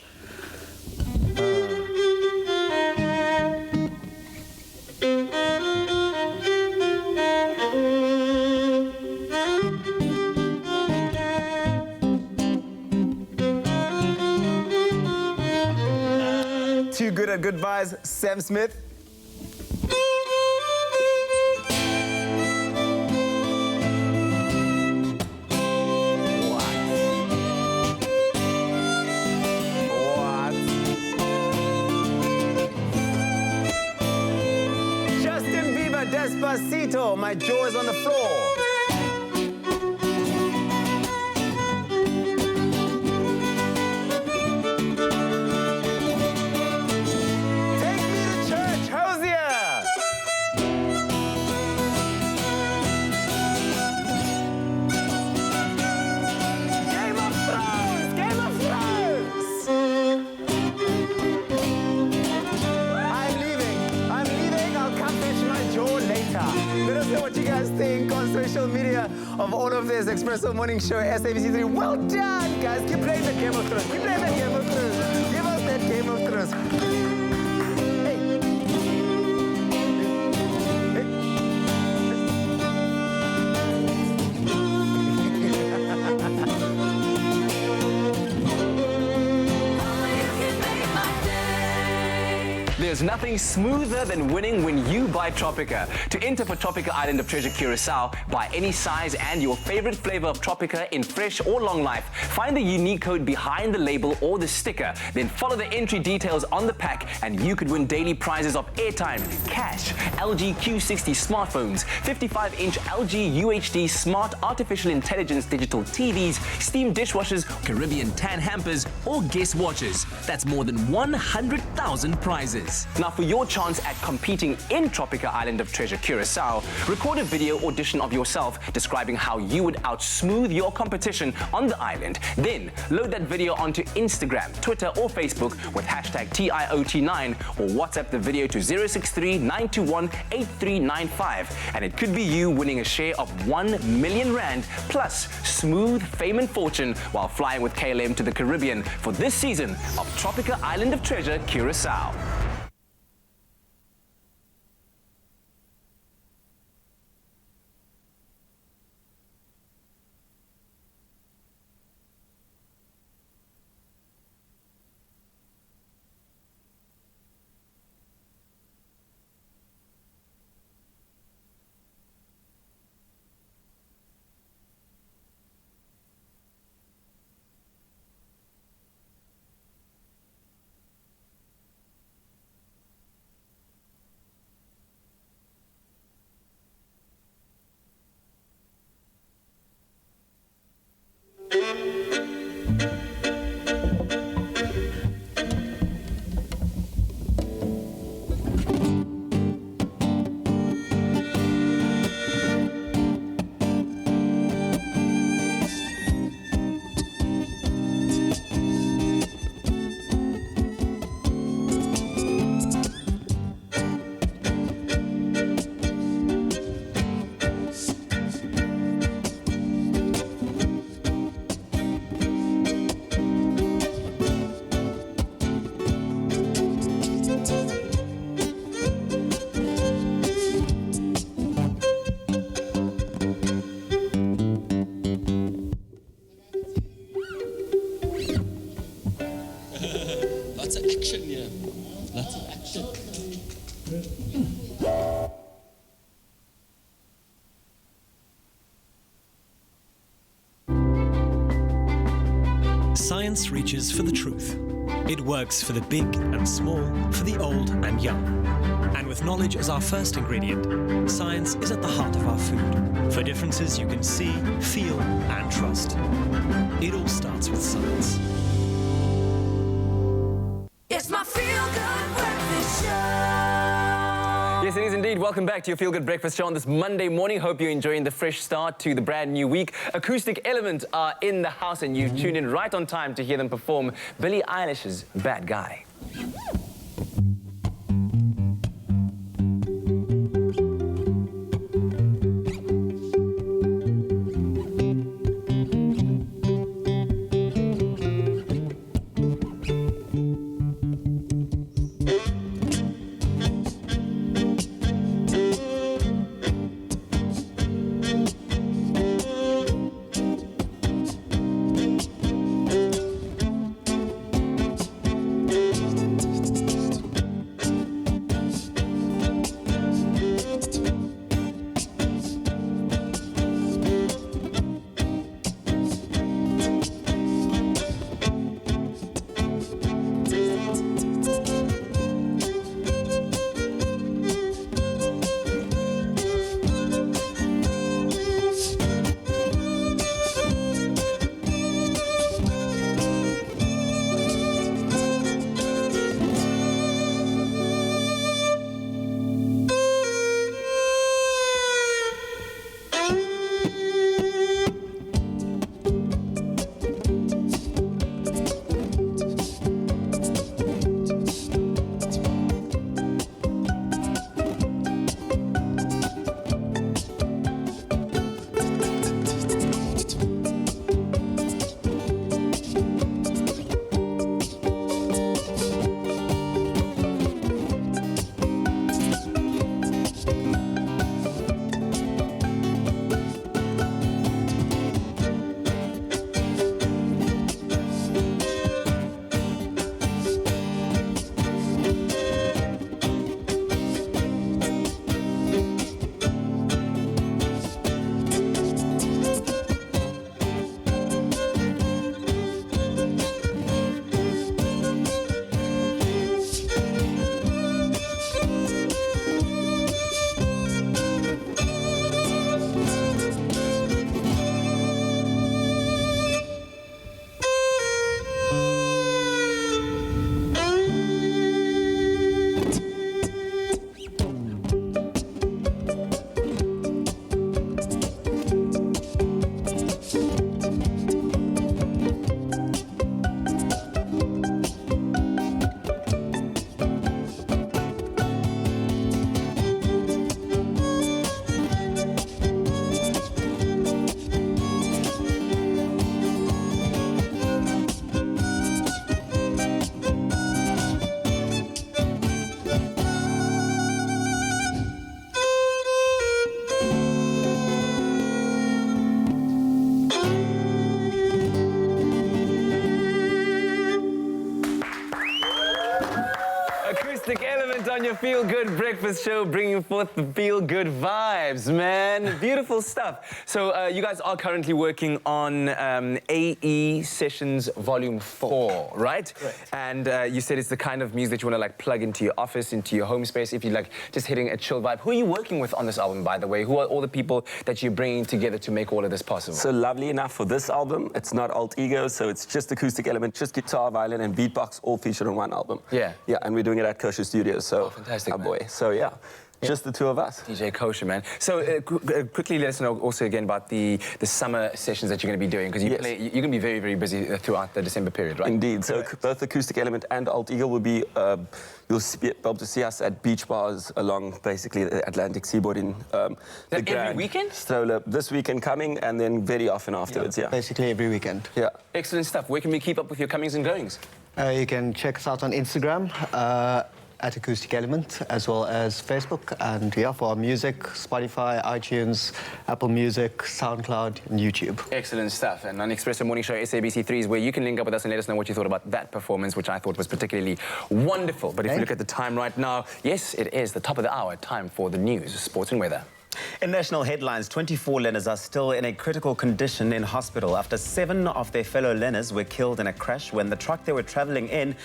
Speaker 7: Too good at goodbyes, Sam Smith. Despacito, my jaw is on the floor. Take me to church, Hosier. Game of Thrones, Game of Thrones. I'm leaving, I'll come fetch my jaw later. Let us know what you guys think on social media of all of this. Expresso Morning Show, SABC3. Well done, guys. Keep playing that Game of Thrones. Keep playing that Game of Thrones. Give us that Game of Thrones.
Speaker 2: There's nothing smoother than winning when you buy Tropica. To enter for Tropica Island of Treasure Curacao, buy any size and your favorite flavor of Tropica in fresh or long life. Find the unique code behind the label or the sticker. Then follow the entry details on the pack and you could win daily prizes of airtime, cash, LG Q60 smartphones, 55-inch LG UHD smart artificial intelligence digital TVs, steam dishwashers, Caribbean tan hampers, or guest watches. That's more than 100,000 prizes. Now, for your chance at competing in Tropica Island of Treasure Curacao, record a video audition of yourself describing how you would outsmooth your competition on the island. Then, load that video onto Instagram, Twitter, or Facebook with hashtag TIOT9 or WhatsApp the video to 063-921-8395. And it could be you winning a share of 1 million rand plus smooth fame and fortune while flying with KLM to the Caribbean for this season of Tropica Island of Treasure Curacao.
Speaker 8: Science reaches for the truth. It works for the big and small, for the old and young. And with knowledge as our first ingredient, science is at the heart of our food. For differences you can see, feel, and trust. It all starts with science.
Speaker 1: It's my feel-good breakfast show.
Speaker 2: Yes, it is indeed. Welcome back to your Feel Good Breakfast Show on this Monday morning. Hope you're enjoying the fresh start to the brand new week. Acoustic Element are in the house and you've tuned in right on time to hear them perform Billie Eilish's Bad Guy. Acoustic Element on your Feel Good Breakfast Show, bringing forth the feel good vibes, man. Beautiful stuff. So you guys are currently working on AE Sessions Volume 4, right?
Speaker 7: Correct.
Speaker 2: And you said it's the kind of music that you want to like plug into your office, into your home space, if you're like just hitting a chill vibe. Who are you working with on this album, by the way? Who are all the people that you're bringing together to make all of this possible?
Speaker 21: So lovely enough for this album, it's not alt ego, so it's just acoustic element, just guitar, violin, and beatbox all featured on one album.
Speaker 2: Yeah.
Speaker 21: Yeah, and we're doing it at Turkish Studios, so
Speaker 2: fantastic, man.
Speaker 21: boy. So yeah. Just the two of us.
Speaker 2: DJ Kosher, man. So quickly let us know also again about the summer sessions that you're going to be doing, because you're going to be very, very busy throughout the December period, right?
Speaker 21: Indeed. So both Acoustic Element and Alt Eagle will be, you'll be able to see us at beach bars along basically the Atlantic seaboard in the Grand
Speaker 2: every weekend?
Speaker 21: Stroller. This weekend coming, and then very often afterwards, yeah.
Speaker 20: Basically every weekend.
Speaker 21: Yeah.
Speaker 2: Excellent stuff. Where can we keep up with your comings and goings?
Speaker 20: You can check us out on Instagram. at Acoustic Element, as well as Facebook, and yeah, for our music, Spotify, iTunes, Apple Music, SoundCloud, and YouTube.
Speaker 2: Excellent stuff. And on Expresso Morning Show, SABC3 is where you can link up with us and let us know what you thought about that performance, which I thought was particularly wonderful. But if you look at the time right now, yes, it is the top of the hour. Time for the news, sports and weather.
Speaker 7: In national headlines, 24 learners are still in a critical condition in hospital after 7 of their fellow learners were killed in a crash when the truck they were travelling in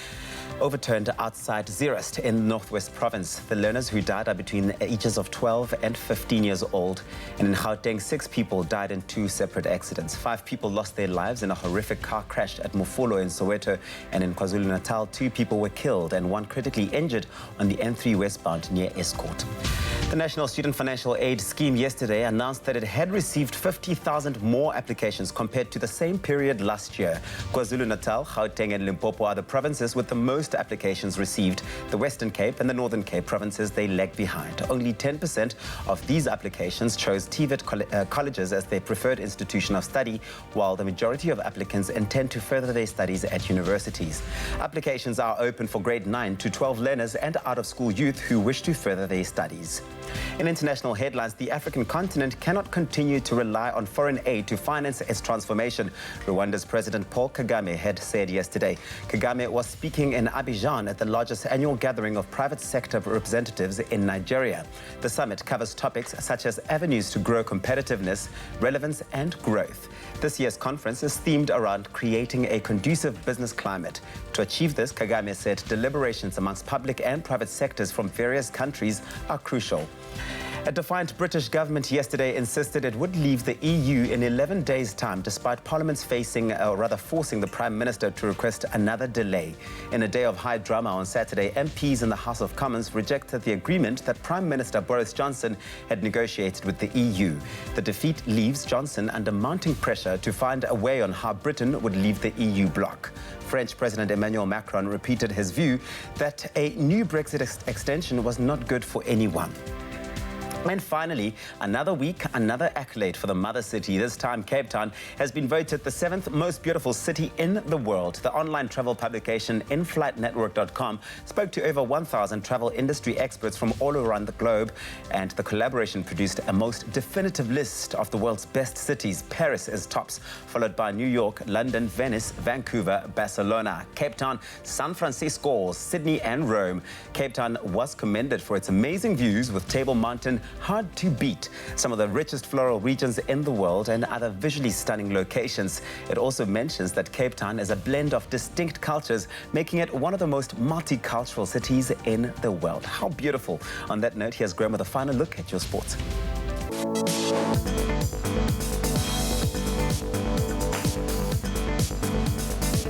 Speaker 7: overturned outside Zeerust in the Northwest Province. The learners who died are between the ages of 12 and 15 years old. And in Gauteng, 6 people died in 2 separate accidents. 5 people lost their lives in a horrific car crash at Mofolo in Soweto. And in KwaZulu-Natal, 2 people were killed and 1 critically injured on the N3 westbound near Escort. The National Student Financial Aid Scheme yesterday announced that it had received 50,000 more applications compared to the same period last year. KwaZulu-Natal, Gauteng and Limpopo are the provinces with the most applications received. The Western Cape and the Northern Cape provinces, they lag behind. Only 10% of these applications chose TVET colleges as their preferred institution of study, while the majority of applicants intend to further their studies at universities. Applications are open for grade 9 to 12 learners and out-of-school youth who wish to further their studies. In international headlines, the African continent cannot continue to rely on foreign aid to finance its transformation, Rwanda's President Paul Kagame had said yesterday. Kagame was speaking in Abidjan at the largest annual gathering of private sector representatives in Nigeria. The summit covers topics such as avenues to grow competitiveness, relevance and growth. This year's conference is themed around creating a conducive business climate. To achieve this, Kagame said deliberations amongst public and private sectors from various countries are crucial. A defiant British government yesterday insisted it would leave the EU in 11 days' time, despite Parliament's forcing the Prime Minister to request another delay. In a day of high drama on Saturday, MPs in the House of Commons rejected the agreement that Prime Minister Boris Johnson had negotiated with the EU. The defeat leaves Johnson under mounting pressure to find a way on how Britain would leave the EU bloc. French President Emmanuel Macron repeated his view that a new Brexit extension was not good for anyone. And finally, another week, another accolade for the mother city. This time, Cape Town has been voted the 7th most beautiful city in the world. The online travel publication inflightnetwork.com spoke to over 1,000 travel industry experts from all around the globe, and the collaboration produced a most definitive list of the world's best cities. Paris is tops, followed by New York, London, Venice, Vancouver, Barcelona, Cape Town, San Francisco, Sydney and Rome. Cape Town was commended for its amazing views with Table Mountain, hard to beat, some of the richest floral regions in the world and other visually stunning locations. It also mentions that Cape Town is a blend of distinct cultures, making it one of the most multicultural cities in the world. How beautiful. On that note, here's Graham with a final look at your sports.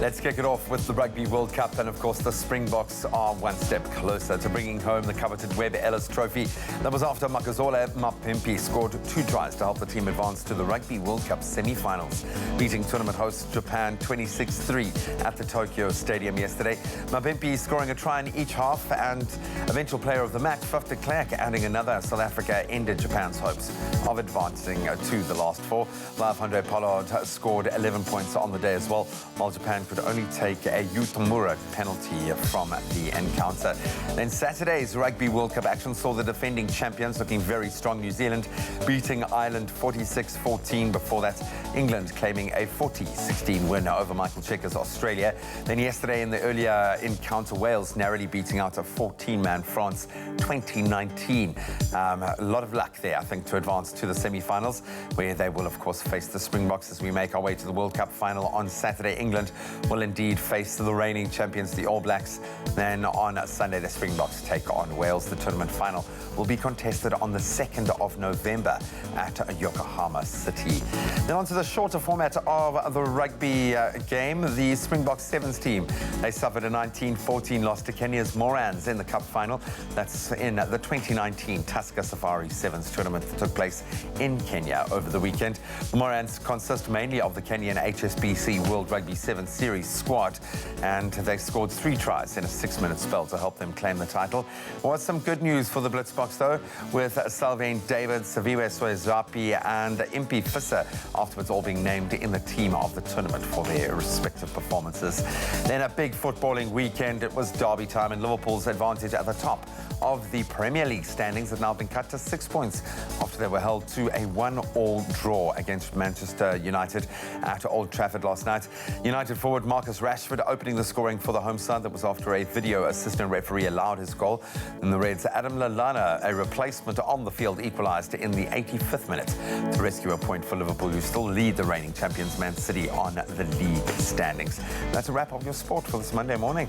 Speaker 3: Let's kick it off with the Rugby World Cup, and of course the Springboks are one step closer to bringing home the coveted Webb Ellis Trophy. That was after Makazole Mapimpi scored 2 tries to help the team advance to the Rugby World Cup semi-finals, beating tournament host Japan 26-3 at the Tokyo Stadium yesterday. Mapimpi scoring a try in each half, and eventual player of the match, Faf de Klerk, adding another. South Africa ended Japan's hopes of advancing to the last 4. Andre Pollard scored 11 points on the day as well, while Japan could only take a Yutomura penalty from the encounter. Then Saturday's Rugby World Cup action saw the defending champions looking very strong. New Zealand beating Ireland 46-14. Before that, England claiming a 40-16 win over Michael Checker's Australia. Then yesterday in the earlier encounter, Wales narrowly beating out a 14-man France 2019. A lot of luck there, I think, to advance to the semi-finals, where they will, of course, face the Springboks as we make our way to the World Cup final on Saturday. England will indeed face the reigning champions, the All Blacks. Then on Sunday, the Springboks take on Wales. The tournament final will be contested on the 2nd of November at Yokohama City. Then on to the shorter format of the rugby game. The Springboks Sevens team, they suffered a 19-14 loss to Kenya's Morans in the cup final. That's in the 2019 Tusker Safari Sevens tournament that took place in Kenya over the weekend. The Morans consist mainly of the Kenyan HSBC World Rugby Sevens series squad, and they scored 3 tries in a 6-minute spell to help them claim the title. Well, some good news for the Blitzboks, though, with Salvain David, Saviwe Soezapi, and Impi Visser afterwards all being named in the team of the tournament for their respective performances. Then a big footballing weekend. It was derby time, and Liverpool's advantage at the top of the Premier League standings had now been cut to 6 points after they were held to a 1-1 draw against Manchester United at Old Trafford last night. United forward Marcus Rashford opening the scoring for the home side. That was after a video assistant referee allowed his goal. And the Reds' Adam Lallana, a replacement on the field, equalised in the 85th minute to rescue a point for Liverpool, who still lead the reigning champions Man City on the league standings. That's a wrap of your sport for this Monday morning.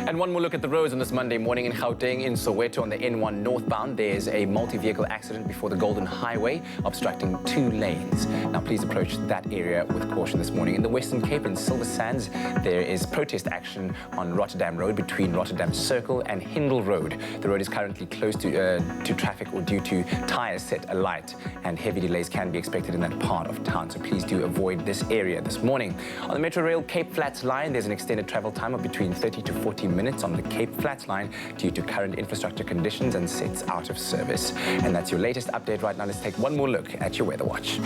Speaker 2: And one more look at the roads on this Monday morning in Gauteng. In Soweto on the N1 northbound, there's a multi-vehicle accident before the Golden Highway, obstructing 2 lanes. Now, please approach that area with caution this morning. In the Western Cape and Silver Sands, there is protest action on Rotterdam Road between Rotterdam Circle and Hindle Road. The road is currently closed to traffic or due to tyres set alight, and heavy delays can be expected in that part of town, so please do avoid this area this morning. On the Metro Rail Cape Flats line, there's an extended travel time of between 30 to 40 minutes on the Cape Flats line due to current infrastructure conditions and sets out of service. And that's your latest update right now. Let's take one more look at your weather watch.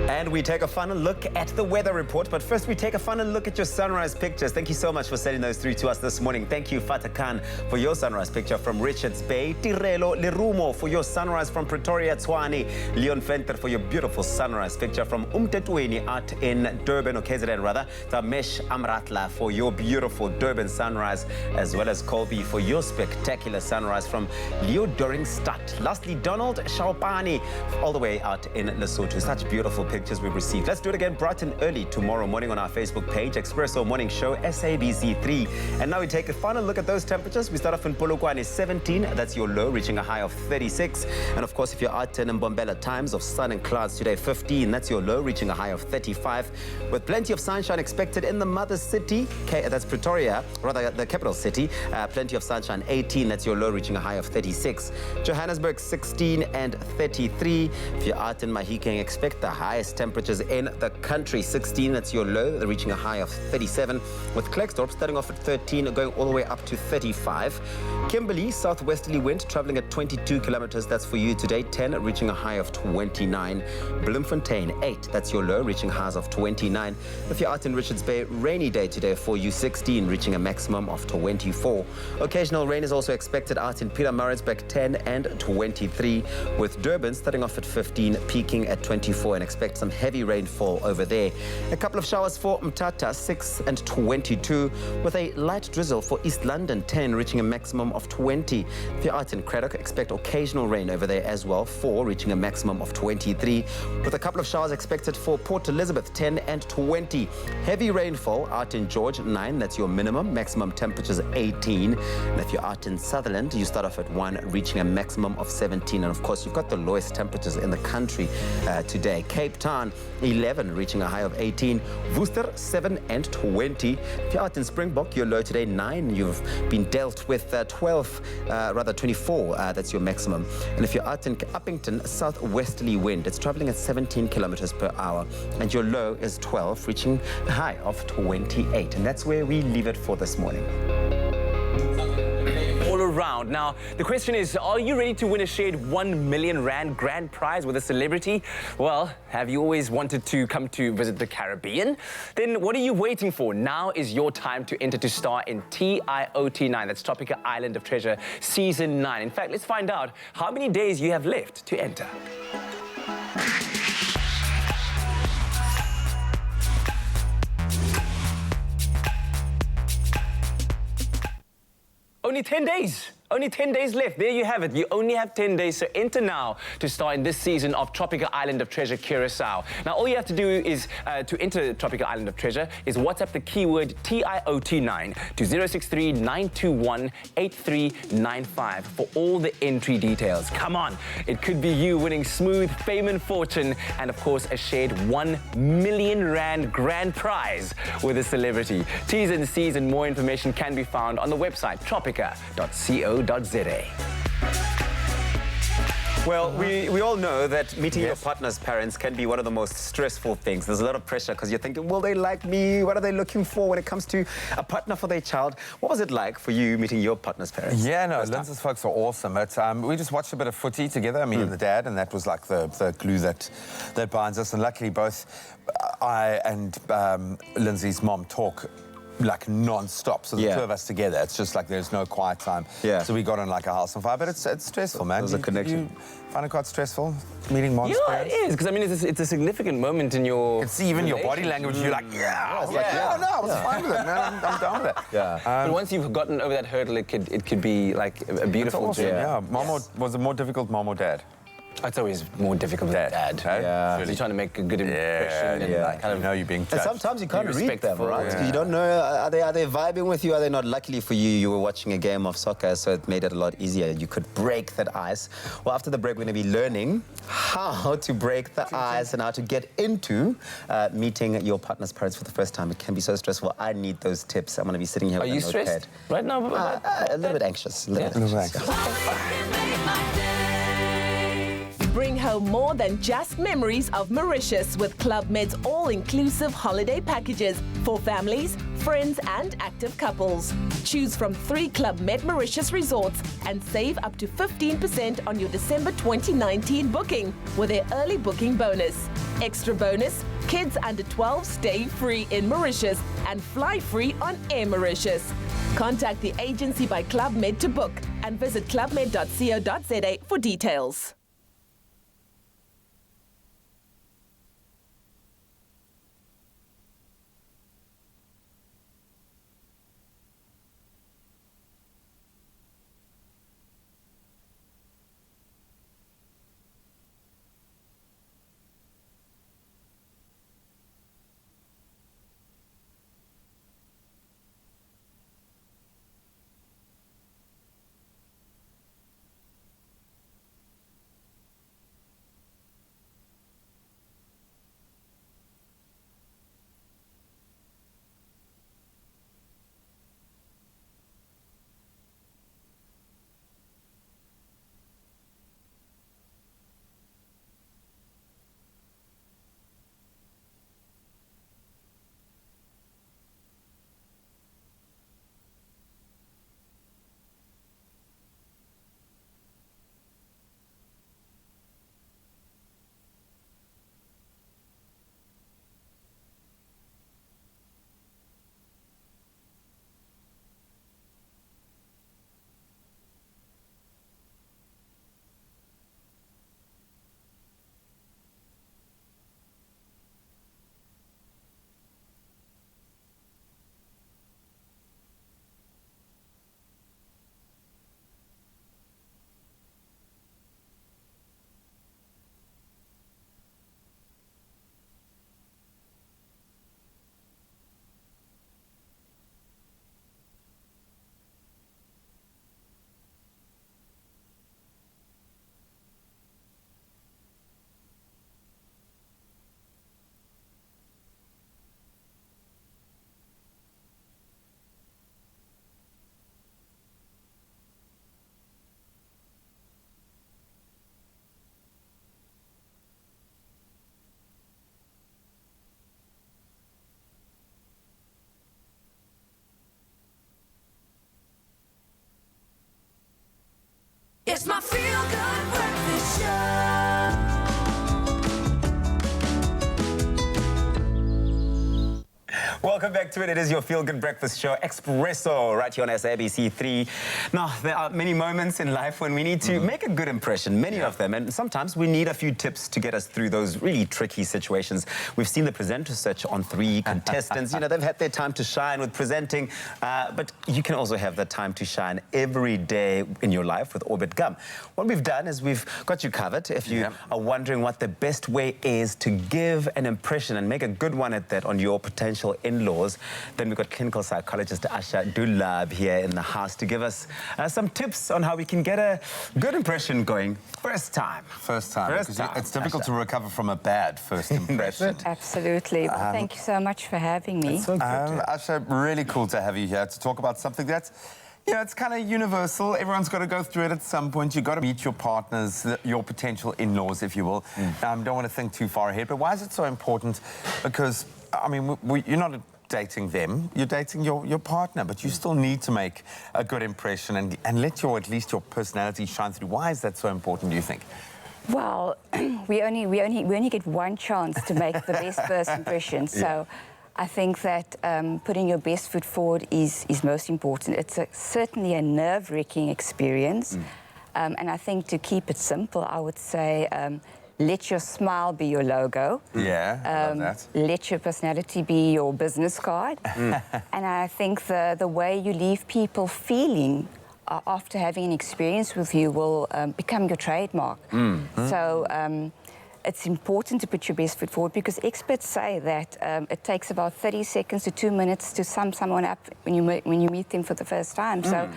Speaker 7: And we take a final look at the weather report. But first, we take a final look at your sunrise pictures. Thank you so much for sending those through to us this morning. Thank you, Fatah Khan, for your sunrise picture from Richards Bay. Tirelo Lerumo for your sunrise from Pretoria, Tshwane. Leon Venter for your beautiful sunrise picture from Umtetweni out in Durban, or KZN rather. Tamesh Amratla for your beautiful Durban sunrise, as well as Colby for your spectacular sunrise from Leo Doringstad. Lastly, Donald Shaupani all the way out in Lesotho. Such beautiful pictures we've received. Let's do it again bright and early tomorrow morning on our Facebook page, Expresso Morning Show, SABC 3. And now we take a final look at those temperatures. We start off in Polokwane, 17. That's your low, reaching a high of 36. And of course, if you're out in Mbombela, times of sun and clouds today, 15. That's your low, reaching a high of 35. With plenty of sunshine expected in the mother city, that's Pretoria, rather the capital city. Plenty of sunshine, 18. That's your low, reaching a high of 36. Johannesburg, 16 and 33. If you're out in Mahikeng, expect the highest temperatures in the country, 16. That's your low, reaching a high of 37. With Klerksdorp starting off at 13, going all the way up to 35. Kimberley, southwesterly wind, traveling at 22 kilometers. That's for you today, 10, reaching a high of 29. Bloemfontein, 8. That's your low, reaching highs of 29. If you're out in Richards Bay, rainy day today for you, 16, reaching a maximum of 24. Occasional rain is also expected out in Pietermaritzburg, 10 and 23. With Durban starting off at 15, peaking at 24, and expect some heavy rainfall over there. A couple of showers for Mthatha, 6 and 22, with a light drizzle for East London, 10, reaching a maximum of 20. If you're out in Craddock, expect occasional rain over there as well, 4, reaching a maximum of 23, with a couple of showers expected for Port Elizabeth, 10 and 20. Heavy rainfall out in George, 9, that's your minimum. Maximum temperatures 18. And if you're out in Sutherland, you start off at 1, reaching a maximum of 17. And of course, you've got the lowest temperatures in the country today. Cape Town, 11, reaching a high of 18. Worcester, 7 and 20. If you're out in Springbok, your low today, 9. You've been dealt with 24. That's your maximum. And if you're out in Uppington, southwesterly wind, it's traveling at 17 kilometers per hour. And your low is 12, reaching a high of 28. And that's where we leave it for this morning.
Speaker 2: All around. Now, the question is, are you ready to win a shared R1 million grand prize with a celebrity? Well, have you always wanted to come to visit the Caribbean? Then what are you waiting for? Now is your time to enter to star in TIOT9, that's Tropical Island of Treasure Season 9. In fact, let's find out how many days you have left to enter. Only 10 days. Only 10 days left. There you have it. You only have 10 days, so enter now to star in this season of Tropical Island of Treasure Curacao. Now, all you have to do is, to enter Tropical Island of Treasure, is WhatsApp the keyword TIOT9 to 063-921-8395 for all the entry details. Come on, it could be you winning smooth fame and fortune, and of course, a shared R1 million grand prize with a celebrity. T's and C's and more information can be found on the website tropica.co.za.
Speaker 7: Well, we all know that meeting your partner's parents can be one of the most stressful things. There's a lot of pressure because you're thinking, will they like me? What are they looking for when it comes to a partner for their child? What was it like for you meeting your partner's parents?
Speaker 3: Yeah, no, Lindsay's folks are awesome. We just watched a bit of footy together, me and the dad, and that was like the glue that binds us. And luckily both I and Lindsay's mom talk like non-stop, so the two of us together, it's just like there's no quiet time. Yeah. So we got on like a house on fire, but it's stressful, man.
Speaker 7: There's a connection.
Speaker 3: You find it quite stressful meeting mom's parents?
Speaker 2: It is, because I mean, it's a significant moment in your.
Speaker 3: You can see even your body language. You're like, I was fine with it, man. I'm down with it.
Speaker 2: Yeah. But once you've gotten over that hurdle, it could be like a beautiful
Speaker 3: awesome,
Speaker 2: journey.
Speaker 3: Yeah. Was it more difficult, mom or dad?
Speaker 2: It's always more difficult with dad.
Speaker 3: Yeah.
Speaker 2: Really. You're trying to make a good impression and like kind of
Speaker 3: know you're being judged.
Speaker 20: And sometimes you can't read them, right?
Speaker 3: Yeah.
Speaker 20: You don't know, are they vibing with you? Are they not? Luckily for you, you were watching a game of soccer, so it made it a lot easier. You could break that ice. Well, after the break, we're going to be learning how to break the ice and how to get into meeting your partner's parents for the first time. It can be so stressful. I need those tips. I'm going to be sitting here with a notepad.
Speaker 2: Are you stressed right now?
Speaker 20: A little bit anxious. A little bit anxious.
Speaker 11: Bring home more than just memories of Mauritius with Club Med's all-inclusive holiday packages for families, friends and active couples. Choose from 3 Club Med Mauritius resorts and save up to 15% on your December 2019 booking with their early booking bonus. Extra bonus, kids under 12 stay free in Mauritius and fly free on Air Mauritius. Contact the agency by Club Med to book and visit clubmed.co.za for details.
Speaker 1: It's my feel-good breakfast show.
Speaker 7: Welcome Welcome back to it. It is your feel-good breakfast show, Expresso, right here on SABC3. Now, there are many moments in life when we need to make a good impression, many of them, and sometimes we need a few tips to get us through those really tricky situations. We've seen the presenter search on 3 contestants. You know, they've had their time to shine with presenting, but you can also have the time to shine every day in your life with Orbit Gum. What we've done is we've got you covered. If you are wondering what the best way is to give an impression and make a good one at that on your potential in-laws, then we've got clinical psychologist Asha Dulab here in the house to give us some tips on how we can get a good impression going first time.
Speaker 3: First time. It's difficult to recover from a bad first impression.
Speaker 13: Absolutely. Well, thank you so much for having me.
Speaker 3: Asha, really cool to have you here to talk about something that's, you know, it's kind of universal. Everyone's got to go through it at some point. You've got to meet your partners, your potential in-laws, if you will. Don't want to think too far ahead. But why is it so important? Because, I mean, you're not dating them, you're dating your partner, but you still need to make a good impression and let at least your personality shine through. Why is that so important, do you think?
Speaker 13: Well, we only get one chance to make the best first impression. So I think that putting your best foot forward is most important. It's certainly a nerve-wracking experience. And I think to keep it simple, I would say let your smile be your logo.
Speaker 3: Yeah, I love that.
Speaker 13: Let your personality be your business card. And I think the way you leave people feeling after having an experience with you will become your trademark. So it's important to put your best foot forward because experts say that it takes about 30 seconds to 2 minutes to sum someone up when you meet them for the first time. So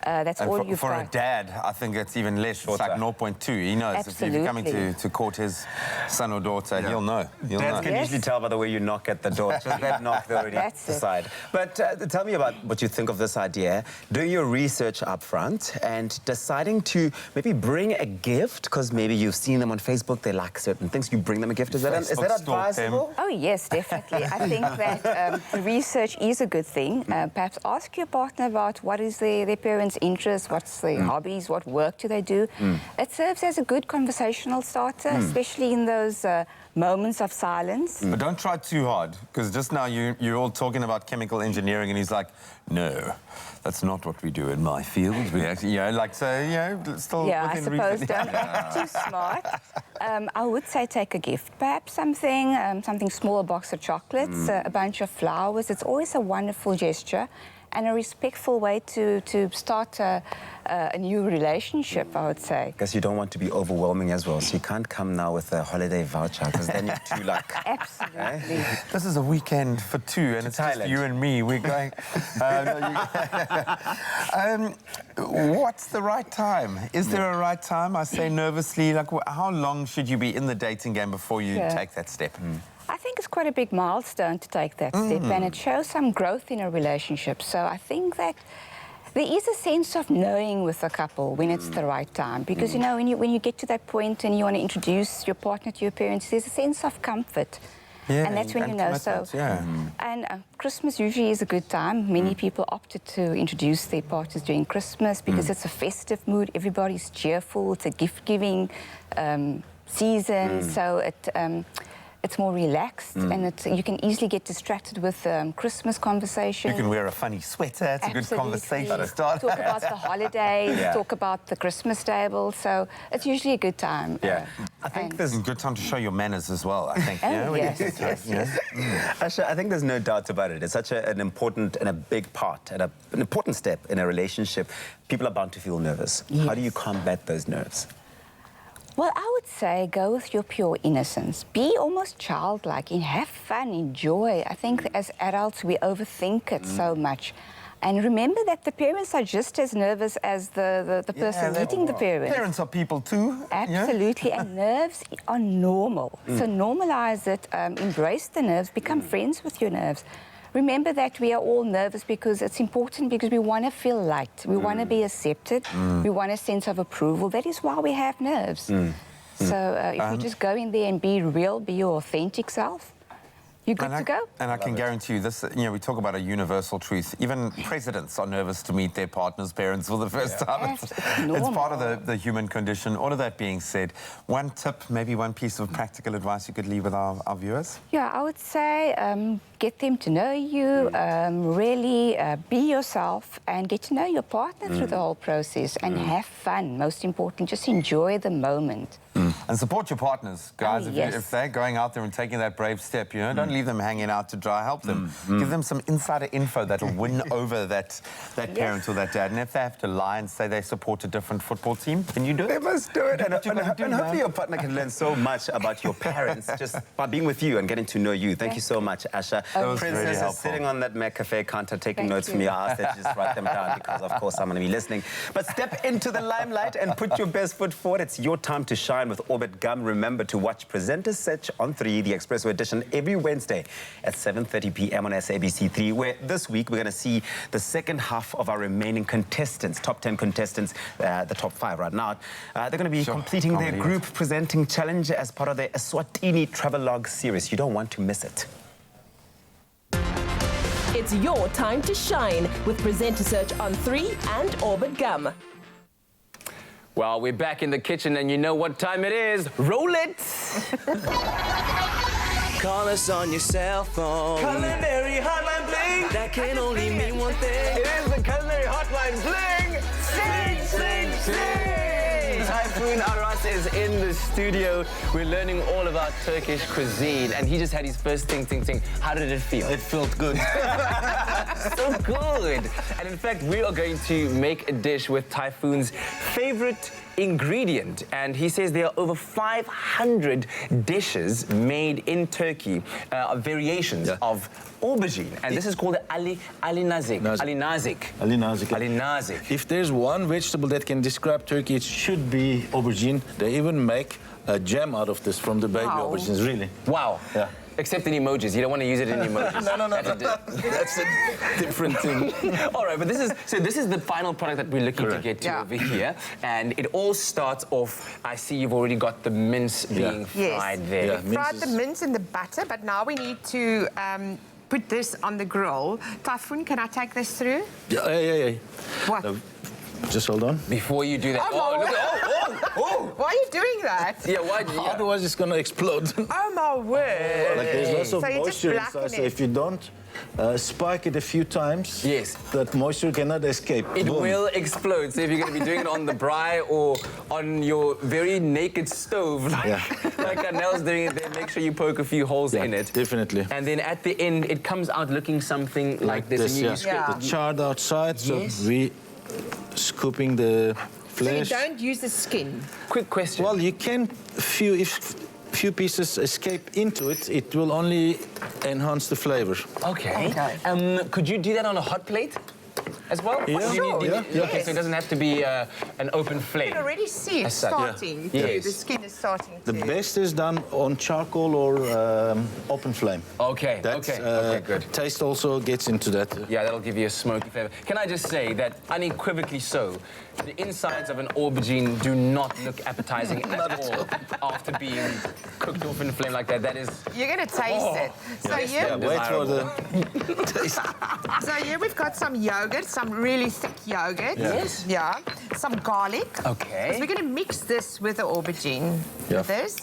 Speaker 13: that's
Speaker 3: and
Speaker 13: all
Speaker 3: for,
Speaker 13: you've
Speaker 3: for
Speaker 13: got.
Speaker 3: a dad, I think it's even less. It's like 0.2. He knows.
Speaker 13: Absolutely.
Speaker 3: If you're coming to court his son or daughter, he'll know.
Speaker 7: Dads can usually tell by the way you knock at the door. Just that knock, they already decide. But tell me about what you think of this idea. Doing your research up front and deciding to maybe bring a gift, because maybe you've seen them on Facebook, they like certain things, you bring them a gift. Is that advisable?
Speaker 13: Oh, yes, definitely. I think that research is a good thing. Perhaps ask your partner about what is their parents' interest, what's their hobbies, what work do they do. It serves as a good conversational starter, especially in those moments of silence.
Speaker 3: But don't try too hard, because just now you're all talking about chemical engineering, and he's like, no, that's not what we do in my field. We actually, still
Speaker 13: I
Speaker 3: within
Speaker 13: suppose
Speaker 3: reason.
Speaker 13: don't act too smart. I would say take a gift, perhaps something small, a box of chocolates, a bunch of flowers. It's always a wonderful gesture and a respectful way to start a new relationship, I would say.
Speaker 7: Because you don't want to be overwhelming as well, so you can't come now with a holiday voucher, because then you're too like...
Speaker 13: Absolutely.
Speaker 3: This is a weekend for 2, and it's just you and me. We're going... what's the right time? Is there a right time? I say nervously, like, how long should you be in the dating game before you take that step?
Speaker 13: I think it's quite a big milestone to take that step, and it shows some growth in a relationship. So I think that there is a sense of knowing with a couple when it's the right time, because you know when you get to that point and you want to introduce your partner to your parents, there's a sense of comfort. And that's when you know. So, and Christmas usually is a good time. Many people opted to introduce their partners during Christmas because it's a festive mood. Everybody's cheerful. It's a gift-giving season. So it's more relaxed, and you can easily get distracted with Christmas conversation.
Speaker 3: You can wear a funny sweater. It's a good conversation to start.
Speaker 13: Talk about the holidays, talk about the Christmas table. So it's usually a good time.
Speaker 3: I think there's a good time to show your manners as well, I think.
Speaker 13: Yes.
Speaker 7: Asha, I think there's no doubt about it. It's such an important and a big part and an important step in a relationship. People are bound to feel nervous. How do you combat those nerves?
Speaker 13: Well, I would say go with your pure innocence. Be almost childlike and have fun, enjoy. I think as adults we overthink it so much. And remember that the parents are just as nervous as the person meeting the parents.
Speaker 3: Parents are people too.
Speaker 13: Absolutely, and nerves are normal. So normalize it, embrace the nerves, become friends with your nerves. Remember that we are all nervous because it's important, because we want to feel liked, we want to be accepted, we want a sense of approval. That is why we have nerves. So if you just go in there and be real, be your authentic self, You're good to go?
Speaker 3: And I can guarantee you this, you know, we talk about a universal truth. Even presidents are nervous to meet their partner's parents for the first time. It's part of the human condition. All of that being said, one tip, maybe one piece of practical advice you could leave with our viewers?
Speaker 13: Yeah, I would say get them to know you, really be yourself and get to know your partner through the whole process and have fun. Most important, just enjoy the moment.
Speaker 3: And support your partners, guys.
Speaker 13: yes.
Speaker 3: If they're going out there and taking that brave step, you know, don't leave them hanging out to dry. Help them. Give them some insider info that'll win over that parent or that dad. And if they have to lie and say they support a different football team, can you do it?
Speaker 7: They must do it. And hopefully your partner can learn so much about your parents just by being with you and getting to know you. Thank you so much, Asha. Princess is sitting on that McCafe counter taking notes from me. I asked that you just write them down because, of course, I'm going to be listening. But step into the limelight and put your best foot forward. It's your time to shine with Orbit Gum. Remember to watch Presenter Search on 3, the Expresso edition, every Wednesday at 7:30 p.m. on SABC3, where this week we're going to see the second half of our remaining contestants, top 10 contestants, the top 5 right now. They're going to be completing their group presenting challenge as part of their Eswatini Travelogue series. You don't want to miss it.
Speaker 11: It's your time to shine with Presenter Search on 3 and Orbit Gum.
Speaker 2: Well, we're back in the kitchen and you know what time it is. Roll it!
Speaker 10: Call us on your cell phone.
Speaker 2: Culinary hotline bling!
Speaker 10: That can only mean one thing.
Speaker 2: It is the culinary hotline bling! Sing, sing, sing! Typhoon Aras is in the studio. We're learning all about Turkish cuisine and he just had his first ting. How did it feel?
Speaker 23: It felt good.
Speaker 2: So good. And in fact, we are going to make a dish with Typhoon's favorite ingredient. And he says there are over 500 dishes made in Turkey, variations of aubergine. And this is called Ali nazik.
Speaker 23: If there's one vegetable that can describe Turkey, it should be aubergine. They even make a jam out of this from the baby aubergines, really.
Speaker 2: Wow.
Speaker 23: Yeah.
Speaker 2: Except in emojis. You don't want to use it in emojis.
Speaker 23: No. That's a different thing.
Speaker 2: All right, but this is the final product that we're looking to get to over here. And it all starts off, I see you've already got the mince being fried there.
Speaker 12: Yeah, we fried the mince in the butter, but now we need to put this on the grill. Typhoon, can I take this through?
Speaker 23: Yeah.
Speaker 12: What?
Speaker 23: Just hold on.
Speaker 2: Before you do that.
Speaker 12: Why are you doing that?
Speaker 2: Yeah, why?
Speaker 23: Otherwise, it's going to explode.
Speaker 12: Oh, my word.
Speaker 23: Like there's lots of
Speaker 12: so
Speaker 23: moisture inside, so if you don't spike it a few times, that moisture cannot escape.
Speaker 2: It will explode. So if you're going to be doing it on the braai or on your very naked stove, like Arnel's doing it there, make sure you poke a few holes in it.
Speaker 23: Definitely.
Speaker 2: And then at the end, it comes out looking something like this.
Speaker 23: The charred outside, so we scooping the flesh.
Speaker 12: So you don't use the skin?
Speaker 2: Quick question.
Speaker 23: Well, you can, if few pieces escape into it, it will only enhance the flavor.
Speaker 2: Okay. Could you do that on a hot plate as well?
Speaker 23: Yeah.
Speaker 2: Okay, so it doesn't have to be an open flame.
Speaker 12: You can already see it starting. The skin is starting
Speaker 23: The best is done on charcoal or open flame.
Speaker 2: Okay, okay, good.
Speaker 23: Taste also gets into that.
Speaker 2: Yeah, that'll give you a smoky flavor. Can I just say that unequivocally so, the insides of an aubergine do not look appetizing at all after being cooked off in a flame like that. That is...
Speaker 12: You're going to taste it. So
Speaker 23: wait for the taste.
Speaker 12: So here we've got some yogurt, some really thick yogurt.
Speaker 2: Yes.
Speaker 12: Yeah. Some garlic.
Speaker 2: Okay.
Speaker 12: So we're going to mix this with the aubergine. With this.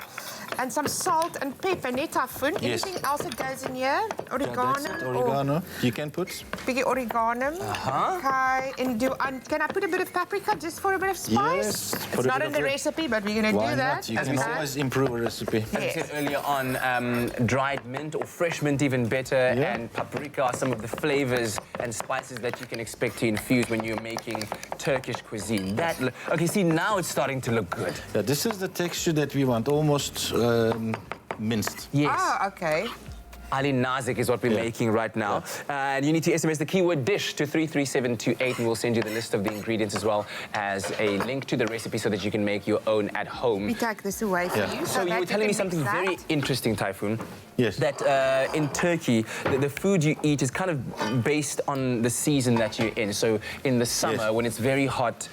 Speaker 12: And some salt and pepper, net Typhoon. Anything else that goes in here? Oregano?
Speaker 23: Oregano. You can put.
Speaker 12: Biggie oregano. Okay. And can I put a bit of paprika just for a bit of spice?
Speaker 23: Yes.
Speaker 12: It's not in the recipe, but we're going to do that.
Speaker 23: You can always improve a recipe.
Speaker 2: As I said earlier on, dried mint or fresh mint even better, and paprika are some of the flavors and spices that you can expect to infuse when you're making Turkish cuisine. Okay, see, now it's starting to look good.
Speaker 23: Yeah, this is the texture that we want, almost minced.
Speaker 2: Yes.
Speaker 12: Ah, okay.
Speaker 2: Ali nazik is what we're making right now. And you need to SMS the keyword dish to 33728 and we'll send you the list of the ingredients as well as a link to the recipe so that you can make your own at home.
Speaker 12: We take this away for you.
Speaker 2: So you were telling me something very interesting, Typhoon.
Speaker 23: Yes.
Speaker 2: That in Turkey, the food you eat is kind of based on the season that you're in. So in the summer, when it's very hot,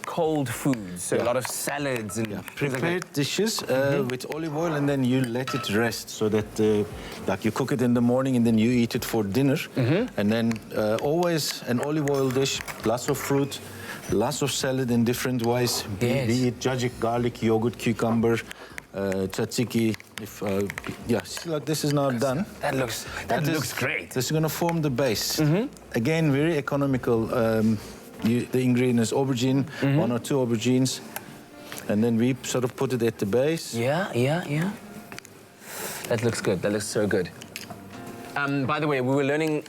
Speaker 2: cold foods, so a lot of salads and
Speaker 23: prepared dishes with olive oil, and then you let it rest so that the like you cook it in the morning and then you eat it for dinner. And then always an olive oil dish, lots of fruit, lots of salad in different ways. Be it jajik, garlic, yogurt, cucumber, tzatziki. Yeah, see, like this is now done.
Speaker 2: That looks great.
Speaker 23: This is going to form the base. Again, very economical. The ingredient is aubergine, 1 or 2 aubergines. And then we sort of put it at the base.
Speaker 2: Yeah. That looks good. That looks so good. By the way, we were learning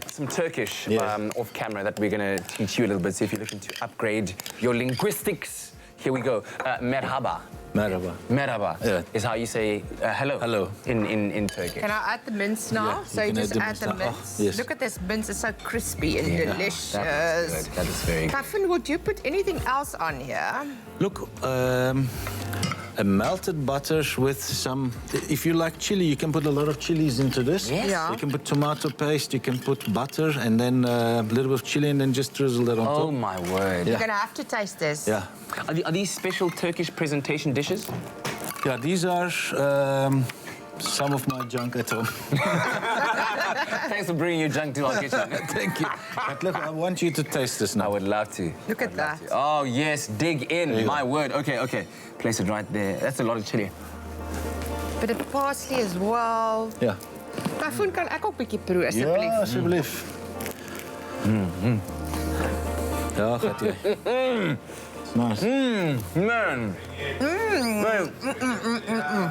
Speaker 2: some Turkish off camera that we're going to teach you a little bit. So if you're looking to upgrade your linguistics, here we go. Merhaba.
Speaker 23: Merhaba.
Speaker 2: Merhaba is how you say hello. Hello in Turkish.
Speaker 12: Can I add the mince now?
Speaker 23: Yeah,
Speaker 12: so
Speaker 23: you
Speaker 12: you
Speaker 23: can
Speaker 12: just
Speaker 23: add
Speaker 12: add
Speaker 23: the
Speaker 12: the
Speaker 23: mince now.
Speaker 12: mince.
Speaker 23: Yes.
Speaker 12: Look at this mince, it's so crispy and delicious.
Speaker 2: That is good. That is very good.
Speaker 12: Kafin, would you put anything else on here?
Speaker 23: Look, a melted butter with some... If you like chili, you can put a lot of chilies into this.
Speaker 12: Yes. Yeah.
Speaker 23: You can put tomato paste, you can put butter, and then a little bit of chili, and then just drizzle that on top.
Speaker 2: Oh, my word.
Speaker 12: You're going to have to taste this.
Speaker 23: Yeah.
Speaker 2: Are these special Turkish presentation dishes?
Speaker 23: Yeah, these are some of my junk at home.
Speaker 2: Thanks for bringing your junk to our kitchen.
Speaker 23: Thank you. But look, I want you to taste this now.
Speaker 2: I would love to.
Speaker 12: Look at that.
Speaker 2: Oh, yes, dig in. My word. Okay. Place it right there. That's a lot of chili.
Speaker 12: Bit of parsley as well.
Speaker 23: Ja.
Speaker 12: Kafin, kan ek ook 'n bietjie proe asseblief?
Speaker 23: Ja, alsjeblieft. Ja, gaat ie. Nice.
Speaker 2: Man.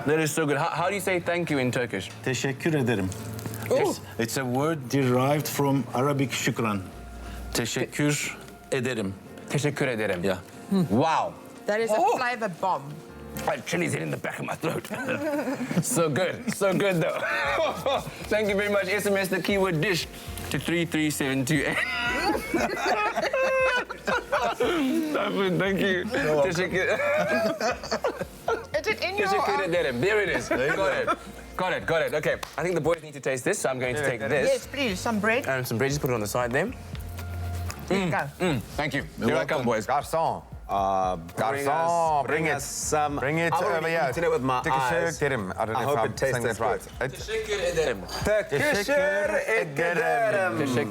Speaker 2: That is so good. How do you say thank you in Turkish?
Speaker 23: Teşekkür ederim. It's a word derived from Arabic shukran. Teşekkür ederim.
Speaker 2: Teşekkür ederim.
Speaker 23: Yeah.
Speaker 2: Wow.
Speaker 12: That is a flavor bomb.
Speaker 2: My chili's in the back of my throat. So good though. Thank you very much. SMS the keyword dish to 33728. Thank you.
Speaker 12: Is it in your...
Speaker 2: There it is. Got it. Okay, I think the boys need to taste this, so I'm going to take this.
Speaker 12: Yes, please. Some bread.
Speaker 2: And some bread, just put it on the side there.
Speaker 12: Here you go.
Speaker 2: Thank you. Here I come, boys.
Speaker 3: Garçon.
Speaker 7: Bring us some.
Speaker 3: Bring it
Speaker 7: I've
Speaker 3: over
Speaker 7: already
Speaker 3: here.
Speaker 7: eaten it with my eyes.
Speaker 3: I don't know
Speaker 7: I
Speaker 3: if
Speaker 7: hope
Speaker 3: I'm
Speaker 7: it tastes
Speaker 3: saying this right.
Speaker 2: Teşekkür ederim.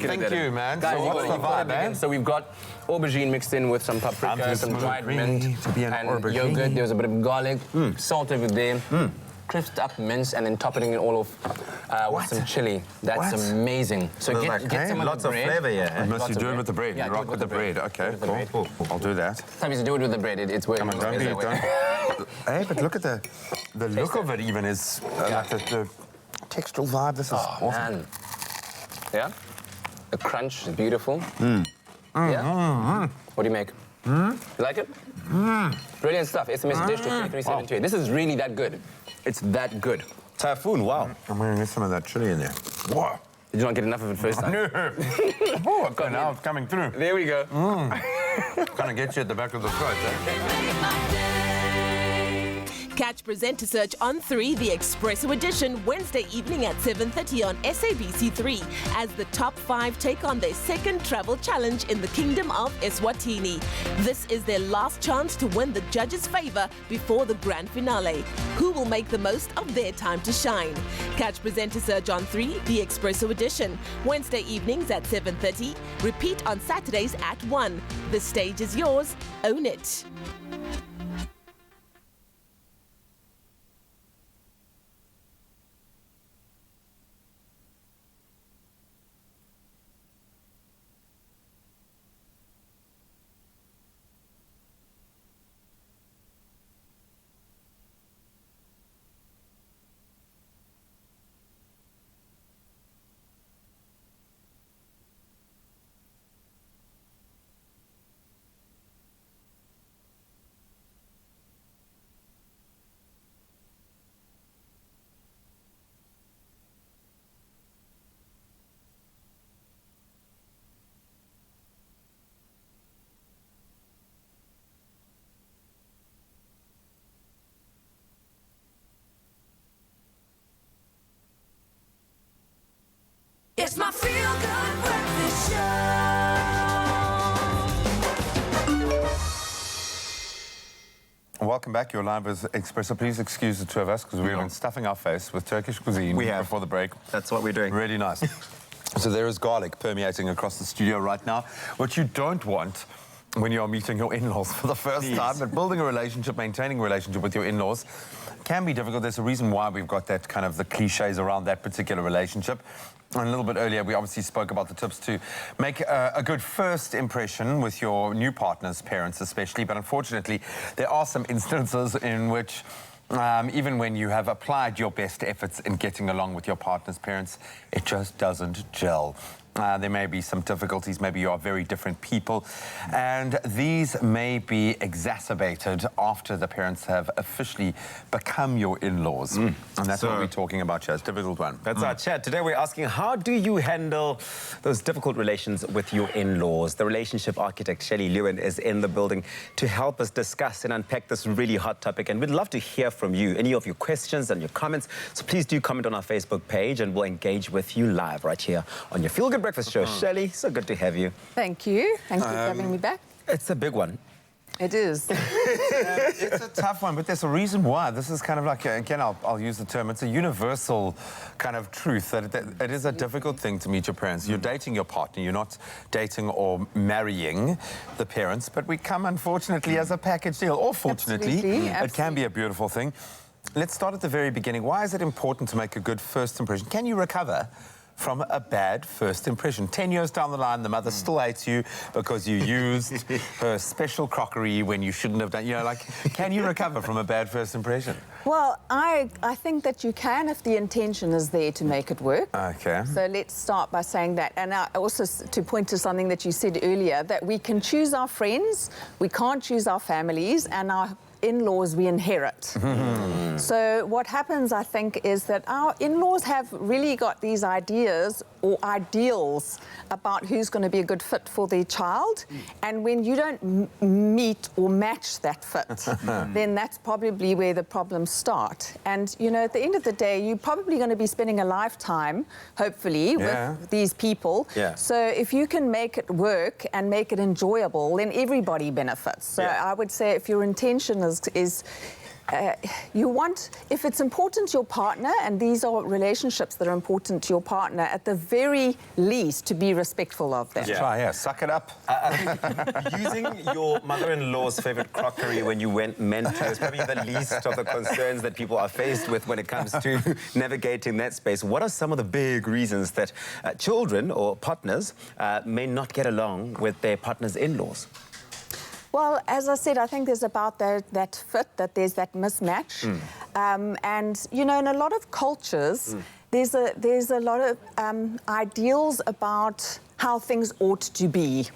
Speaker 3: Thank you, man.
Speaker 2: Guys,
Speaker 3: So what's the vibe, man?
Speaker 2: So we've got aubergine mixed in with some paprika, some dried mint,
Speaker 3: to be an
Speaker 2: and
Speaker 3: aubergine.
Speaker 2: yogurt. There's a bit of garlic, salt over there, crisped up mince, and then topping it all off with some chili. That's amazing. So get some of
Speaker 3: lots
Speaker 2: the
Speaker 3: of
Speaker 2: bread.
Speaker 3: flavor, yeah.
Speaker 2: Lots
Speaker 3: Must you
Speaker 2: of
Speaker 3: do it
Speaker 2: bread.
Speaker 3: with the bread?
Speaker 2: Yeah,
Speaker 3: You
Speaker 2: do it
Speaker 3: rock with the bread. Okay,
Speaker 2: Do it with the
Speaker 3: cool. I'll do that.
Speaker 2: Sometimes you do it with the bread. It's working.
Speaker 3: Come on, don't. Hey, but look at the look of it. Even is like the textural vibe. This is awesome.
Speaker 2: Man. Yeah. The crunch is beautiful. Yeah. What do you make? You like it? Brilliant stuff. SMS dish to 3372. This is really that good. It's that good.
Speaker 7: Typhoon, wow.
Speaker 3: I'm going to get some of that chili in there. Wow.
Speaker 2: Did you not get enough of it first time?
Speaker 3: No. Okay, now it's coming through.
Speaker 2: There we go.
Speaker 3: Kind of gets you at the back of the throat, eh?
Speaker 11: Catch Presenter Search on 3, the Expresso edition, Wednesday evening at 7:30 on SABC3 as the top 5 take on their second travel challenge in the Kingdom of Eswatini. This is their last chance to win the judges' favor before the grand finale. Who will make the most of their time to shine? Catch Presenter Search on 3, the Expresso edition, Wednesday evenings at 7:30. Repeat on Saturdays at 1. The stage is yours. Own it.
Speaker 3: welcome back. You're live with Expresso. Please excuse the two of us because we've been stuffing our face with Turkish cuisine before the break.
Speaker 7: That's what we're doing.
Speaker 3: Really nice. So there is garlic permeating across the studio right now. What you don't want when you're meeting your in-laws for the first time, but building a relationship, maintaining a relationship with your in-laws can be difficult. There's a reason why we've got that kind of the cliches around that particular relationship. And a little bit earlier, we obviously spoke about the tips to make a good first impression with your new partner's parents especially. But unfortunately, there are some instances in which even when you have applied your best efforts in getting along with your partner's parents, it just doesn't gel. There may be some difficulties, maybe you are very different people, and these may be exacerbated after the parents have officially become your in-laws. And that's what we're talking about here. It's a difficult one.
Speaker 7: That's our chat. Today we're asking, how do you handle those difficult relations with your in-laws? The relationship architect, Shelley Lewin, is in the building to help us discuss and unpack this really hot topic. And we'd love to hear from you, any of your questions and your comments. So please do comment on our Facebook page and we'll engage with you live right here on your Feel Good Breakfast Show. Shelley, so good to have you.
Speaker 4: Thank you. Thank you for having me back.
Speaker 7: It's a big one.
Speaker 4: It is.
Speaker 3: It's a tough one, but there's a reason why. This is kind of like, again, I'll use the term, it's a universal kind of truth that it is a difficult thing to meet your parents. You're dating your partner, you're not dating or marrying the parents, but we come, unfortunately, as a package deal, or fortunately. It can be a beautiful thing. Let's start at the very beginning. Why is it important to make a good first impression? Can you recover from a bad first impression? 10 years down the line, the mother still hates you because you used her special crockery when you shouldn't have done. You know, like, can you recover from a bad first impression?
Speaker 4: Well, I think that you can if the intention is there to make it work.
Speaker 3: Okay.
Speaker 4: So let's start by saying that. And also to point to something that you said earlier, that we can choose our friends, we can't choose our families, and our in-laws we inherit. So what happens, I think, is that our in-laws have really got these ideas or ideals about who's going to be a good fit for their child. And when you don't meet or match that fit, then that's probably where the problems start. And, you know, at the end of the day, you're probably going to be spending a lifetime, hopefully, with these people. So if you can make it work and make it enjoyable, then everybody benefits. So I would say if your intention is you want, if it's important to your partner, and these are relationships that are important to your partner, at the very least, to be respectful of them.
Speaker 3: Try, suck it up.
Speaker 7: I think using your mother-in-law's favorite crockery when you went mentor is probably the least of the concerns that people are faced with when it comes to navigating that space. What are some of the big reasons that children or partners may not get along with their partner's in-laws?
Speaker 4: Well, as I said, I think there's about that fit, that there's that mismatch. And, you know, in a lot of cultures, there's a lot of ideals about how things ought to be.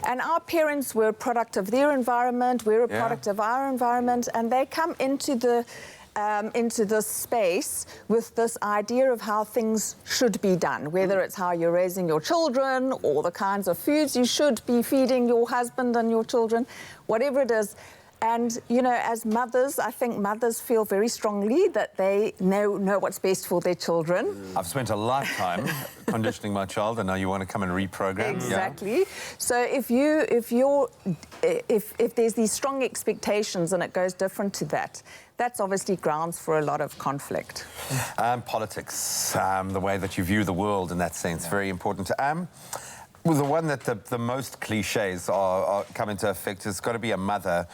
Speaker 4: And our parents were a product of their environment, we're a product of our environment, and they come into this space with this idea of how things should be done, whether it's how you're raising your children or the kinds of foods you should be feeding your husband and your children, whatever it is. And, you know, as mothers, I think mothers feel very strongly that they know what's best for their children.
Speaker 3: I've spent a lifetime conditioning my child, and now you want to come and reprogram.
Speaker 4: Exactly. So if there's these strong expectations and it goes different to that, that's obviously grounds for a lot of conflict.
Speaker 3: Politics, the way that you view the world in that sense, very important. Well, the one that the most cliches are come into effect has got to be a mother,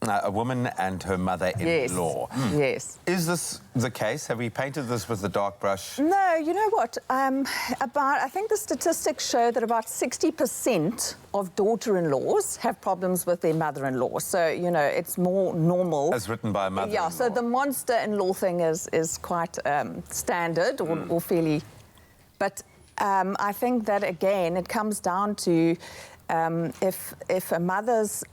Speaker 3: a woman and her mother-in-law.
Speaker 4: Yes.
Speaker 3: Is this the case? Have we painted this with a dark brush?
Speaker 4: No, you know what? I think the statistics show that about 60% of daughter-in-laws have problems with their mother-in-law. So, you know, it's more normal.
Speaker 3: As written by a mother-in-law.
Speaker 4: Yeah, so the monster-in-law thing is quite standard or fairly... But I think that, again, it comes down to if a mother's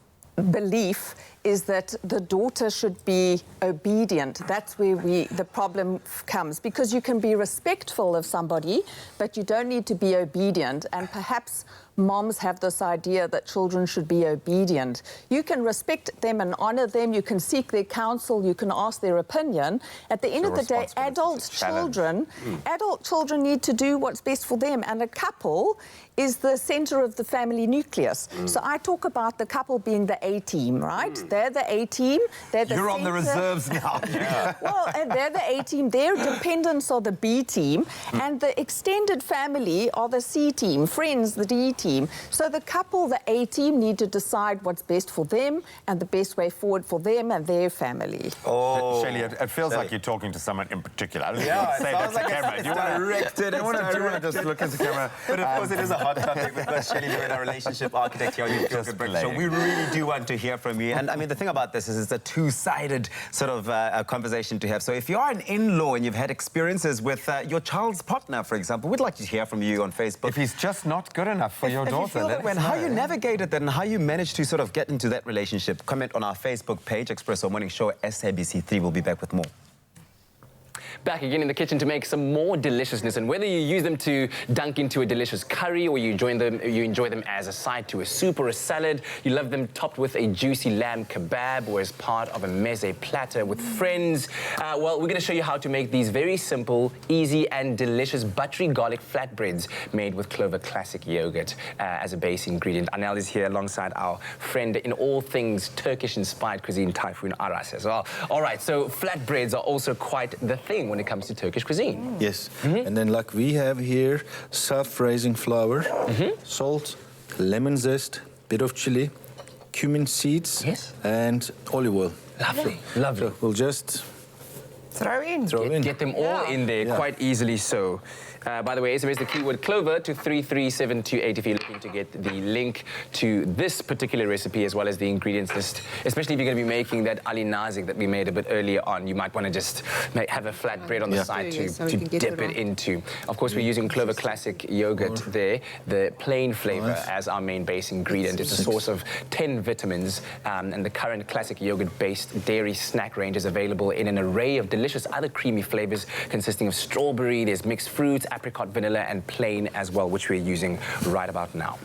Speaker 4: belief is that the daughter should be obedient. That's where the problem comes, because you can be respectful of somebody, but you don't need to be obedient. And perhaps moms have this idea that children should be obedient. You can respect them and honor them. You can seek their counsel. You can ask their opinion. At the end of the day, adult children need to do what's best for them. And a couple is the center of the family nucleus. So I talk about the couple being the A-team, right? they're the A team.
Speaker 7: You're on the reserves now.
Speaker 4: Well, and they're the A team. Their dependents are the B team, and the extended family are the C team. Friends, the D team. So the couple, the A team, need to decide what's best for them and the best way forward for them and their family.
Speaker 3: Oh, Shelley, it feels like you're talking to someone in particular. I don't think you want to say that to camera. You want to
Speaker 7: directed.
Speaker 3: You want to just look at the camera.
Speaker 7: But of course, it is a hot topic because Shelley, you're in a relationship architect here on your Feel Good Breakfast Show. We really do want to hear from you. And I mean, the thing about this is it's a two-sided sort of conversation to have. So if you are an in-law and you've had experiences with your child's partner, for example, we'd like to hear from you on Facebook.
Speaker 3: If he's just not good enough for your daughter,
Speaker 7: you feel that way, and how you navigated that and how you managed to sort of get into that relationship, comment on our Facebook page, Expresso Morning Show, SABC3. We'll be back with more.
Speaker 2: Back again in the kitchen to make some more deliciousness, and whether you use them to dunk into a delicious curry or you enjoy them as a side to a soup or a salad, you love them topped with a juicy lamb kebab or as part of a meze platter with friends. Well, we're going to show you how to make these very simple, easy and delicious buttery garlic flatbreads made with Clover Classic yogurt as a base ingredient. Anel is here alongside our friend in all things Turkish-inspired cuisine, Typhoon Aras as well. All right, so flatbreads are also quite the thing when it comes to Turkish cuisine.
Speaker 23: Yes, and then like we have here, self-raising flour, salt, lemon zest, bit of chili, cumin seeds, and olive oil.
Speaker 2: Lovely, lovely.
Speaker 23: So we'll just
Speaker 12: throw in.
Speaker 2: Get them all in there quite easily so. By the way, SMS the keyword Clover to 33728 if you're looking to get the link to this particular recipe as well as the ingredients list. Especially if you're going to be making that Ali Nazik that we made a bit earlier on. You might want to just have a flat bread on the side to dip it into. Of course, we're using Clover Classic yogurt there, the plain flavor as our main base ingredient. It's a source of 10 vitamins, and the current classic yogurt-based dairy snack range is available in an array of delicious other creamy flavors consisting of strawberry, there's mixed fruits, apricot, vanilla, and plain as well, which we're using right about now.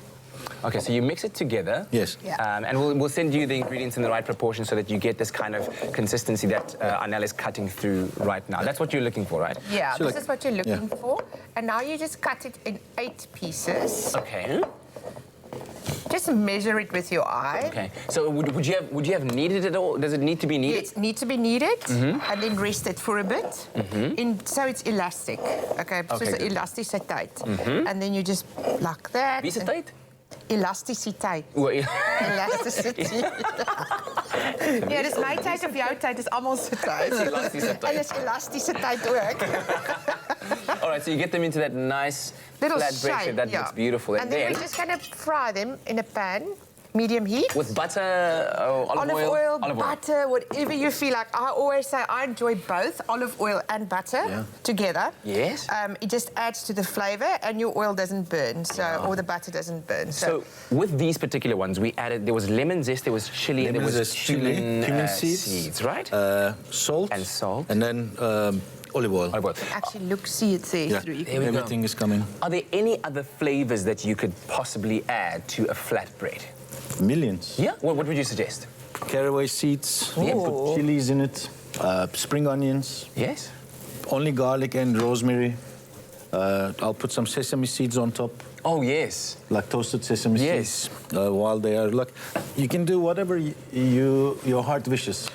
Speaker 2: Okay, so you mix it together.
Speaker 23: Yes.
Speaker 2: And we'll send you the ingredients in the right proportion so that you get this kind of consistency that Anel is cutting through right now. That's what you're looking for, right?
Speaker 12: Yeah, this is what you're looking for. And now you just cut it in 8 pieces.
Speaker 2: Okay.
Speaker 12: Just measure it with your eye.
Speaker 2: Okay. So would you have kneaded it all? Does it need to be kneaded?
Speaker 12: It needs to be kneaded and then rest it for a bit. So it's elastic. Okay. So it's elasticiteit. And then you just like that.
Speaker 2: Wie is het tijd?
Speaker 12: Elasticiteit. Elasticity. Ja, dis my tyd of jou tyd, dis almal se tyd. En dis elastiese tyd ook.
Speaker 2: All right, so you get them into that nice
Speaker 12: little
Speaker 2: flat bread
Speaker 12: shape.
Speaker 2: that looks beautiful.
Speaker 12: And then we're just going to fry them in a pan, medium heat.
Speaker 2: With butter, olive oil?
Speaker 12: Butter, whatever you feel like. I always say I enjoy both olive oil and butter together.
Speaker 2: Yes.
Speaker 12: It just adds to the flavour and your oil doesn't burn, or the butter doesn't burn.
Speaker 2: So with these particular ones, we added, there was lemon zest, there was chili, there was cumin seeds, right?
Speaker 23: Salt. And then olive oil.
Speaker 12: Actually, look, see it there through.
Speaker 23: Everything is coming.
Speaker 2: Are there any other flavors that you could possibly add to a flatbread?
Speaker 23: Millions.
Speaker 2: Yeah? What would you suggest?
Speaker 23: Caraway seeds, put chilies in it, spring onions.
Speaker 2: Yes.
Speaker 23: Only garlic and rosemary. I'll put some sesame seeds on top.
Speaker 2: Oh, yes.
Speaker 23: Like toasted sesame seeds. While they are, look, you can do whatever your heart wishes.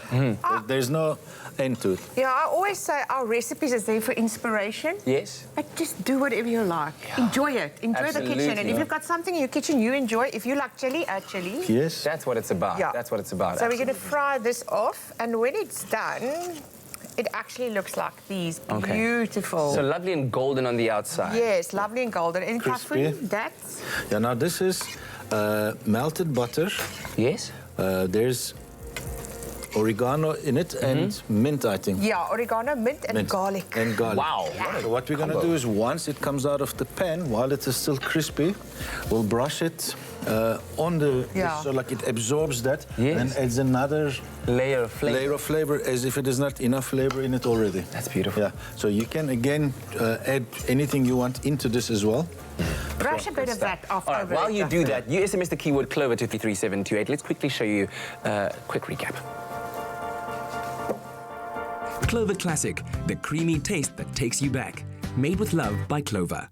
Speaker 23: There's no end to it.
Speaker 12: Yeah, I always say our recipes is there for inspiration.
Speaker 2: Yes.
Speaker 12: But just do whatever you like. Enjoy it. Enjoy the kitchen. And if you've got something in your kitchen you enjoy, if you like chili, add chili.
Speaker 23: Yes.
Speaker 2: That's what it's about.
Speaker 12: Yeah.
Speaker 2: That's what it's about.
Speaker 12: So we're going to fry this off, and when it's done, it actually looks like these. Beautiful.
Speaker 2: So lovely and golden on the outside.
Speaker 12: Yes, lovely and golden. And
Speaker 23: Crispy.
Speaker 12: that's...
Speaker 23: Yeah, now this is melted butter.
Speaker 2: Yes.
Speaker 23: There's oregano in it and mint, I think.
Speaker 12: Yeah, oregano, mint, and garlic.
Speaker 23: And garlic.
Speaker 2: Wow.
Speaker 23: Yeah. So what we're going to do is once it comes out of the pan, while it is still crispy, we'll brush it on the... So like it absorbs that and adds another
Speaker 2: layer of
Speaker 23: flavor as if it is not enough flavor in it already.
Speaker 2: That's beautiful.
Speaker 23: Yeah. So you can again add anything you want into this as well.
Speaker 12: Brush a bit of that off.
Speaker 2: All right, while you do that, you SMS the keyword Clover to 33728. Let's quickly show you a quick recap.
Speaker 14: Clover Classic, the creamy taste that takes you back. Made with love by Clover.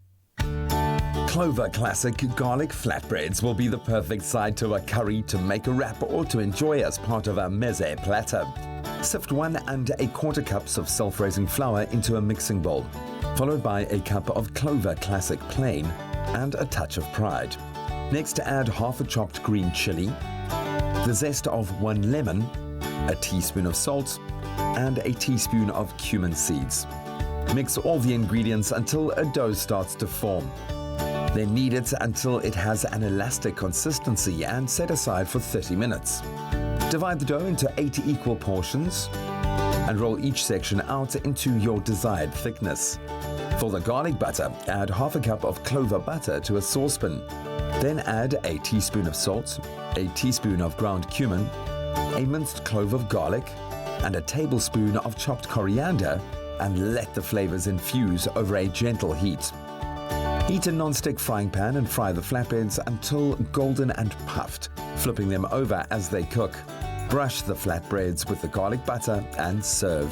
Speaker 22: Clover Classic garlic flatbreads will be the perfect side to a curry, to make a wrap, or to enjoy as part of a meze platter. Sift 1 1/4 cups of self-raising flour into a mixing bowl, followed by a cup of Clover Classic plain and a touch of Pride. Next, add half a chopped green chili, the zest of 1 lemon, a teaspoon of salt, and a teaspoon of cumin seeds. Mix all the ingredients until a dough starts to form. Then knead it until it has an elastic consistency and set aside for 30 minutes. Divide the dough into 8 equal portions and roll each section out into your desired thickness. For the garlic butter, add half a cup of clover butter to a saucepan. Then add a teaspoon of salt, a teaspoon of ground cumin, a minced clove of garlic, and a tablespoon of chopped coriander, and let the flavors infuse over a gentle heat. Heat a non-stick frying pan and fry the flatbreads until golden and puffed, flipping them over as they cook. Brush the flatbreads with the garlic butter and serve.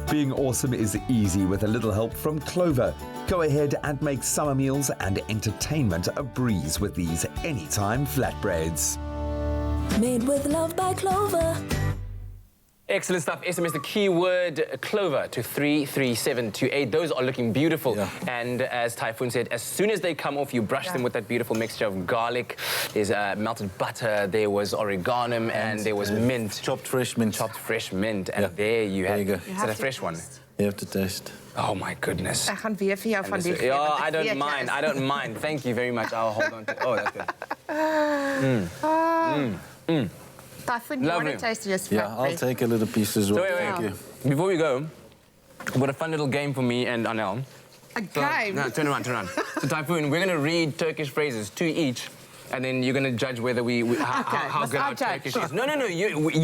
Speaker 22: Being awesome is easy with a little help from Clover. Go ahead and make summer meals and entertainment a breeze with these anytime flatbreads.
Speaker 1: Made with love by Clover.
Speaker 2: Excellent stuff. SMS the keyword Clover to 33728. Those are looking beautiful. Yeah. And as Typhoon said, as soon as they come off, you brush them with that beautiful mixture of garlic. There's melted butter, there was oregano, and there was mint.
Speaker 23: Chopped fresh mint.
Speaker 2: Chopped fresh mint. And there you have.
Speaker 23: There you go.
Speaker 2: Is that a fresh one?
Speaker 23: You have to taste.
Speaker 2: Oh my goodness.
Speaker 12: Ek gaan weer vir jou van die gee.
Speaker 2: Ja, I don't mind. I don't mind. Thank you very much. I'll hold on to. Oh, that's good.
Speaker 12: Typhoon, you want to taste this
Speaker 23: Yeah, I'll take a little piece as well.
Speaker 2: So
Speaker 23: Thank you.
Speaker 2: Before we go, I've got a fun little game for me and Anel.
Speaker 12: A game?
Speaker 2: No, turn around. So Typhoon, we're going to read Turkish phrases, 2 each, and then you're going to judge whether how good our Turkish is. No,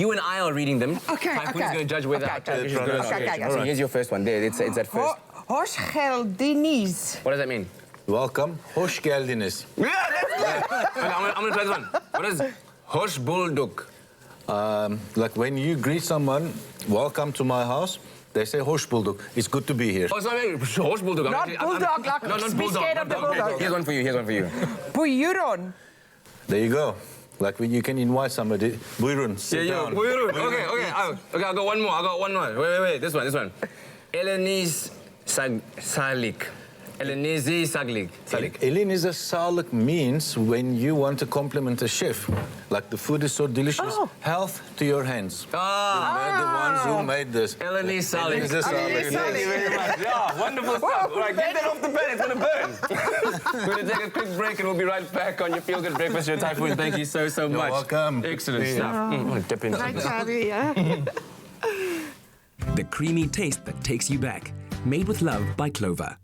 Speaker 2: you and I are reading them.
Speaker 12: Okay,
Speaker 2: Typhoon's going to judge whether our Turkish is good or not.
Speaker 12: Okay.
Speaker 2: So here's your first one. There, it's that first.
Speaker 12: Hoş geldiniz.
Speaker 2: What does that mean?
Speaker 23: Welcome. Hoş geldiniz.
Speaker 2: Yeah, that's good. Okay, I'm going to try this one. What is hoş bulduk?
Speaker 23: Like when you greet someone, welcome to my house, they say hoş bulduk. It's good to be here.
Speaker 2: Oh, sorry, hoş bulduk.
Speaker 12: Not bulldog, like
Speaker 2: not
Speaker 12: be scared of the bulldog.
Speaker 2: Here's one for you.
Speaker 12: Buyurun.
Speaker 23: There you go. Like when you can invite somebody, buyurun, sit down.
Speaker 2: Buyurun. Okay, I'll go one more. Wait, this one. Eleniz salik. Elenizi salik.
Speaker 23: Elenize sağlık means when you want to compliment a chef. Like the food is so delicious, health to your hands. They're the ones who made this.
Speaker 2: Eleniz salik.
Speaker 23: Elenize sağlık.
Speaker 2: Thank you very much. Yeah, wonderful stuff. All right, get that off the pan, it's going to burn. We're going to take a quick break and we'll be right back on your Feel Good Breakfast Show. Typhoon, thank you so much.
Speaker 23: You're welcome.
Speaker 2: Excellent stuff. I want to dip into
Speaker 12: Thanks,
Speaker 2: this.
Speaker 12: Abby, yeah.
Speaker 14: The creamy taste that takes you back. Made with love by Clover.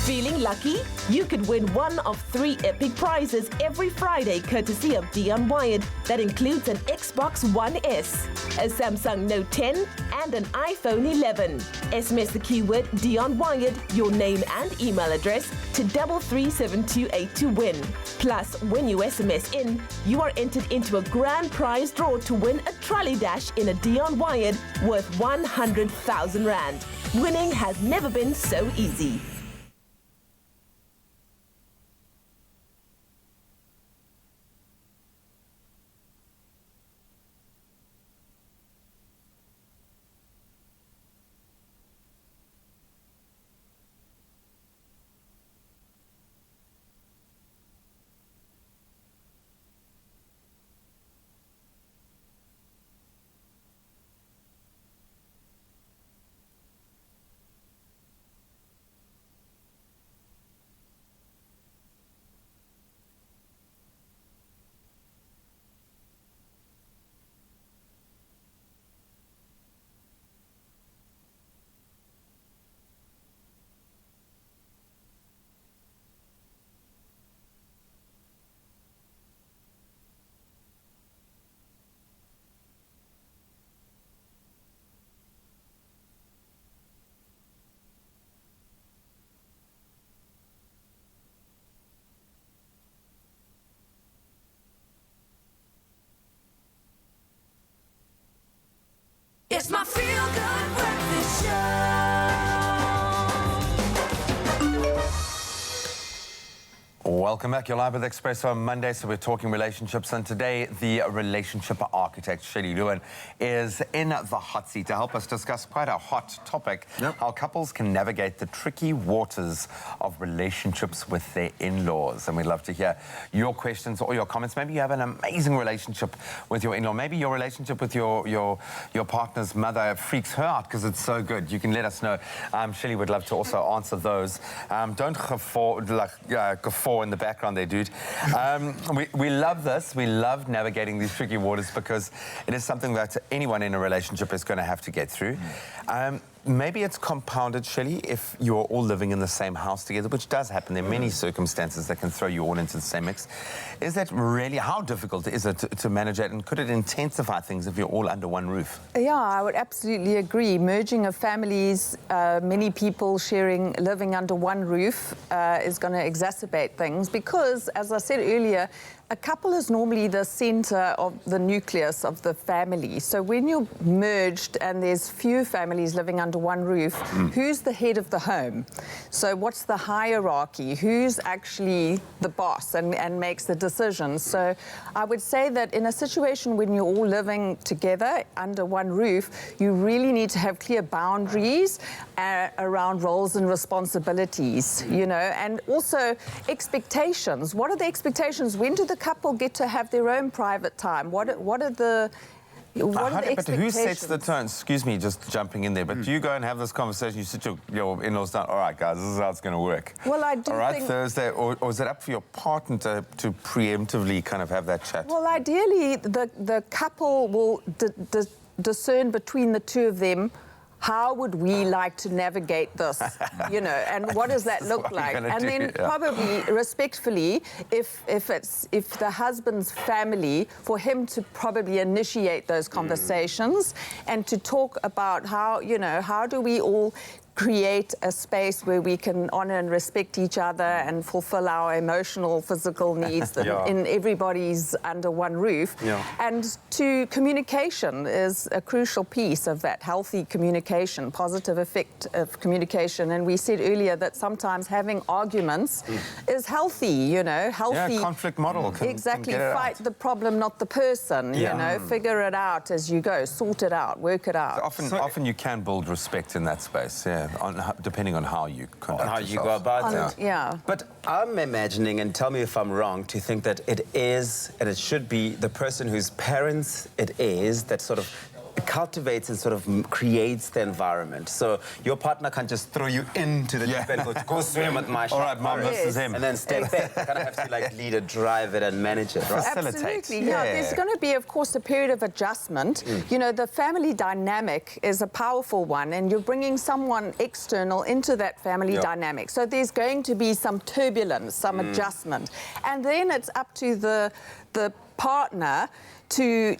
Speaker 11: Feeling lucky? You could win one of 3 epic prizes every Friday courtesy of Dion Wired. That includes an Xbox One S, a Samsung Note 10 and an iPhone 11. SMS the keyword Dion Wired, your name and email address to 33728 to win. Plus, when you SMS in, you are entered into a grand prize draw to win a trolley dash in a Dion Wired worth 100,000 Rand. Winning has never been so easy.
Speaker 1: It's my Feel Good Breakfast Show.
Speaker 3: Welcome back. You're live with Expresso on Monday, so we're talking relationships. And today, the relationship architect, Shelley Lewin, is in the hot seat to help us discuss quite a hot topic, how couples can navigate the tricky waters of relationships with their in-laws. And we'd love to hear your questions or your comments. Maybe you have an amazing relationship with your in-law. Maybe your relationship with your partner's mother freaks her out because it's so good. You can let us know. Shelley would love to also answer those. Don't guffaw in the background there, dude. We love this. We love navigating these tricky waters because it is something that anyone in a relationship is going to have to get through. Maybe it's compounded, Shelley, if you're all living in the same house together, which does happen. There are many circumstances that can throw you all into the same mix. Is that really, how difficult is it to manage that, and could it intensify things if you're all under one roof?
Speaker 4: Yeah, I would absolutely agree. Merging of families, many people living under one roof is going to exacerbate things because, as I said earlier, a couple is normally the center of the nucleus of the family. So when you're merged and there's few families living under one roof, who's the head of the home? So what's the hierarchy? Who's actually the boss and makes the decisions? So I would say that in a situation when you're all living together under one roof, you really need to have clear boundaries around roles and responsibilities, you know, and also expectations. What are the expectations? When do the couple get to have their own private time? What are the expectations?
Speaker 3: But who sets the tone? Excuse me, just jumping in there, but do you go and have this conversation, you sit your in-laws down, all right, guys, this is how it's going to work?
Speaker 4: Well, I do
Speaker 3: all right,
Speaker 4: think...
Speaker 3: Thursday, or is it up for your partner to preemptively kind of have that chat?
Speaker 4: Well, ideally, the couple will discern between the two of them, how would we like to navigate this, you know, and what does that look like? And then probably respectfully, if the husband's family, for him to probably initiate those conversations and to talk about how, you know, how do we all create a space where we can honor and respect each other and fulfill our emotional, physical needs in everybody's under one roof. And communication is a crucial piece of that, healthy communication, positive effect of communication. And we said earlier that sometimes having arguments is healthy, you know, healthy.
Speaker 3: Yeah, conflict model.
Speaker 4: Exactly, fight the problem, not the person, you know, figure it out as you go, sort it out, work it out.
Speaker 3: Often you can build respect in that space, depending on how you conduct yourself.
Speaker 20: You go about it.
Speaker 4: Yeah.
Speaker 20: But I'm imagining, and tell me if I'm wrong, to think that it is, and it should be, the person whose parents it is that sort of cultivates and sort of creates the environment. So your partner can't just throw you into the deep end, go swim with my
Speaker 3: all right, Mum, this is him.
Speaker 20: And then step back. You kind of have to like lead it, drive it, and manage it, right?
Speaker 4: Absolutely. Yeah, there's going to be, of course, a period of adjustment. You know, the family dynamic is a powerful one, and you're bringing someone external into that family dynamic. So there's going to be some turbulence, some adjustment. And then it's up to the partner to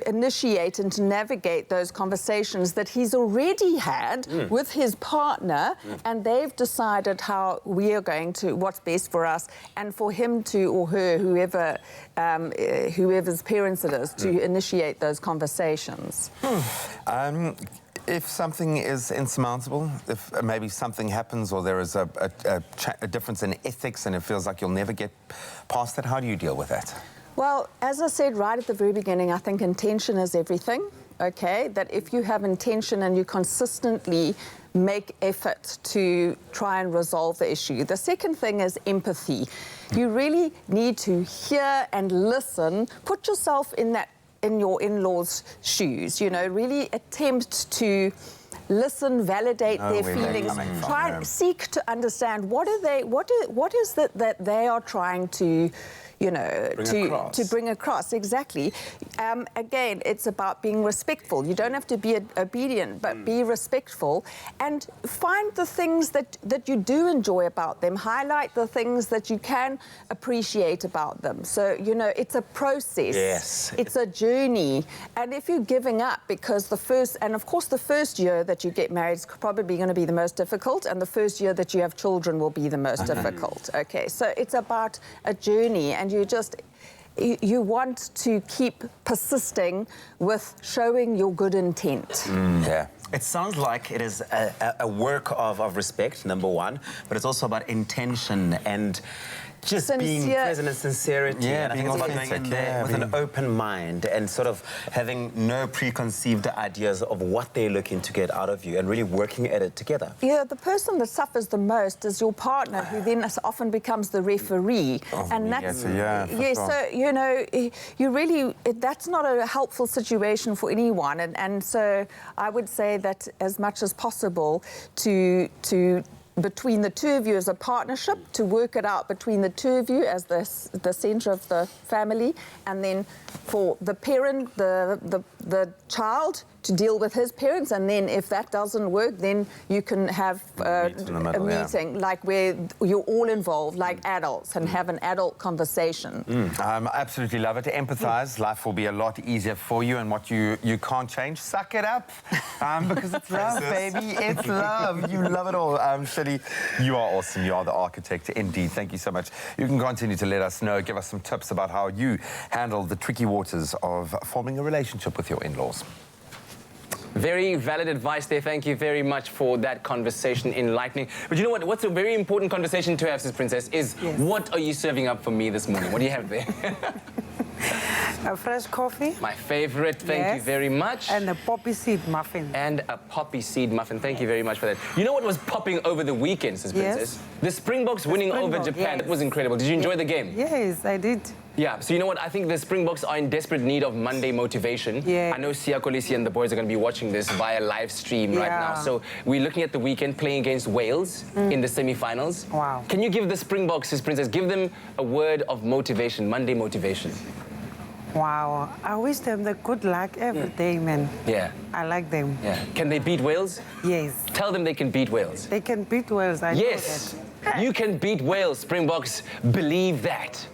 Speaker 4: initiate and to navigate those conversations that he's already had with his partner, and they've decided how we are going to, what's best for us, and for him to, or her, whoever's parents it is, to initiate those conversations.
Speaker 3: If something is insurmountable, if maybe something happens or there is a difference in ethics and it feels like you'll never get past that, how do you deal with that?
Speaker 4: Well, as I said right at the very beginning, I think intention is everything, okay? That if you have intention and you consistently make effort to try and resolve the issue. The second thing is empathy. You really need to hear and listen, put yourself in your in-laws' shoes, you know, really attempt to listen, validate their feelings, try and seek to understand what is it that they are trying to, you know, to bring across. Exactly. Again, it's about being respectful. You don't have to be obedient, but be respectful, and find the things that you do enjoy about them. Highlight the things that you can appreciate about them. So, you know, it's a process.
Speaker 20: Yes.
Speaker 4: It's a journey. And if you're giving up because the first year that you get married is probably going to be the most difficult, and the first year that you have children will be the most difficult. Okay, so it's about a journey, and you want to keep persisting with showing your good intent.
Speaker 20: It sounds like it is a work of respect, number one, but it's also about intention and
Speaker 7: Just being present and sincerity.
Speaker 3: Yeah,
Speaker 7: and I think
Speaker 3: being
Speaker 7: it's about going in
Speaker 3: authentic,
Speaker 7: there with an open mind and sort of having no preconceived ideas of what they're looking to get out of you and really working at it together.
Speaker 4: Yeah, the person that suffers the most is your partner, who then often becomes the referee. And that's, so, you know, you really, that's not a helpful situation for anyone. And so I would say that as much as possible to between the two of you as a partnership, to work it out between the two of you as the centre of the family, and then for the parent, the child, to deal with his parents, and then if that doesn't work, then you can have a meeting like where you're all involved, like adults, and have an adult conversation.
Speaker 3: I absolutely love it. To empathise, life will be a lot easier for you, and what you can't change, suck it up, because it's love, baby. It's love. You love it all. Shirley, you are awesome. You are the architect, indeed. Thank you so much. You can continue to let us know, give us some tips about how you handle the tricky waters of forming a relationship with your in-laws.
Speaker 2: Very valid advice there. Thank you very much for that conversation, enlightening. But you know what? What's a very important conversation to have, Sis Princess, is what are you serving up for me this morning? What do you have there?
Speaker 15: A fresh coffee.
Speaker 2: My favorite. Thank you very much.
Speaker 15: And a poppy seed muffin.
Speaker 2: And a poppy seed muffin. Thank you very much for that. You know what was popping over the weekend, Sis Princess? The Springboks winning over Japan. That was incredible. Did you enjoy the game?
Speaker 15: Yes, I did.
Speaker 2: Yeah, so you know what? I think the Springboks are in desperate need of Monday motivation.
Speaker 15: Yeah.
Speaker 2: I know Siya Kolisi and the boys are going to be watching this via live stream right now. So we're looking at the weekend playing against Wales in the semi-finals.
Speaker 15: Wow. Can
Speaker 2: you give the Springboks, Sis Princess, give them a word of motivation, Monday motivation?
Speaker 15: Wow. I wish them the good luck every day, man.
Speaker 2: Yeah.
Speaker 15: I like them.
Speaker 2: Yeah. Can they beat Wales?
Speaker 15: Yes.
Speaker 2: Tell them they can beat Wales.
Speaker 15: They can beat Wales, I know that.
Speaker 2: You can beat Wales, Springboks. Believe that.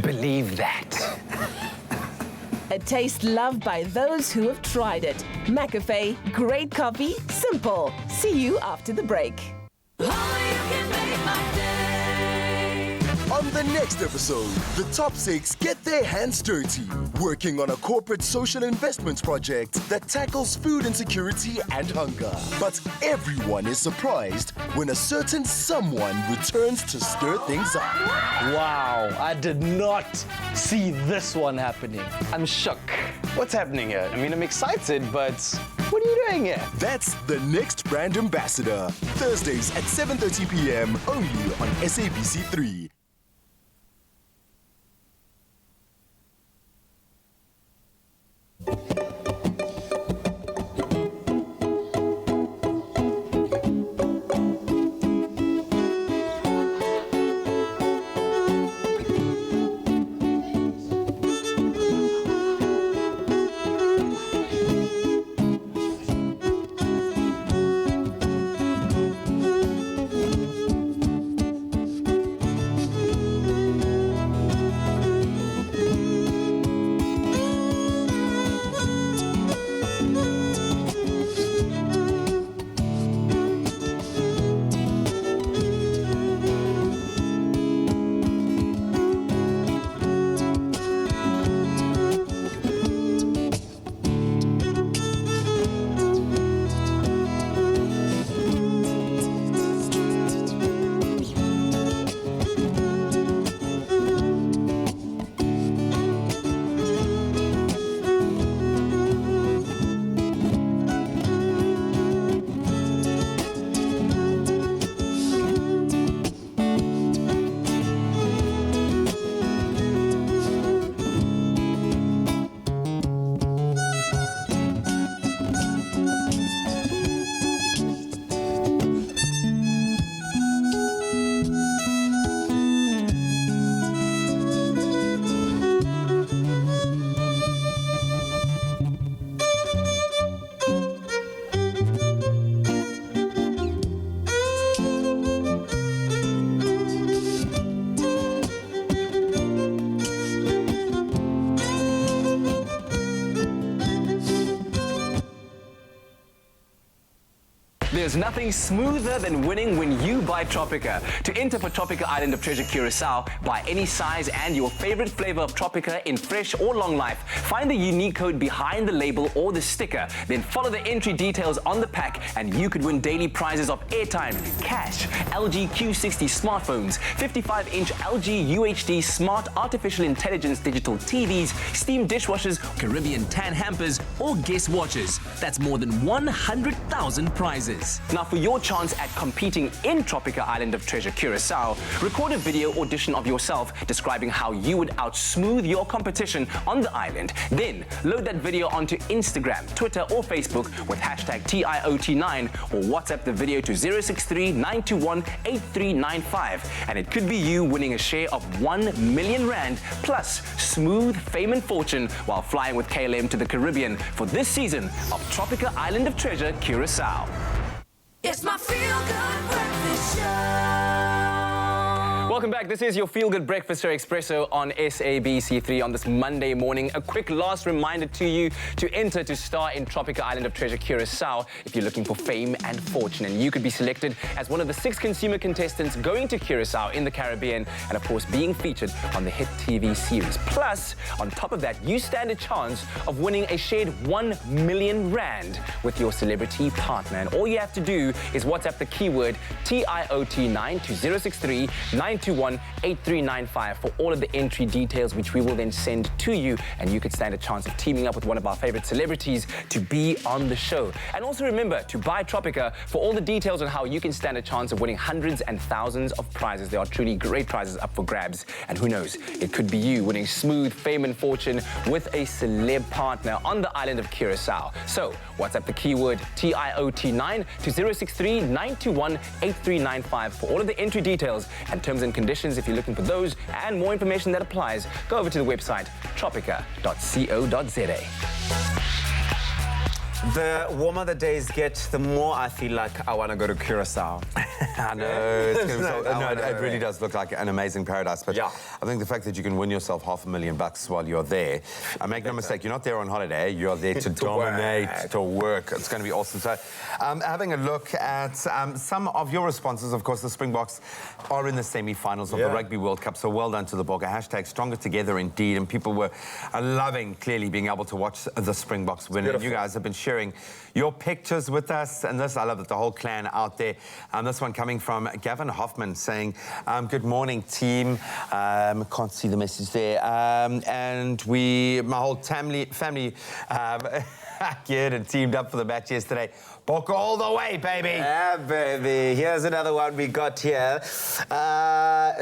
Speaker 2: Believe that.
Speaker 11: A taste loved by those who have tried it. McAfee, great coffee, simple. See you after the break.
Speaker 18: On the next episode, the top 6 get their hands dirty, working on a corporate social investment project that tackles food insecurity and hunger. But everyone is surprised when a certain someone returns to stir things up.
Speaker 19: Wow, I did not see this one happening. I'm shook. What's happening here? I mean, I'm excited, but what are you doing here?
Speaker 18: That's the next brand ambassador. Thursdays at 7:30 p.m. only on SABC3.
Speaker 2: There's nothing smoother than winning when you buy Tropica. To enter for Tropica Island of Treasure Curacao, buy any size and your favorite flavor of Tropica in fresh or long life. Find the unique code behind the label or the sticker. Then follow the entry details on the pack and you could win daily prizes of airtime, cash, LG Q60 smartphones, 55-inch LG UHD smart artificial intelligence digital TVs, steam dishwashers, Caribbean tan hampers, or guest watches. That's more than 100,000 prizes. Now for your chance at competing in Tropica Island of Treasure Curacao, record a video audition of yourself describing how you would outsmooth your competition on the island. Then load that video onto Instagram, Twitter or Facebook with hashtag TIOT9 or WhatsApp the video to 063-921-8395. And it could be you winning a share of 1 million rand plus smooth fame and fortune while flying with KLM to the Caribbean for this season of Tropica Island of Treasure Curacao.
Speaker 1: It's my feel-good breakfast show.
Speaker 2: Welcome back. This is your feel-good breakfast show, Expresso, on SABC3 on this Monday morning. A quick last reminder to you to enter to star in Tropica Island of Treasure Curacao if you're looking for fame and fortune. And you could be selected as one of the 6 consumer contestants going to Curacao in the Caribbean and, of course, being featured on the hit TV series. Plus, on top of that, you stand a chance of winning a shared 1 million rand with your celebrity partner. And all you have to do is WhatsApp the keyword TIOT9 to 063-921-8395 for all of the entry details, which we will then send to you, and you could stand a chance of teaming up with one of our favorite celebrities to be on the show. And also remember to buy Tropica for all the details on how you can stand a chance of winning hundreds and thousands of prizes. There are truly great prizes up for grabs, and who knows, it could be you winning smooth fame and fortune with a celeb partner on the island of Curacao. So WhatsApp the keyword TIOT9 to 063-921-8395 for all of the entry details and terms and conditions. If you're looking for those and more information that applies, go over to the website tropica.co.za.
Speaker 7: The warmer the days get, the more I feel like I want to go to Curacao.
Speaker 3: I know. It's gonna be so, no, it really does look like an amazing paradise. But yeah, I think the fact that you can win yourself $500,000 while you're there, and make no mistake, you're not there on holiday. You're there to dominate, to work. It's going to be awesome. So, having a look at some of your responses. Of course, the Springboks are in the semi-finals of the Rugby World Cup. So well done to the Bokke. Hashtag stronger together indeed. And people were loving, clearly, being able to watch the Springboks win. And you guys have been sharing your pictures with us, and this, I love that the whole clan out there. This one coming from Gavin Hoffman saying, good morning, team. Can't see the message there. And my whole family geared and teamed up for the match yesterday. Bokke all the way, baby.
Speaker 7: Yeah, baby. Here's another one we got here. It's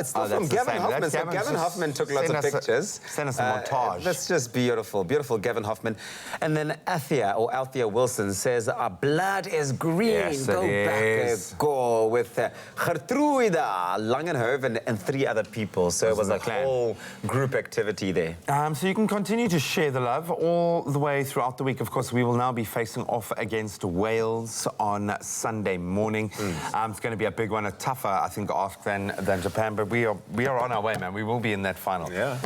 Speaker 7: still from Gavin Hoffman. So Gavin Hoffman took lots of pictures.
Speaker 3: Send us a montage.
Speaker 7: That's just beautiful. Beautiful Gavin Hoffman. And then Althea Wilson says, our blood is green.
Speaker 3: Yes,
Speaker 7: go back, go with Gertruida Langenhoven and 3 other people. So it was a whole group activity there.
Speaker 3: So you can continue to share the love all the way throughout the week. Of course, we will now be facing off against Wales on Sunday morning. It's going to be a big one, a tougher, I think, ask than Japan, but we are on our way, man. We will be in that final.
Speaker 7: Yeah.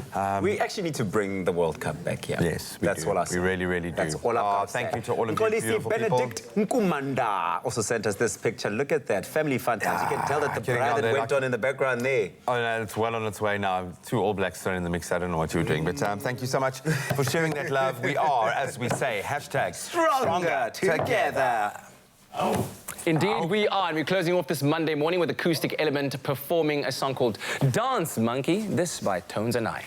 Speaker 7: We actually need to bring the World Cup back here.
Speaker 3: Yes,
Speaker 7: that's what I say.
Speaker 3: We really, really do.
Speaker 7: That's all I've got.
Speaker 3: Thank you to all of you beautiful
Speaker 7: Benedict Nkumanda also sent us this picture. Look at that, family fun times. You can tell that the bride that went on in the background there.
Speaker 3: Oh, no, it's well on its way now. 2 All Blacks thrown in the mix. I don't know what you were doing, but thank you so much for sharing that love. We are, as we say, hashtag
Speaker 7: stronger together.
Speaker 2: Indeed, we are. And we're closing off this Monday morning with Acoustic Element performing a song called Dance Monkey. This by Tones and I.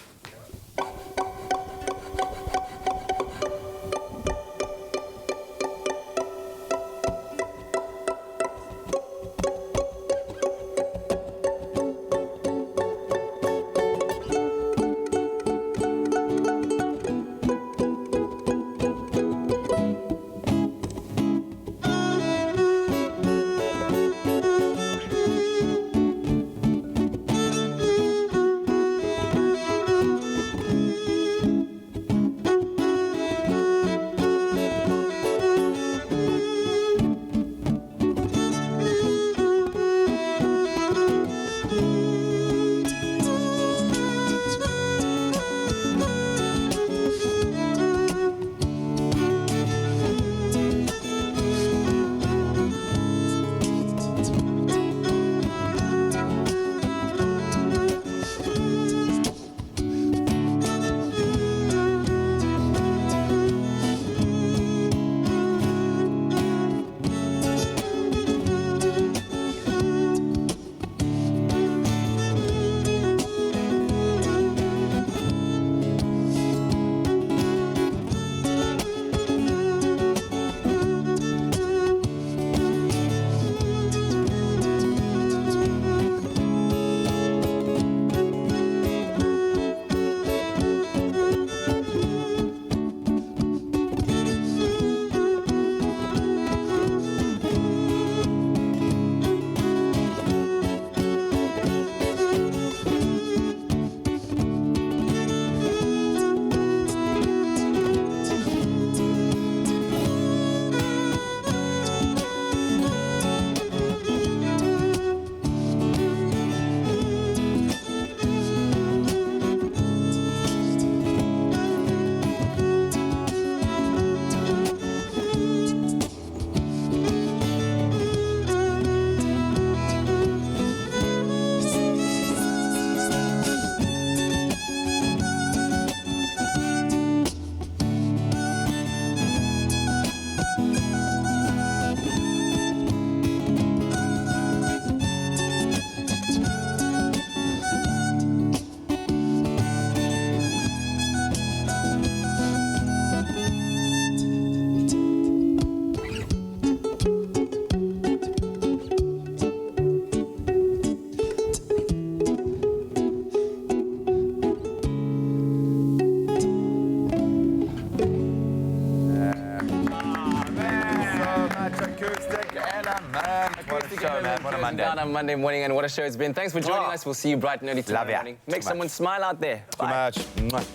Speaker 2: out on Monday morning, and what a show it's been. Thanks for joining us. We'll see you bright and early tomorrow morning. Make someone smile out there.
Speaker 3: Too much.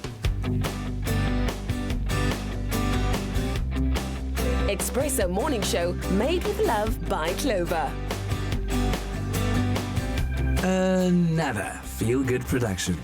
Speaker 11: Expresso Morning Show, made with love by Clover.
Speaker 14: Another feel-good production.